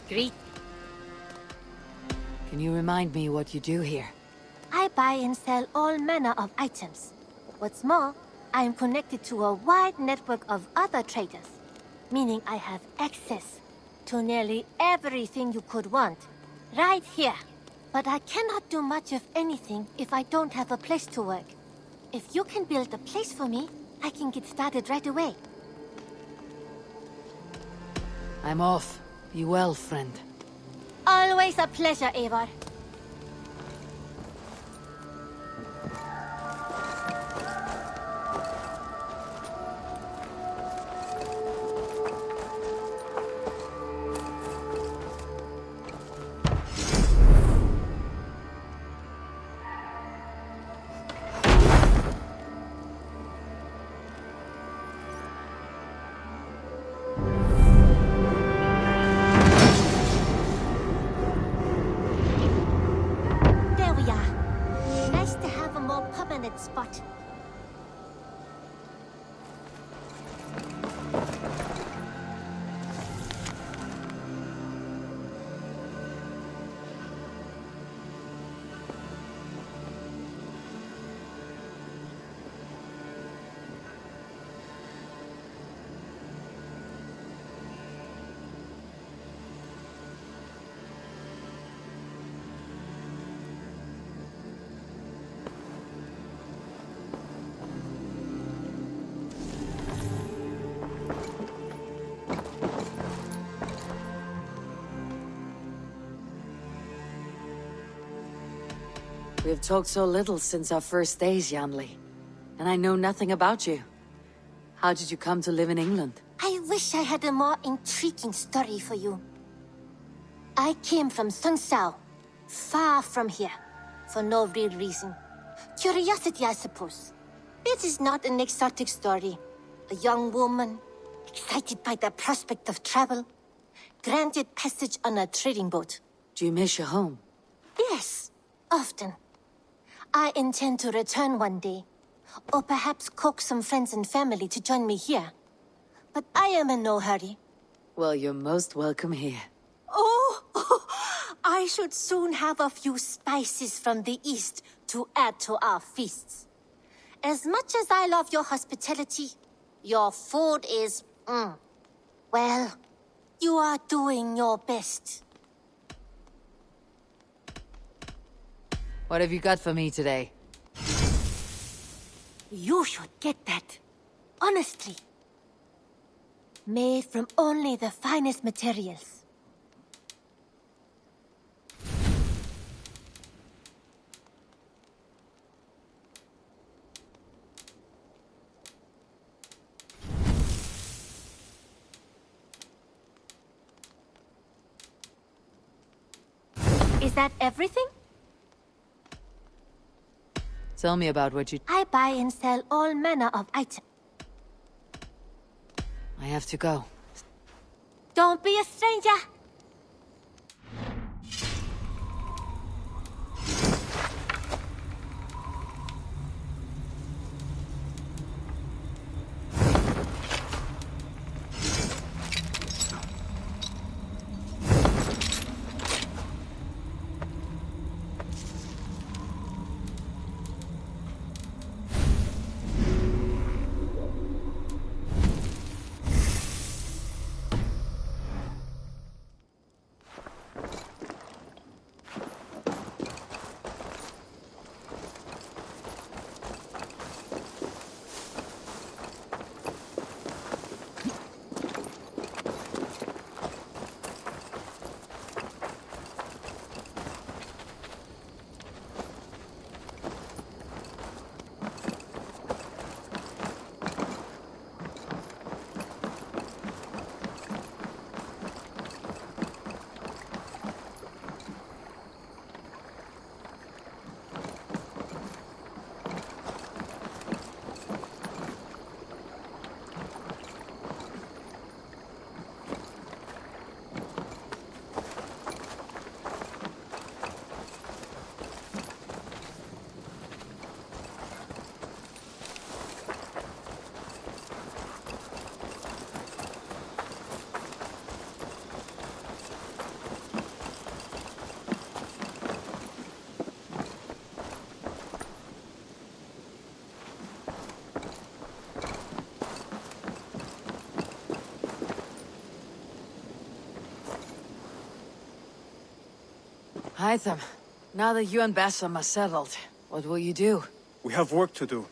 Greet. Can you remind me what you do here? I buy and sell all manner of items. What's more, I am connected to a wide network of other traders, meaning I have access to nearly everything you could want. Right here. But I cannot do much of anything if I don't have a place to work. If you can build a place for me, I can get started right away. I'm off. Be well, friend. Always a pleasure, Eivor. Spot. We've talked so little since our first days, Yanli. And I know nothing about you. How did you come to live in England? I wish I had a more intriguing story for you. I came from Sunsao, far from here, for no real reason. Curiosity, I suppose. This is not an exotic story. A young woman, excited by the prospect of travel, granted passage on a trading boat. Do you miss your home? Yes, often. I intend to return one day, or perhaps coax some friends and family to join me here. But I am in no hurry. Well, you're most welcome here. Oh, I should soon have a few spices from the east to add to our feasts. As much as I love your hospitality, your food is, well, you are doing your best. What have you got for me today? You should get that. Honestly. Made from only the finest materials. Is that everything? Tell me about what you... I buy and sell all manner of items. I have to go. Don't be a stranger! Hytham, now that you and Bassam are settled, what will you do? We have work to do.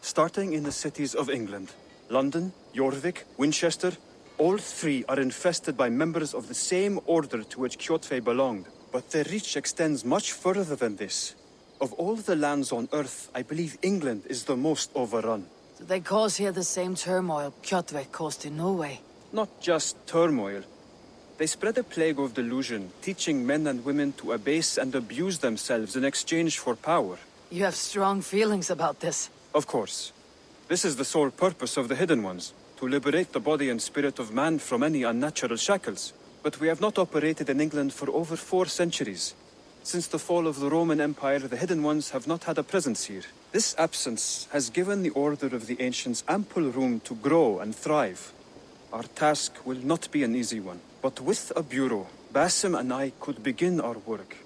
Starting in the cities of England. London, Jorvik, Winchester, all three are infested by members of the same order to which Kjotve belonged. But their reach extends much further than this. Of all the lands on Earth, I believe England is the most overrun. Do they cause here the same turmoil Kjotve caused in Norway? Not just turmoil. They spread a plague of delusion, teaching men and women to abase and abuse themselves in exchange for power. You have strong feelings about this. Of course. This is the sole purpose of the Hidden Ones, to liberate the body and spirit of man from any unnatural shackles. But we have not operated in England for over 4 centuries. Since the fall of the Roman Empire, the Hidden Ones have not had a presence here. This absence has given the Order of the Ancients ample room to grow and thrive. Our task will not be an easy one, but with a bureau, Basim and I could begin our work.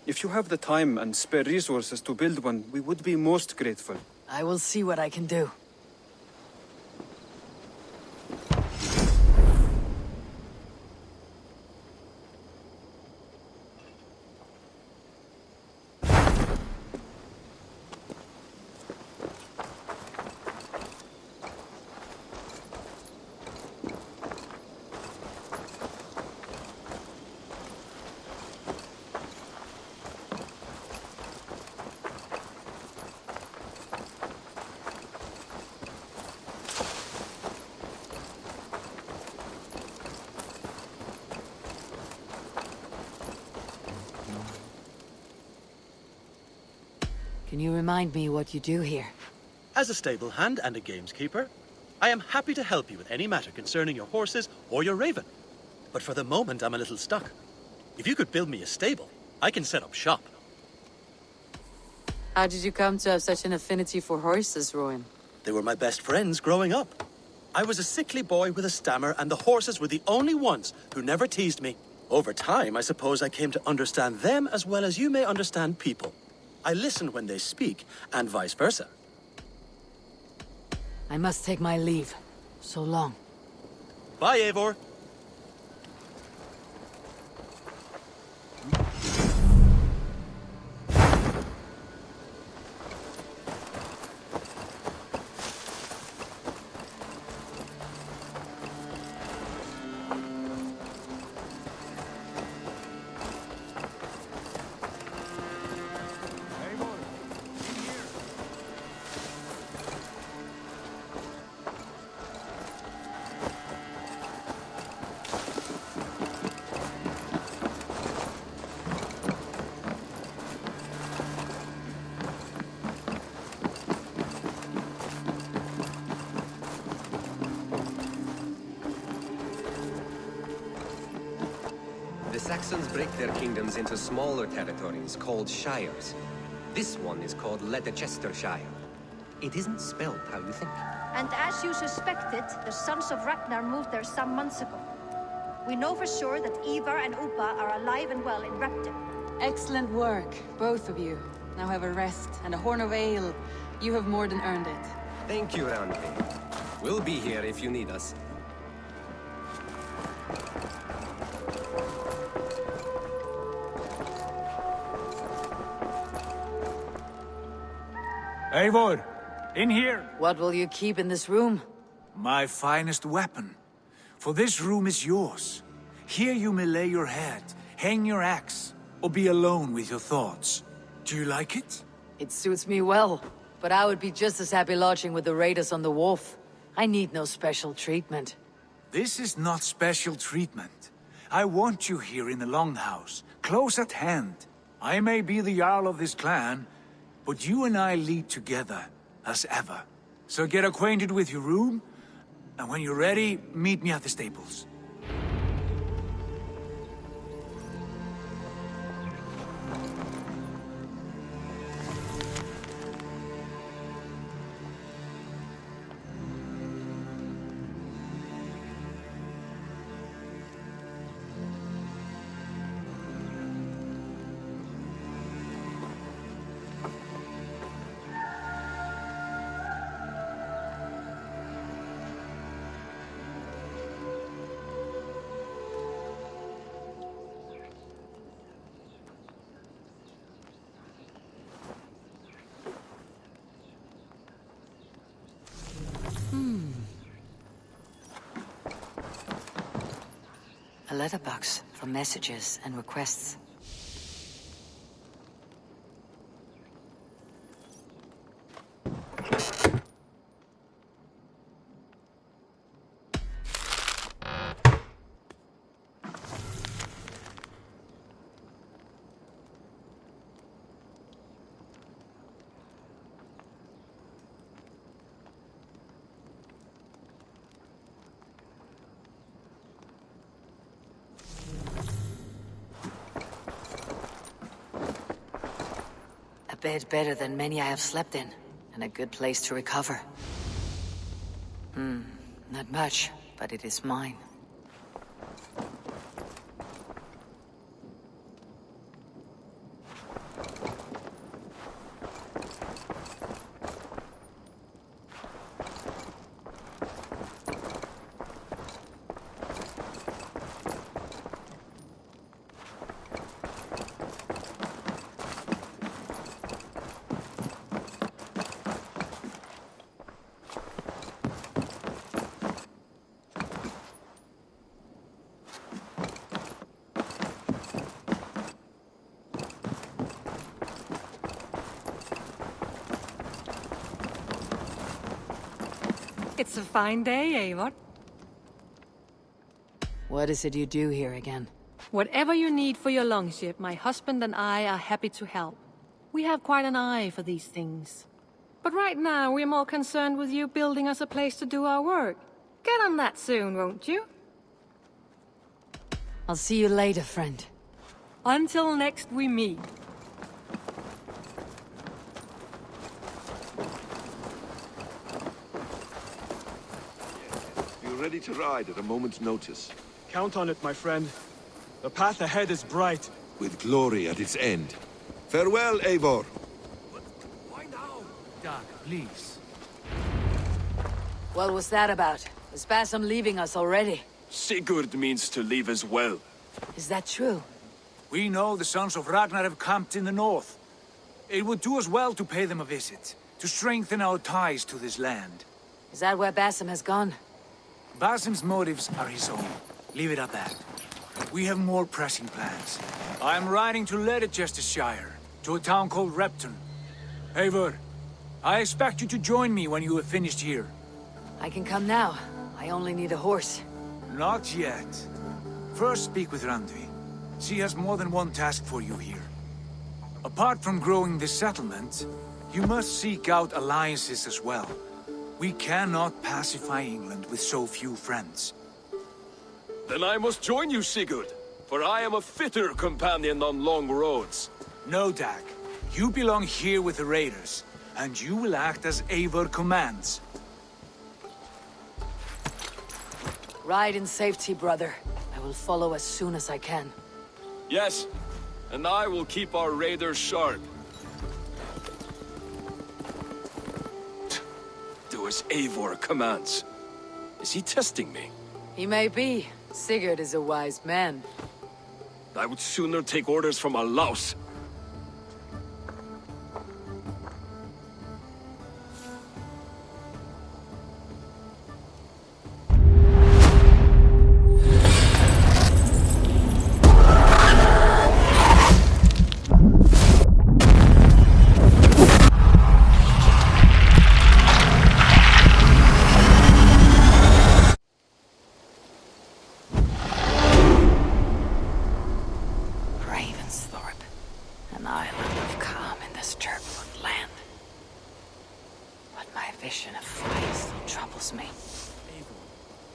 If you have the time and spare resources to build one, we would be most grateful. I will see what I can do. Can you remind me what you do here? As a stable hand and a gameskeeper, I am happy to help you with any matter concerning your horses or your raven. But for the moment, I'm a little stuck. If you could build me a stable, I can set up shop. How did you come to have such an affinity for horses, Rowan? They were my best friends growing up. I was a sickly boy with a stammer, and the horses were the only ones who never teased me. Over time, I suppose I came to understand them as well as you may understand people. I listen when they speak, and vice versa. I must take my leave. So long. Bye, Eivor. The Saxons break their kingdoms into smaller territories called shires. This one is called Leicestershire. It isn't spelled how you think. And as you suspected, the sons of Ragnar moved there some months ago. We know for sure that Ivar and Upa are alive and well in Repente. Excellent work, both of you. Now have a rest and a horn of ale. You have more than earned it. Thank you, Roundtree. We'll be here if you need us. Eivor, in here. What will you keep in this room? My finest weapon. For this room is yours. Here you may lay your head, hang your axe, or be alone with your thoughts. Do you like it? It suits me well, but I would be just as happy lodging with the raiders on the wharf. I need no special treatment. This is not special treatment. I want you here in the Longhouse, close at hand. I may be the Jarl of this clan, but you and I lead together, as ever. So get acquainted with your room, and when you're ready, meet me at the stables. A letterbox for messages and requests. Bed better than many I have slept in, and a good place to recover. Not much, but it is mine. It's a fine day, Eivor. What is it you do here again? Whatever you need for your longship, my husband and I are happy to help. We have quite an eye for these things. But right now, we're more concerned with you building us a place to do our work. Get on that soon, won't you? I'll see you later, friend. Until next we meet. Ready to ride at a moment's notice. Count on it, my friend. The path ahead is bright. With glory at its end. Farewell, Eivor. Why now? Dag, please. What was that about? Is Basim leaving us already? Sigurd means to leave as well. Is that true? We know the sons of Ragnar have camped in the north. It would do us well to pay them a visit, to strengthen our ties to this land. Is that where Basim has gone? Basim's motives are his own. Leave it at that. We have more pressing plans. I am riding to Leicestershire, to a town called Repton. Eivor, I expect you to join me when you have finished here. I can come now. I only need a horse. Not yet. First speak with Randvi. She has more than one task for you here. Apart from growing this settlement, you must seek out alliances as well. We cannot pacify England with so few friends. Then I must join you, Sigurd, for I am a fitter companion on long roads. No, Dag. You belong here with the raiders, and you will act as Eivor commands. Ride in safety, brother. I will follow as soon as I can. Yes, and I will keep our raiders sharp. Do as Eivor commands. Is he testing me? He may be. Sigurd is a wise man. I would sooner take orders from a louse.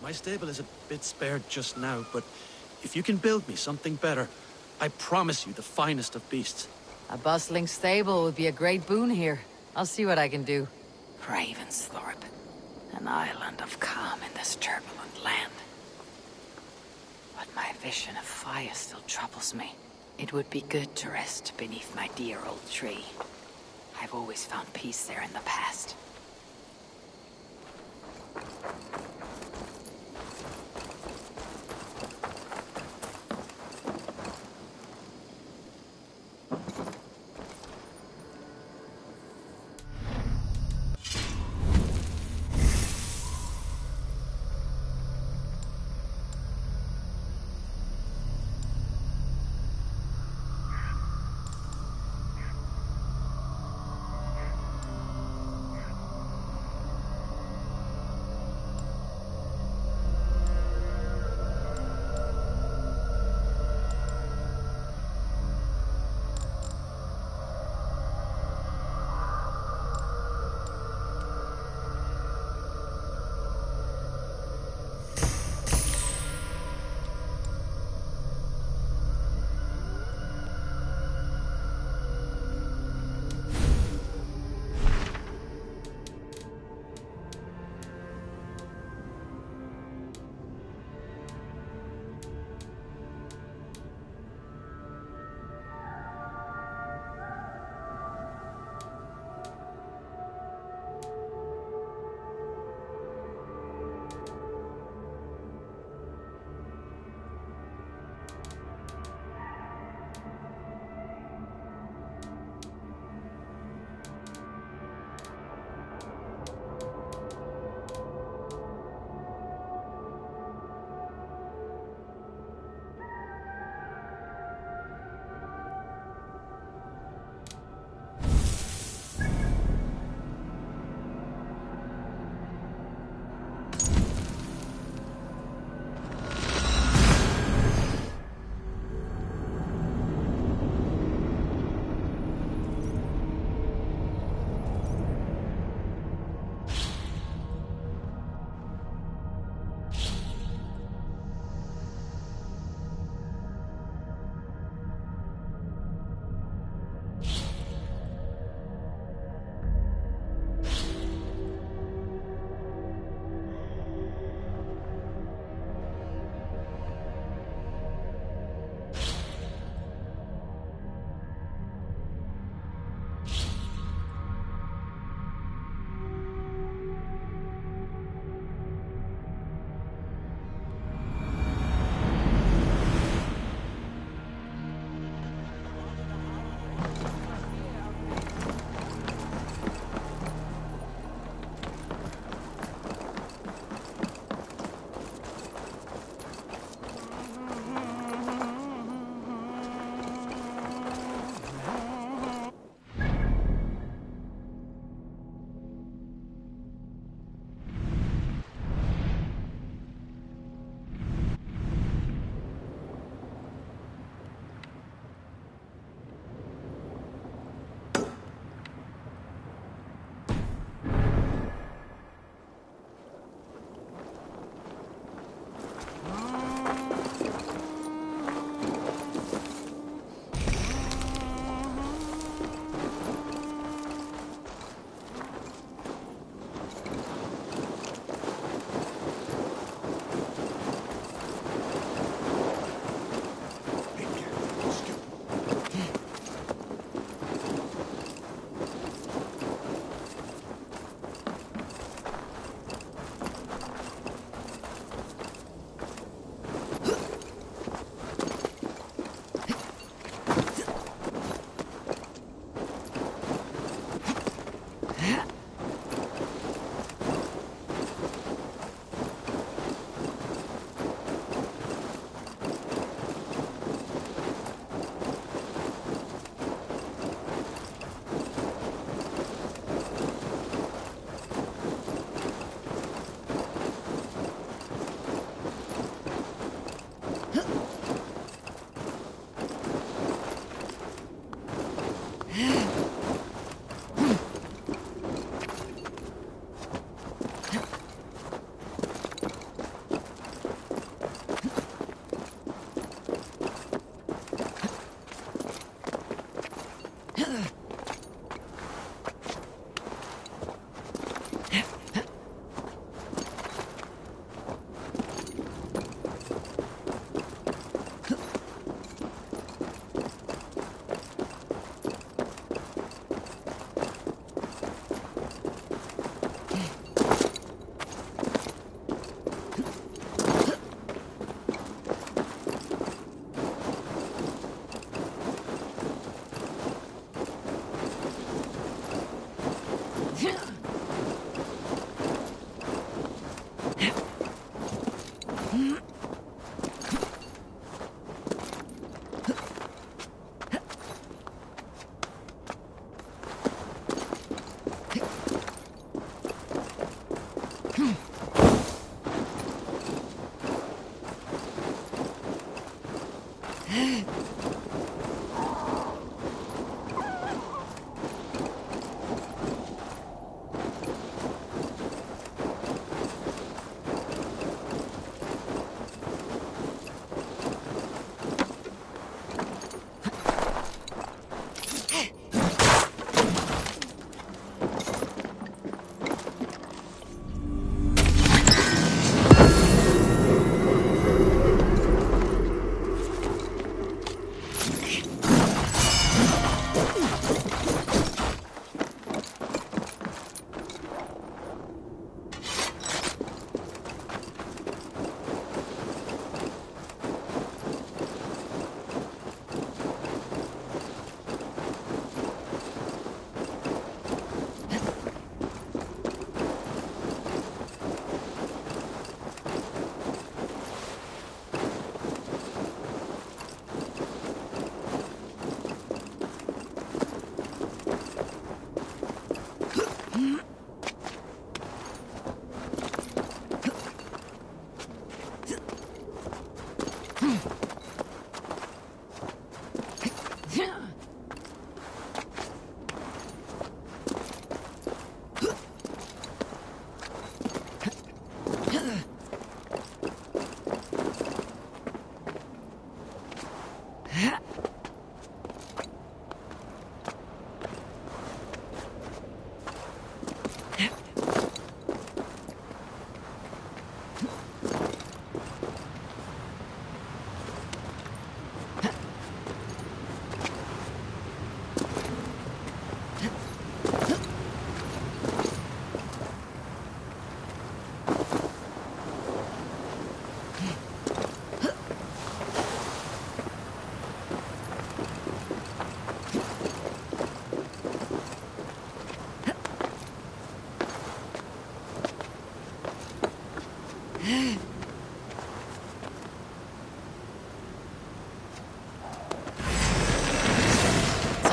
My stable is a bit spared just now, but if you can build me something better, I promise you the finest of beasts. A bustling stable would be a great boon here. I'll see what I can do. Ravensthorpe, an island of calm in this turbulent land. But my vision of fire still troubles me. It would be good to rest beneath my dear old tree. I've always found peace there in the past.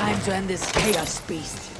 Time to end this chaos beast.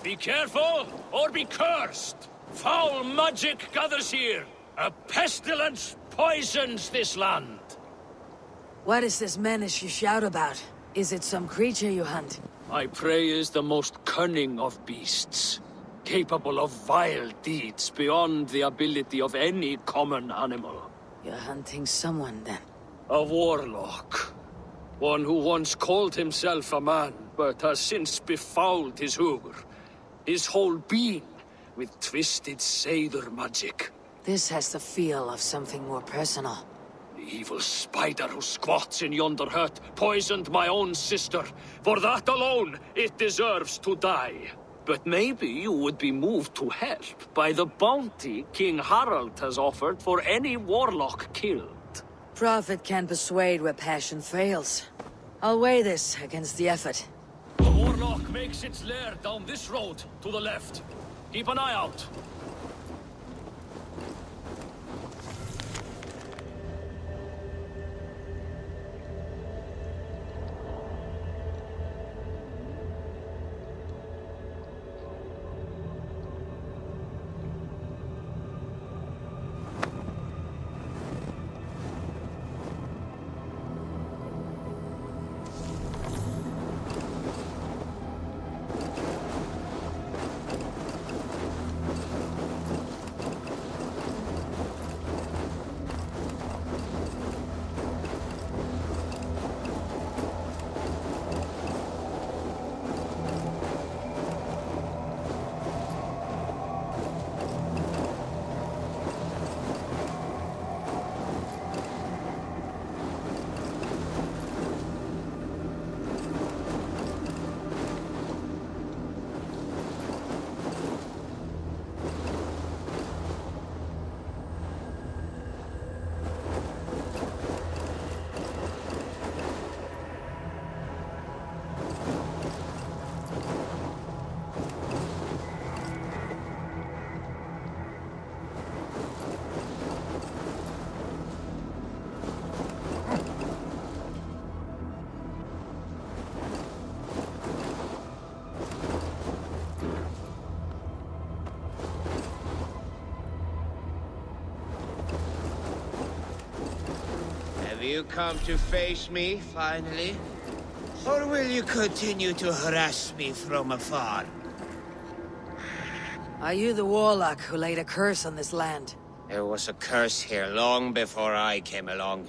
Be careful, or be cursed! Foul magic gathers here! A pestilence poisons this land! What is this menace you shout about? Is it some creature you hunt? My prey is the most cunning of beasts, capable of vile deeds beyond the ability of any common animal. You're hunting someone, then? A warlock. One who once called himself a man, but has since befouled his hugr, his whole being, with twisted Sailor magic. This has the feel of something more personal. The evil spider who squats in yonder hut poisoned my own sister. For that alone, it deserves to die. But maybe you would be moved to help by the bounty King Harald has offered for any warlock killed. Prophet can persuade where passion fails. I'll weigh this against the effort. The warlock makes its lair down this road, to the left. Keep an eye out. you come to face me, finally? Or will you continue to harass me from afar? Are you the warlock who laid a curse on this land? There was a curse here long before I came along.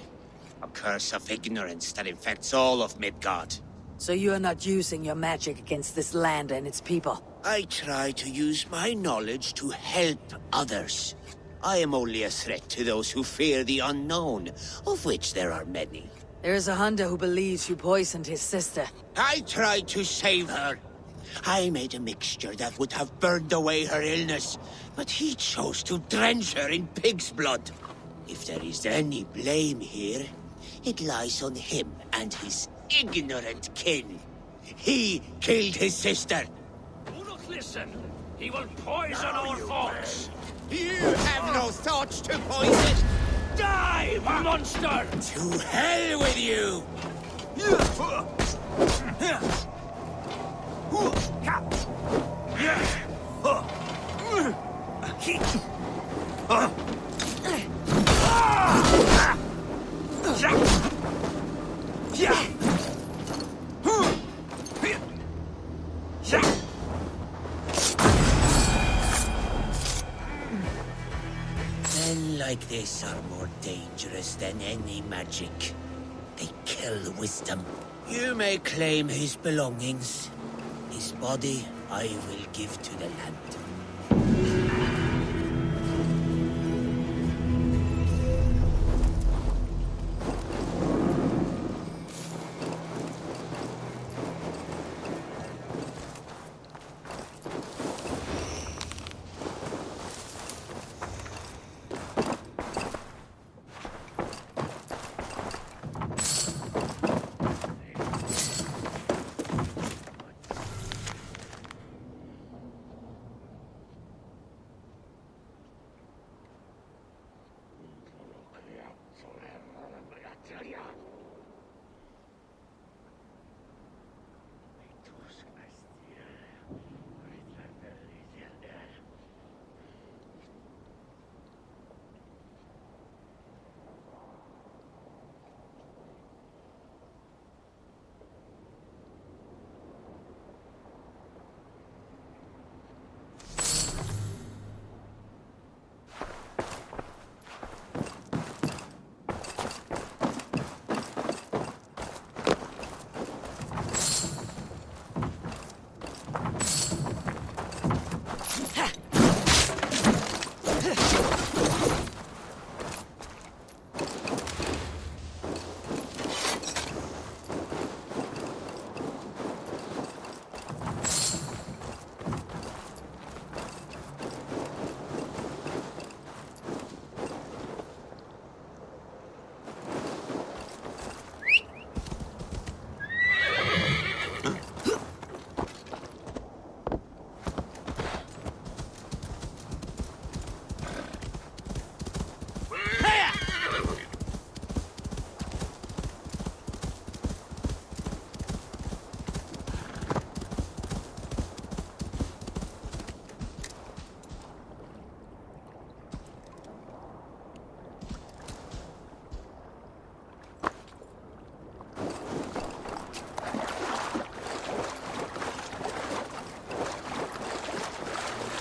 A curse of ignorance that infects all of Midgard. So you are not using your magic against this land and its people? I try to use my knowledge to help others. I am only a threat to those who fear the unknown, of which there are many. There is a hunter who believes you poisoned his sister. I tried to save her. I made a mixture that would have burned away her illness, but he chose to drench her in pig's blood. If there is any blame here, it lies on him and his ignorant kin. He killed his sister. Do not listen. He will poison our thoughts. You have no thoughts to poison. Die, monster! To hell with you! Men like this are more dangerous than any magic. They kill wisdom. You may claim his belongings. His body I will give to the land.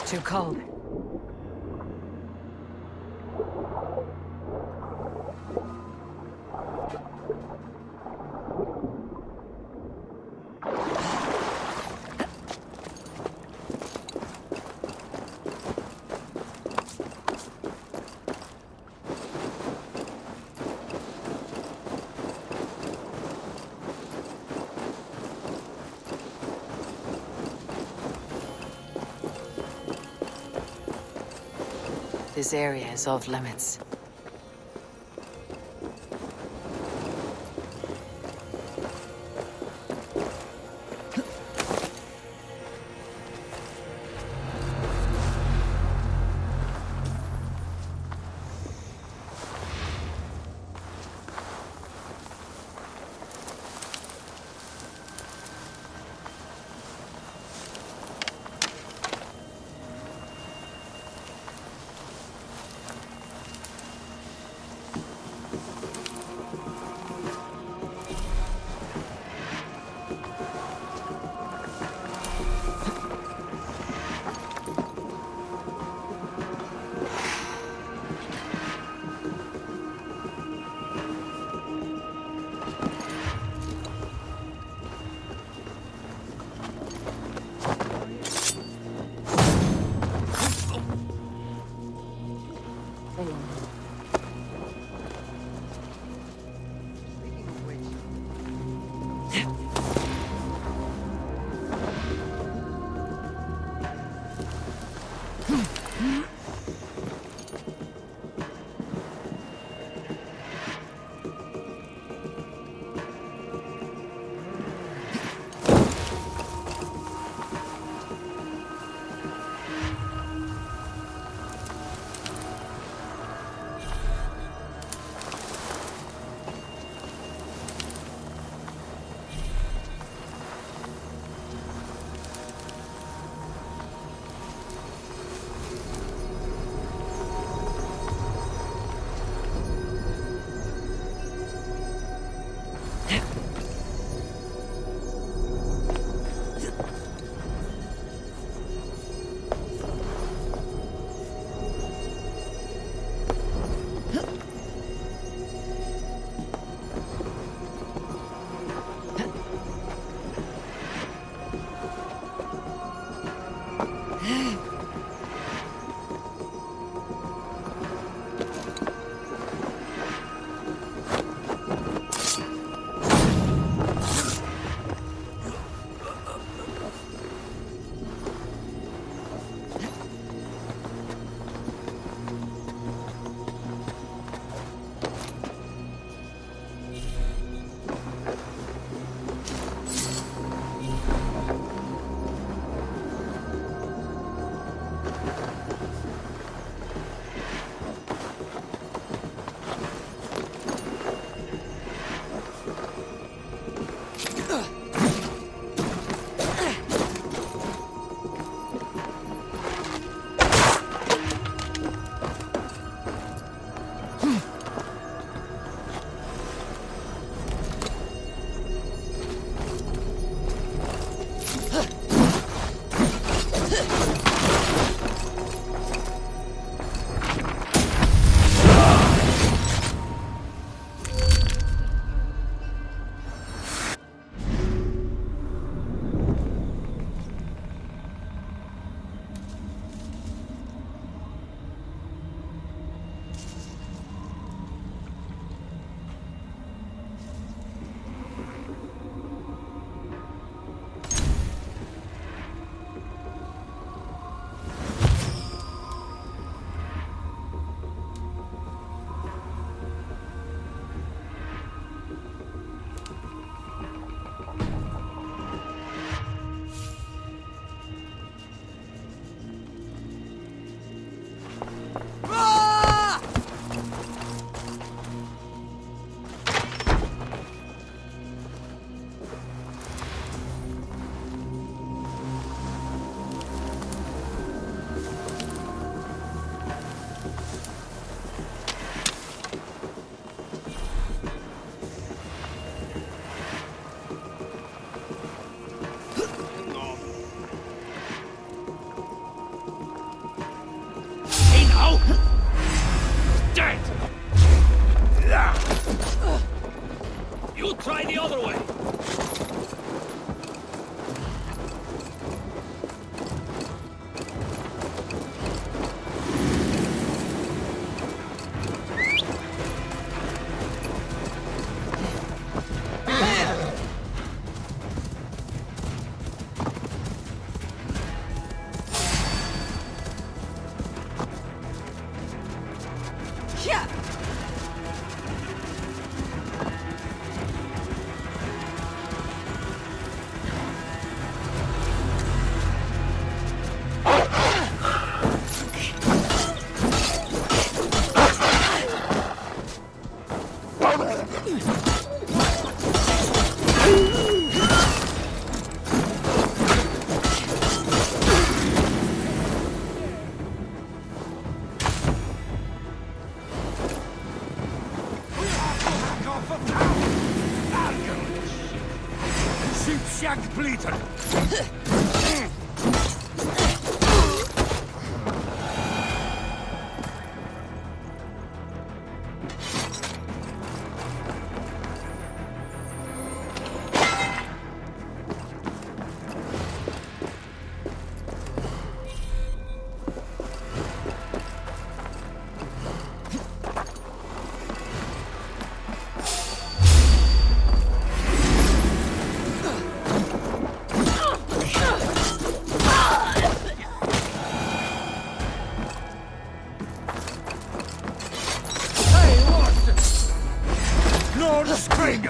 Too cold. This area is off limits. Try the other way. scream!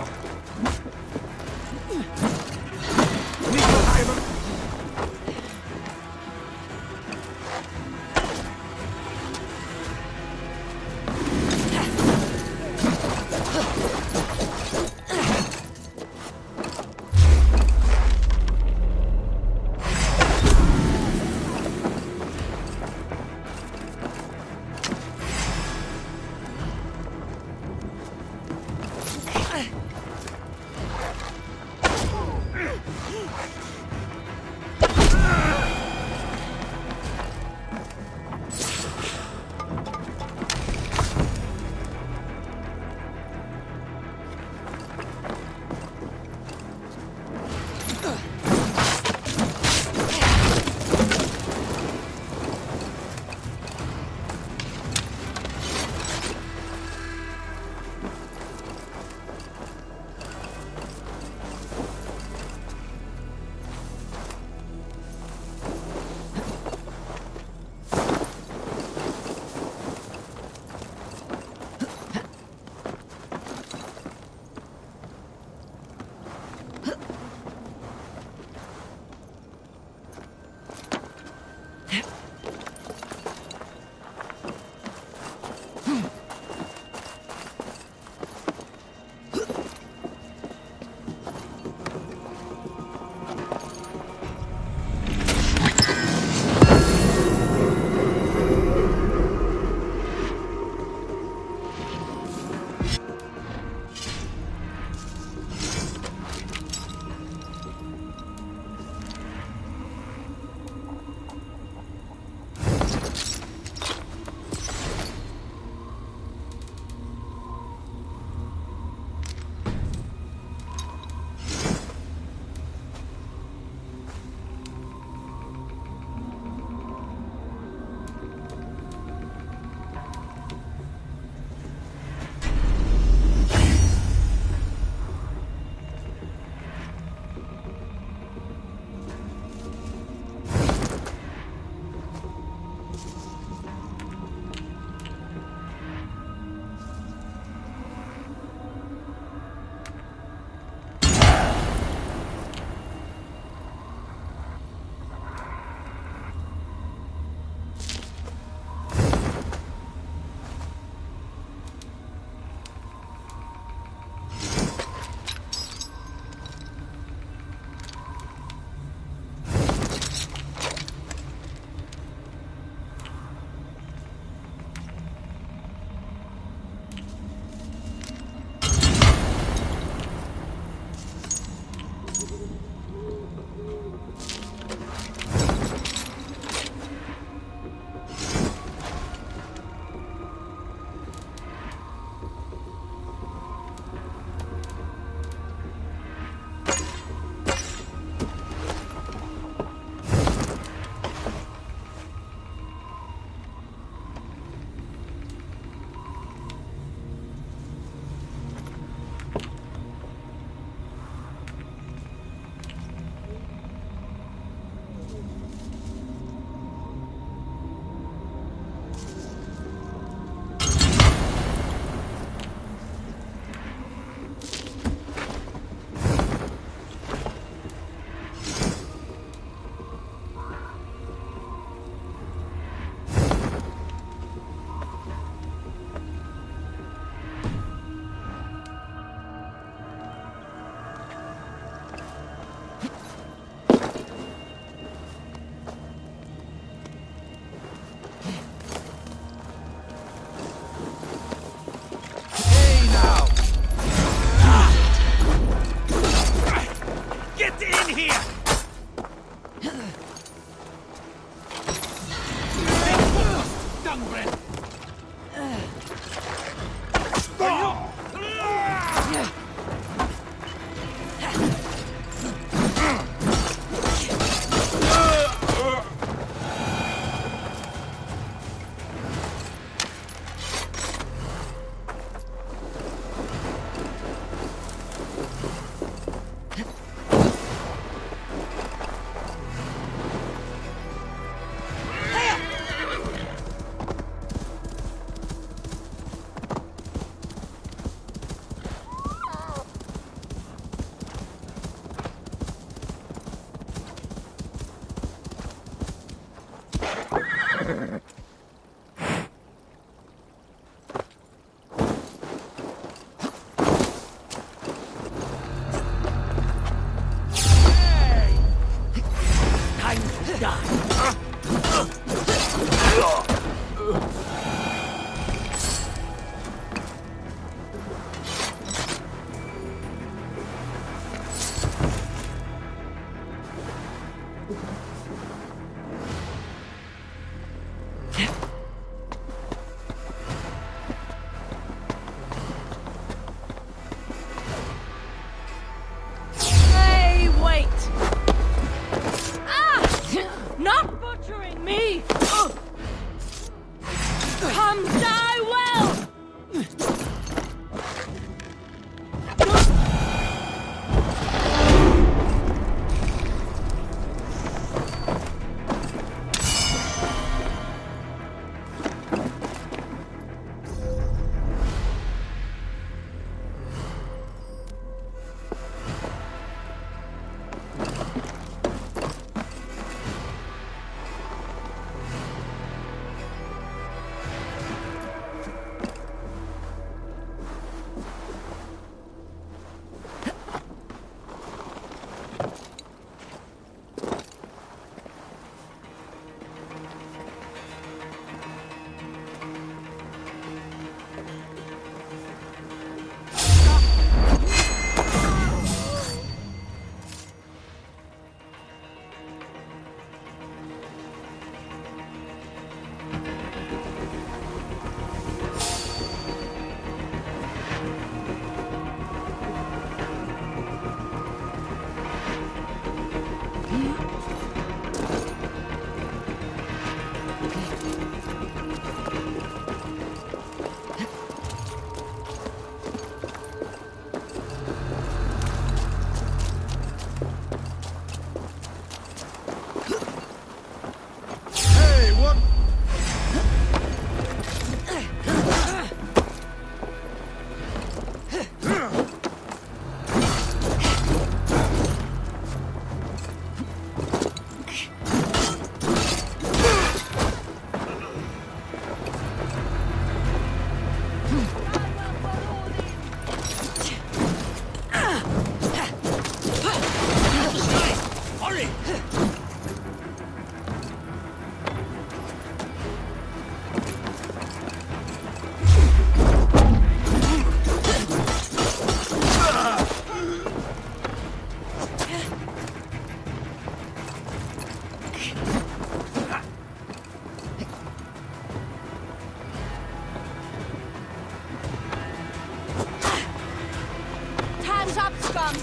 Hands up, scum!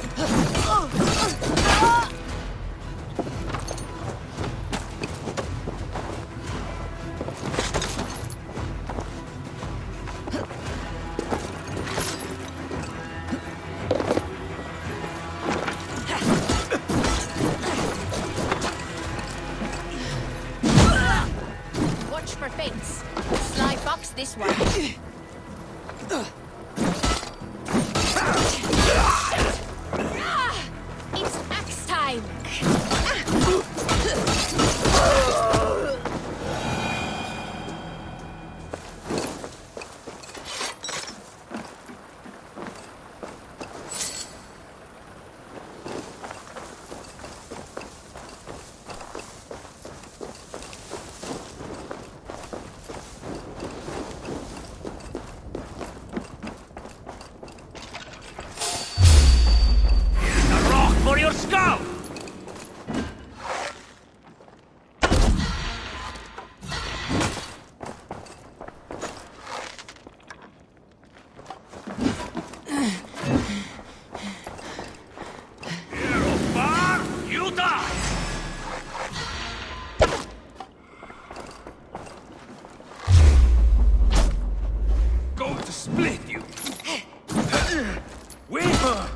Watch for feints. Sly fox this one. It's axe time! For your skull! You die! Going to split you! Weaver!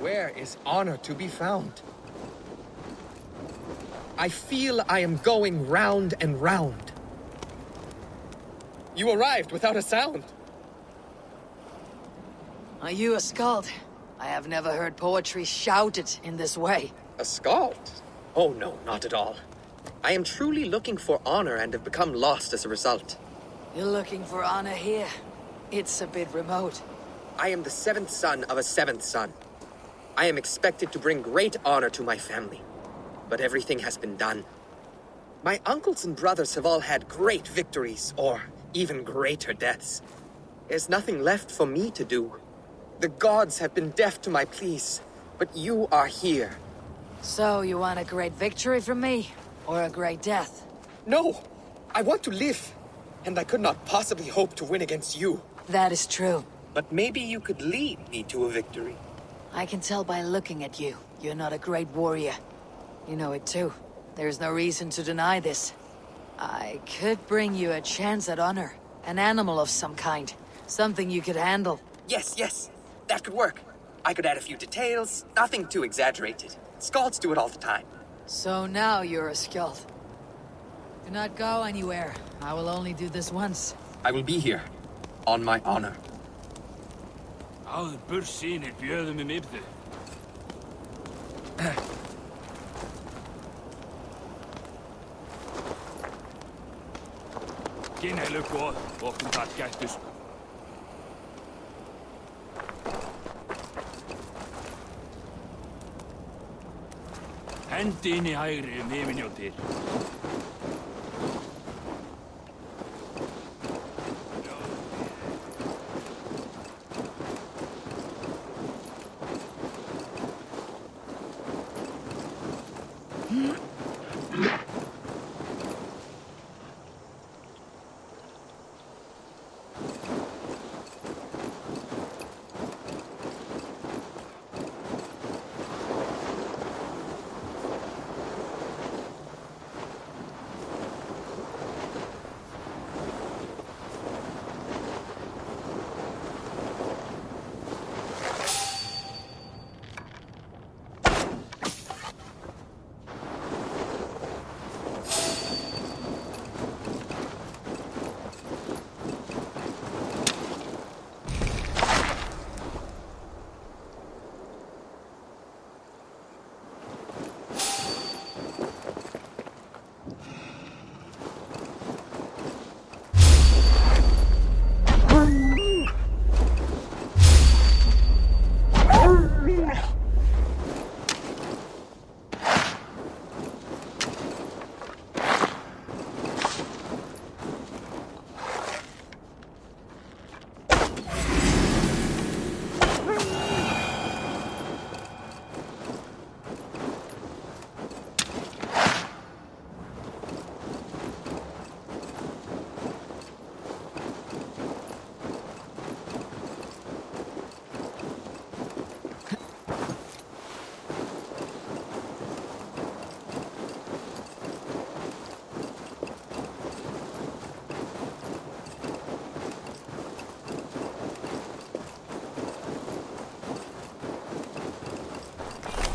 Where is honor to be found? I feel I am going round and round. You arrived without a sound. Are you a skald? I have never heard poetry shouted in this way. A skald? Oh no, not at all. I am truly looking for honor and have become lost as a result. You're looking for honor here. It's a bit remote. I am the seventh son of a seventh son. I am expected to bring great honor to my family. But everything has been done. My uncles and brothers have all had great victories, or even greater deaths. There's nothing left for me to do. The gods have been deaf to my pleas, but you are here. So, you want a great victory from me? Or a great death? No! I want to live, and I could not possibly hope to win against you. That is true. But maybe you could lead me to a victory. I can tell by looking at you. You're not a great warrior. You know it too. There's no reason to deny this. I could bring you a chance at honor. An animal of some kind. Something you could handle. Yes. That could work. I could add a few details, nothing too exaggerated. Skalds do it all the time. So now you're a skald. Do not go anywhere. I will only do this once. I will be here. On my honor. Áður bursýnir bjöðum ybdu. Kynheilu góð, okkur þar gættus. Hendi inn í hægri yfirnjóttir.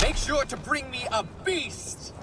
Make sure to bring me a beast!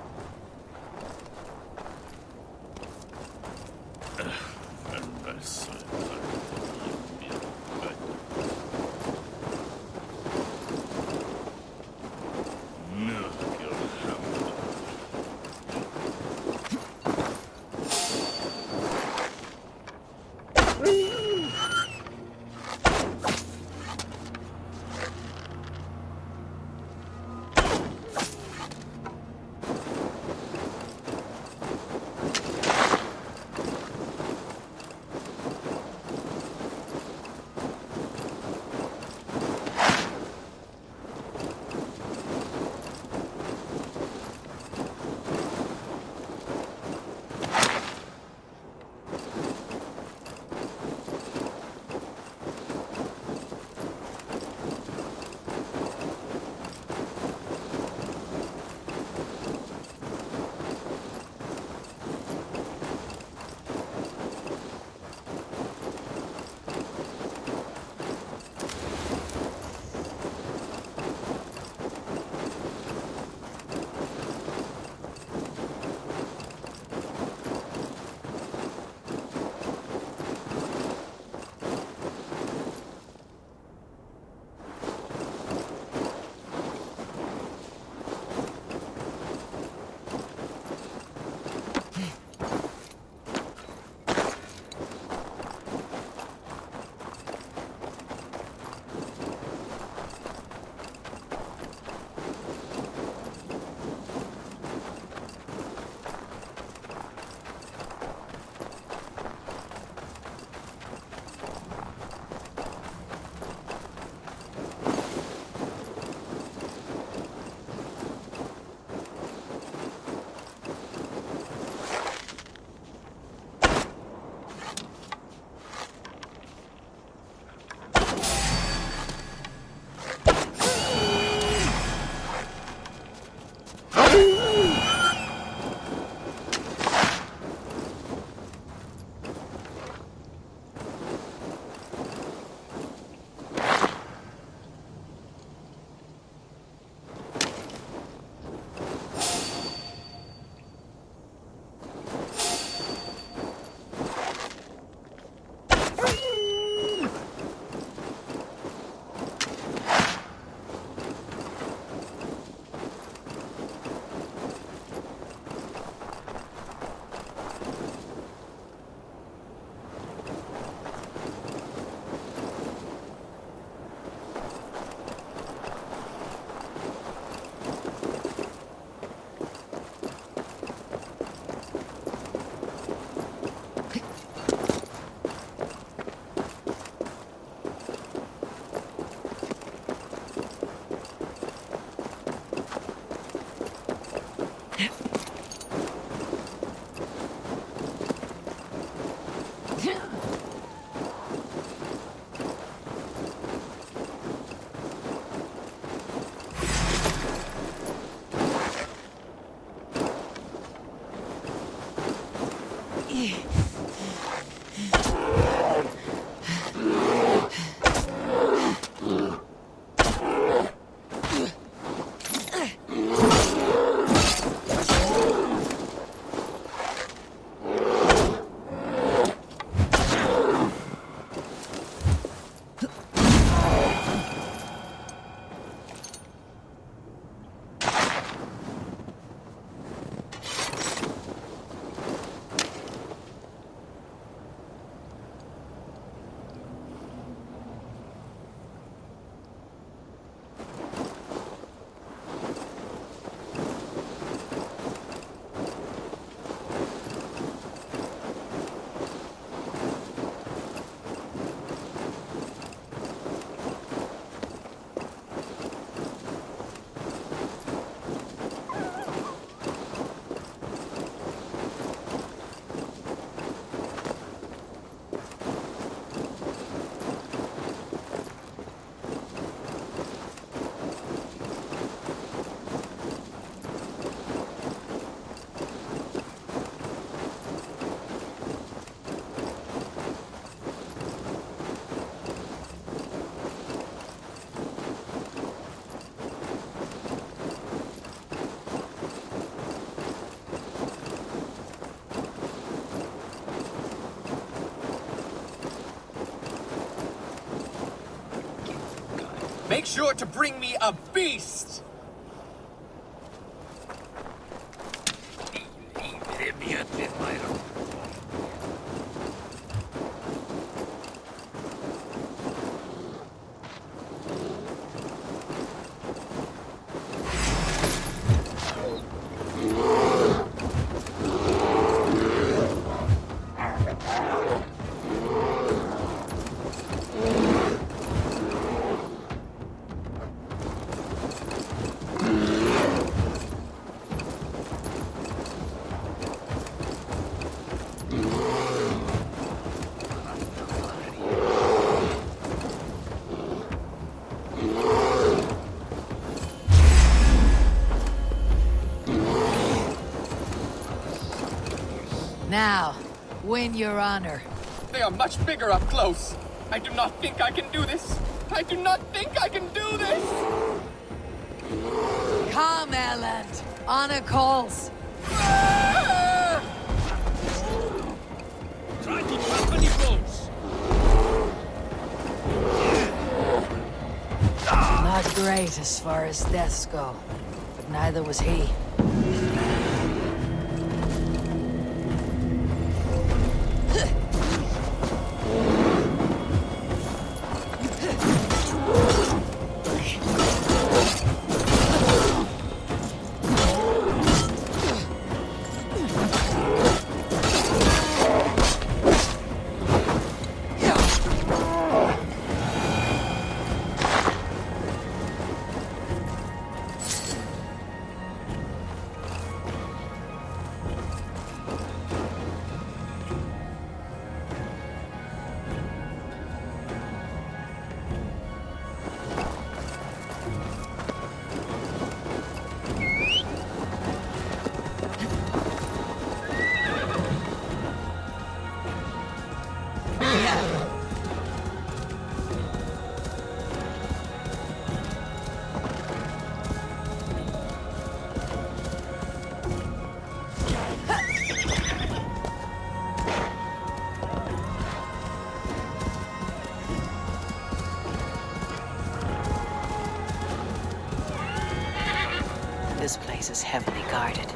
Make sure to bring me a beast! Now, win your honor. They are much bigger up close. I do not think I can do this. I do not think I can do this! Come, Elend. Honor calls. Try to trap any foes. Not great as far as deaths go, but neither was he. This place is heavily guarded.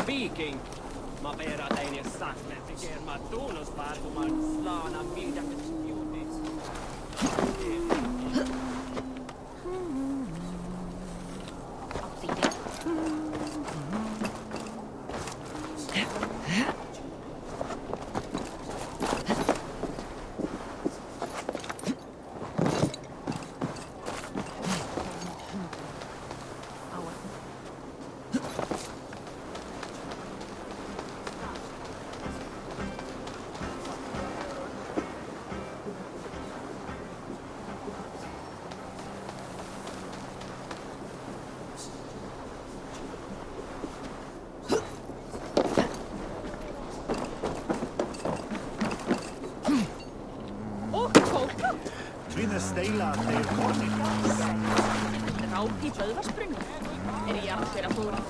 viking. Mä verraten ja saknet tekee mä tunnusvartuman slaana viidaket juutis. Rauki pöydäsprung. Eri järjestelmä suurin.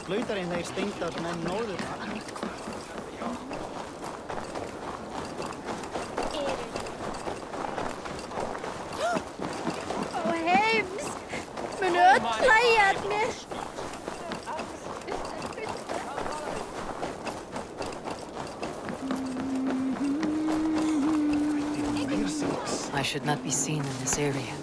Flautarinn þeir steindar menn norður. Åh, hemskt! Men öll hlæjarnir! I should not be seen in this area.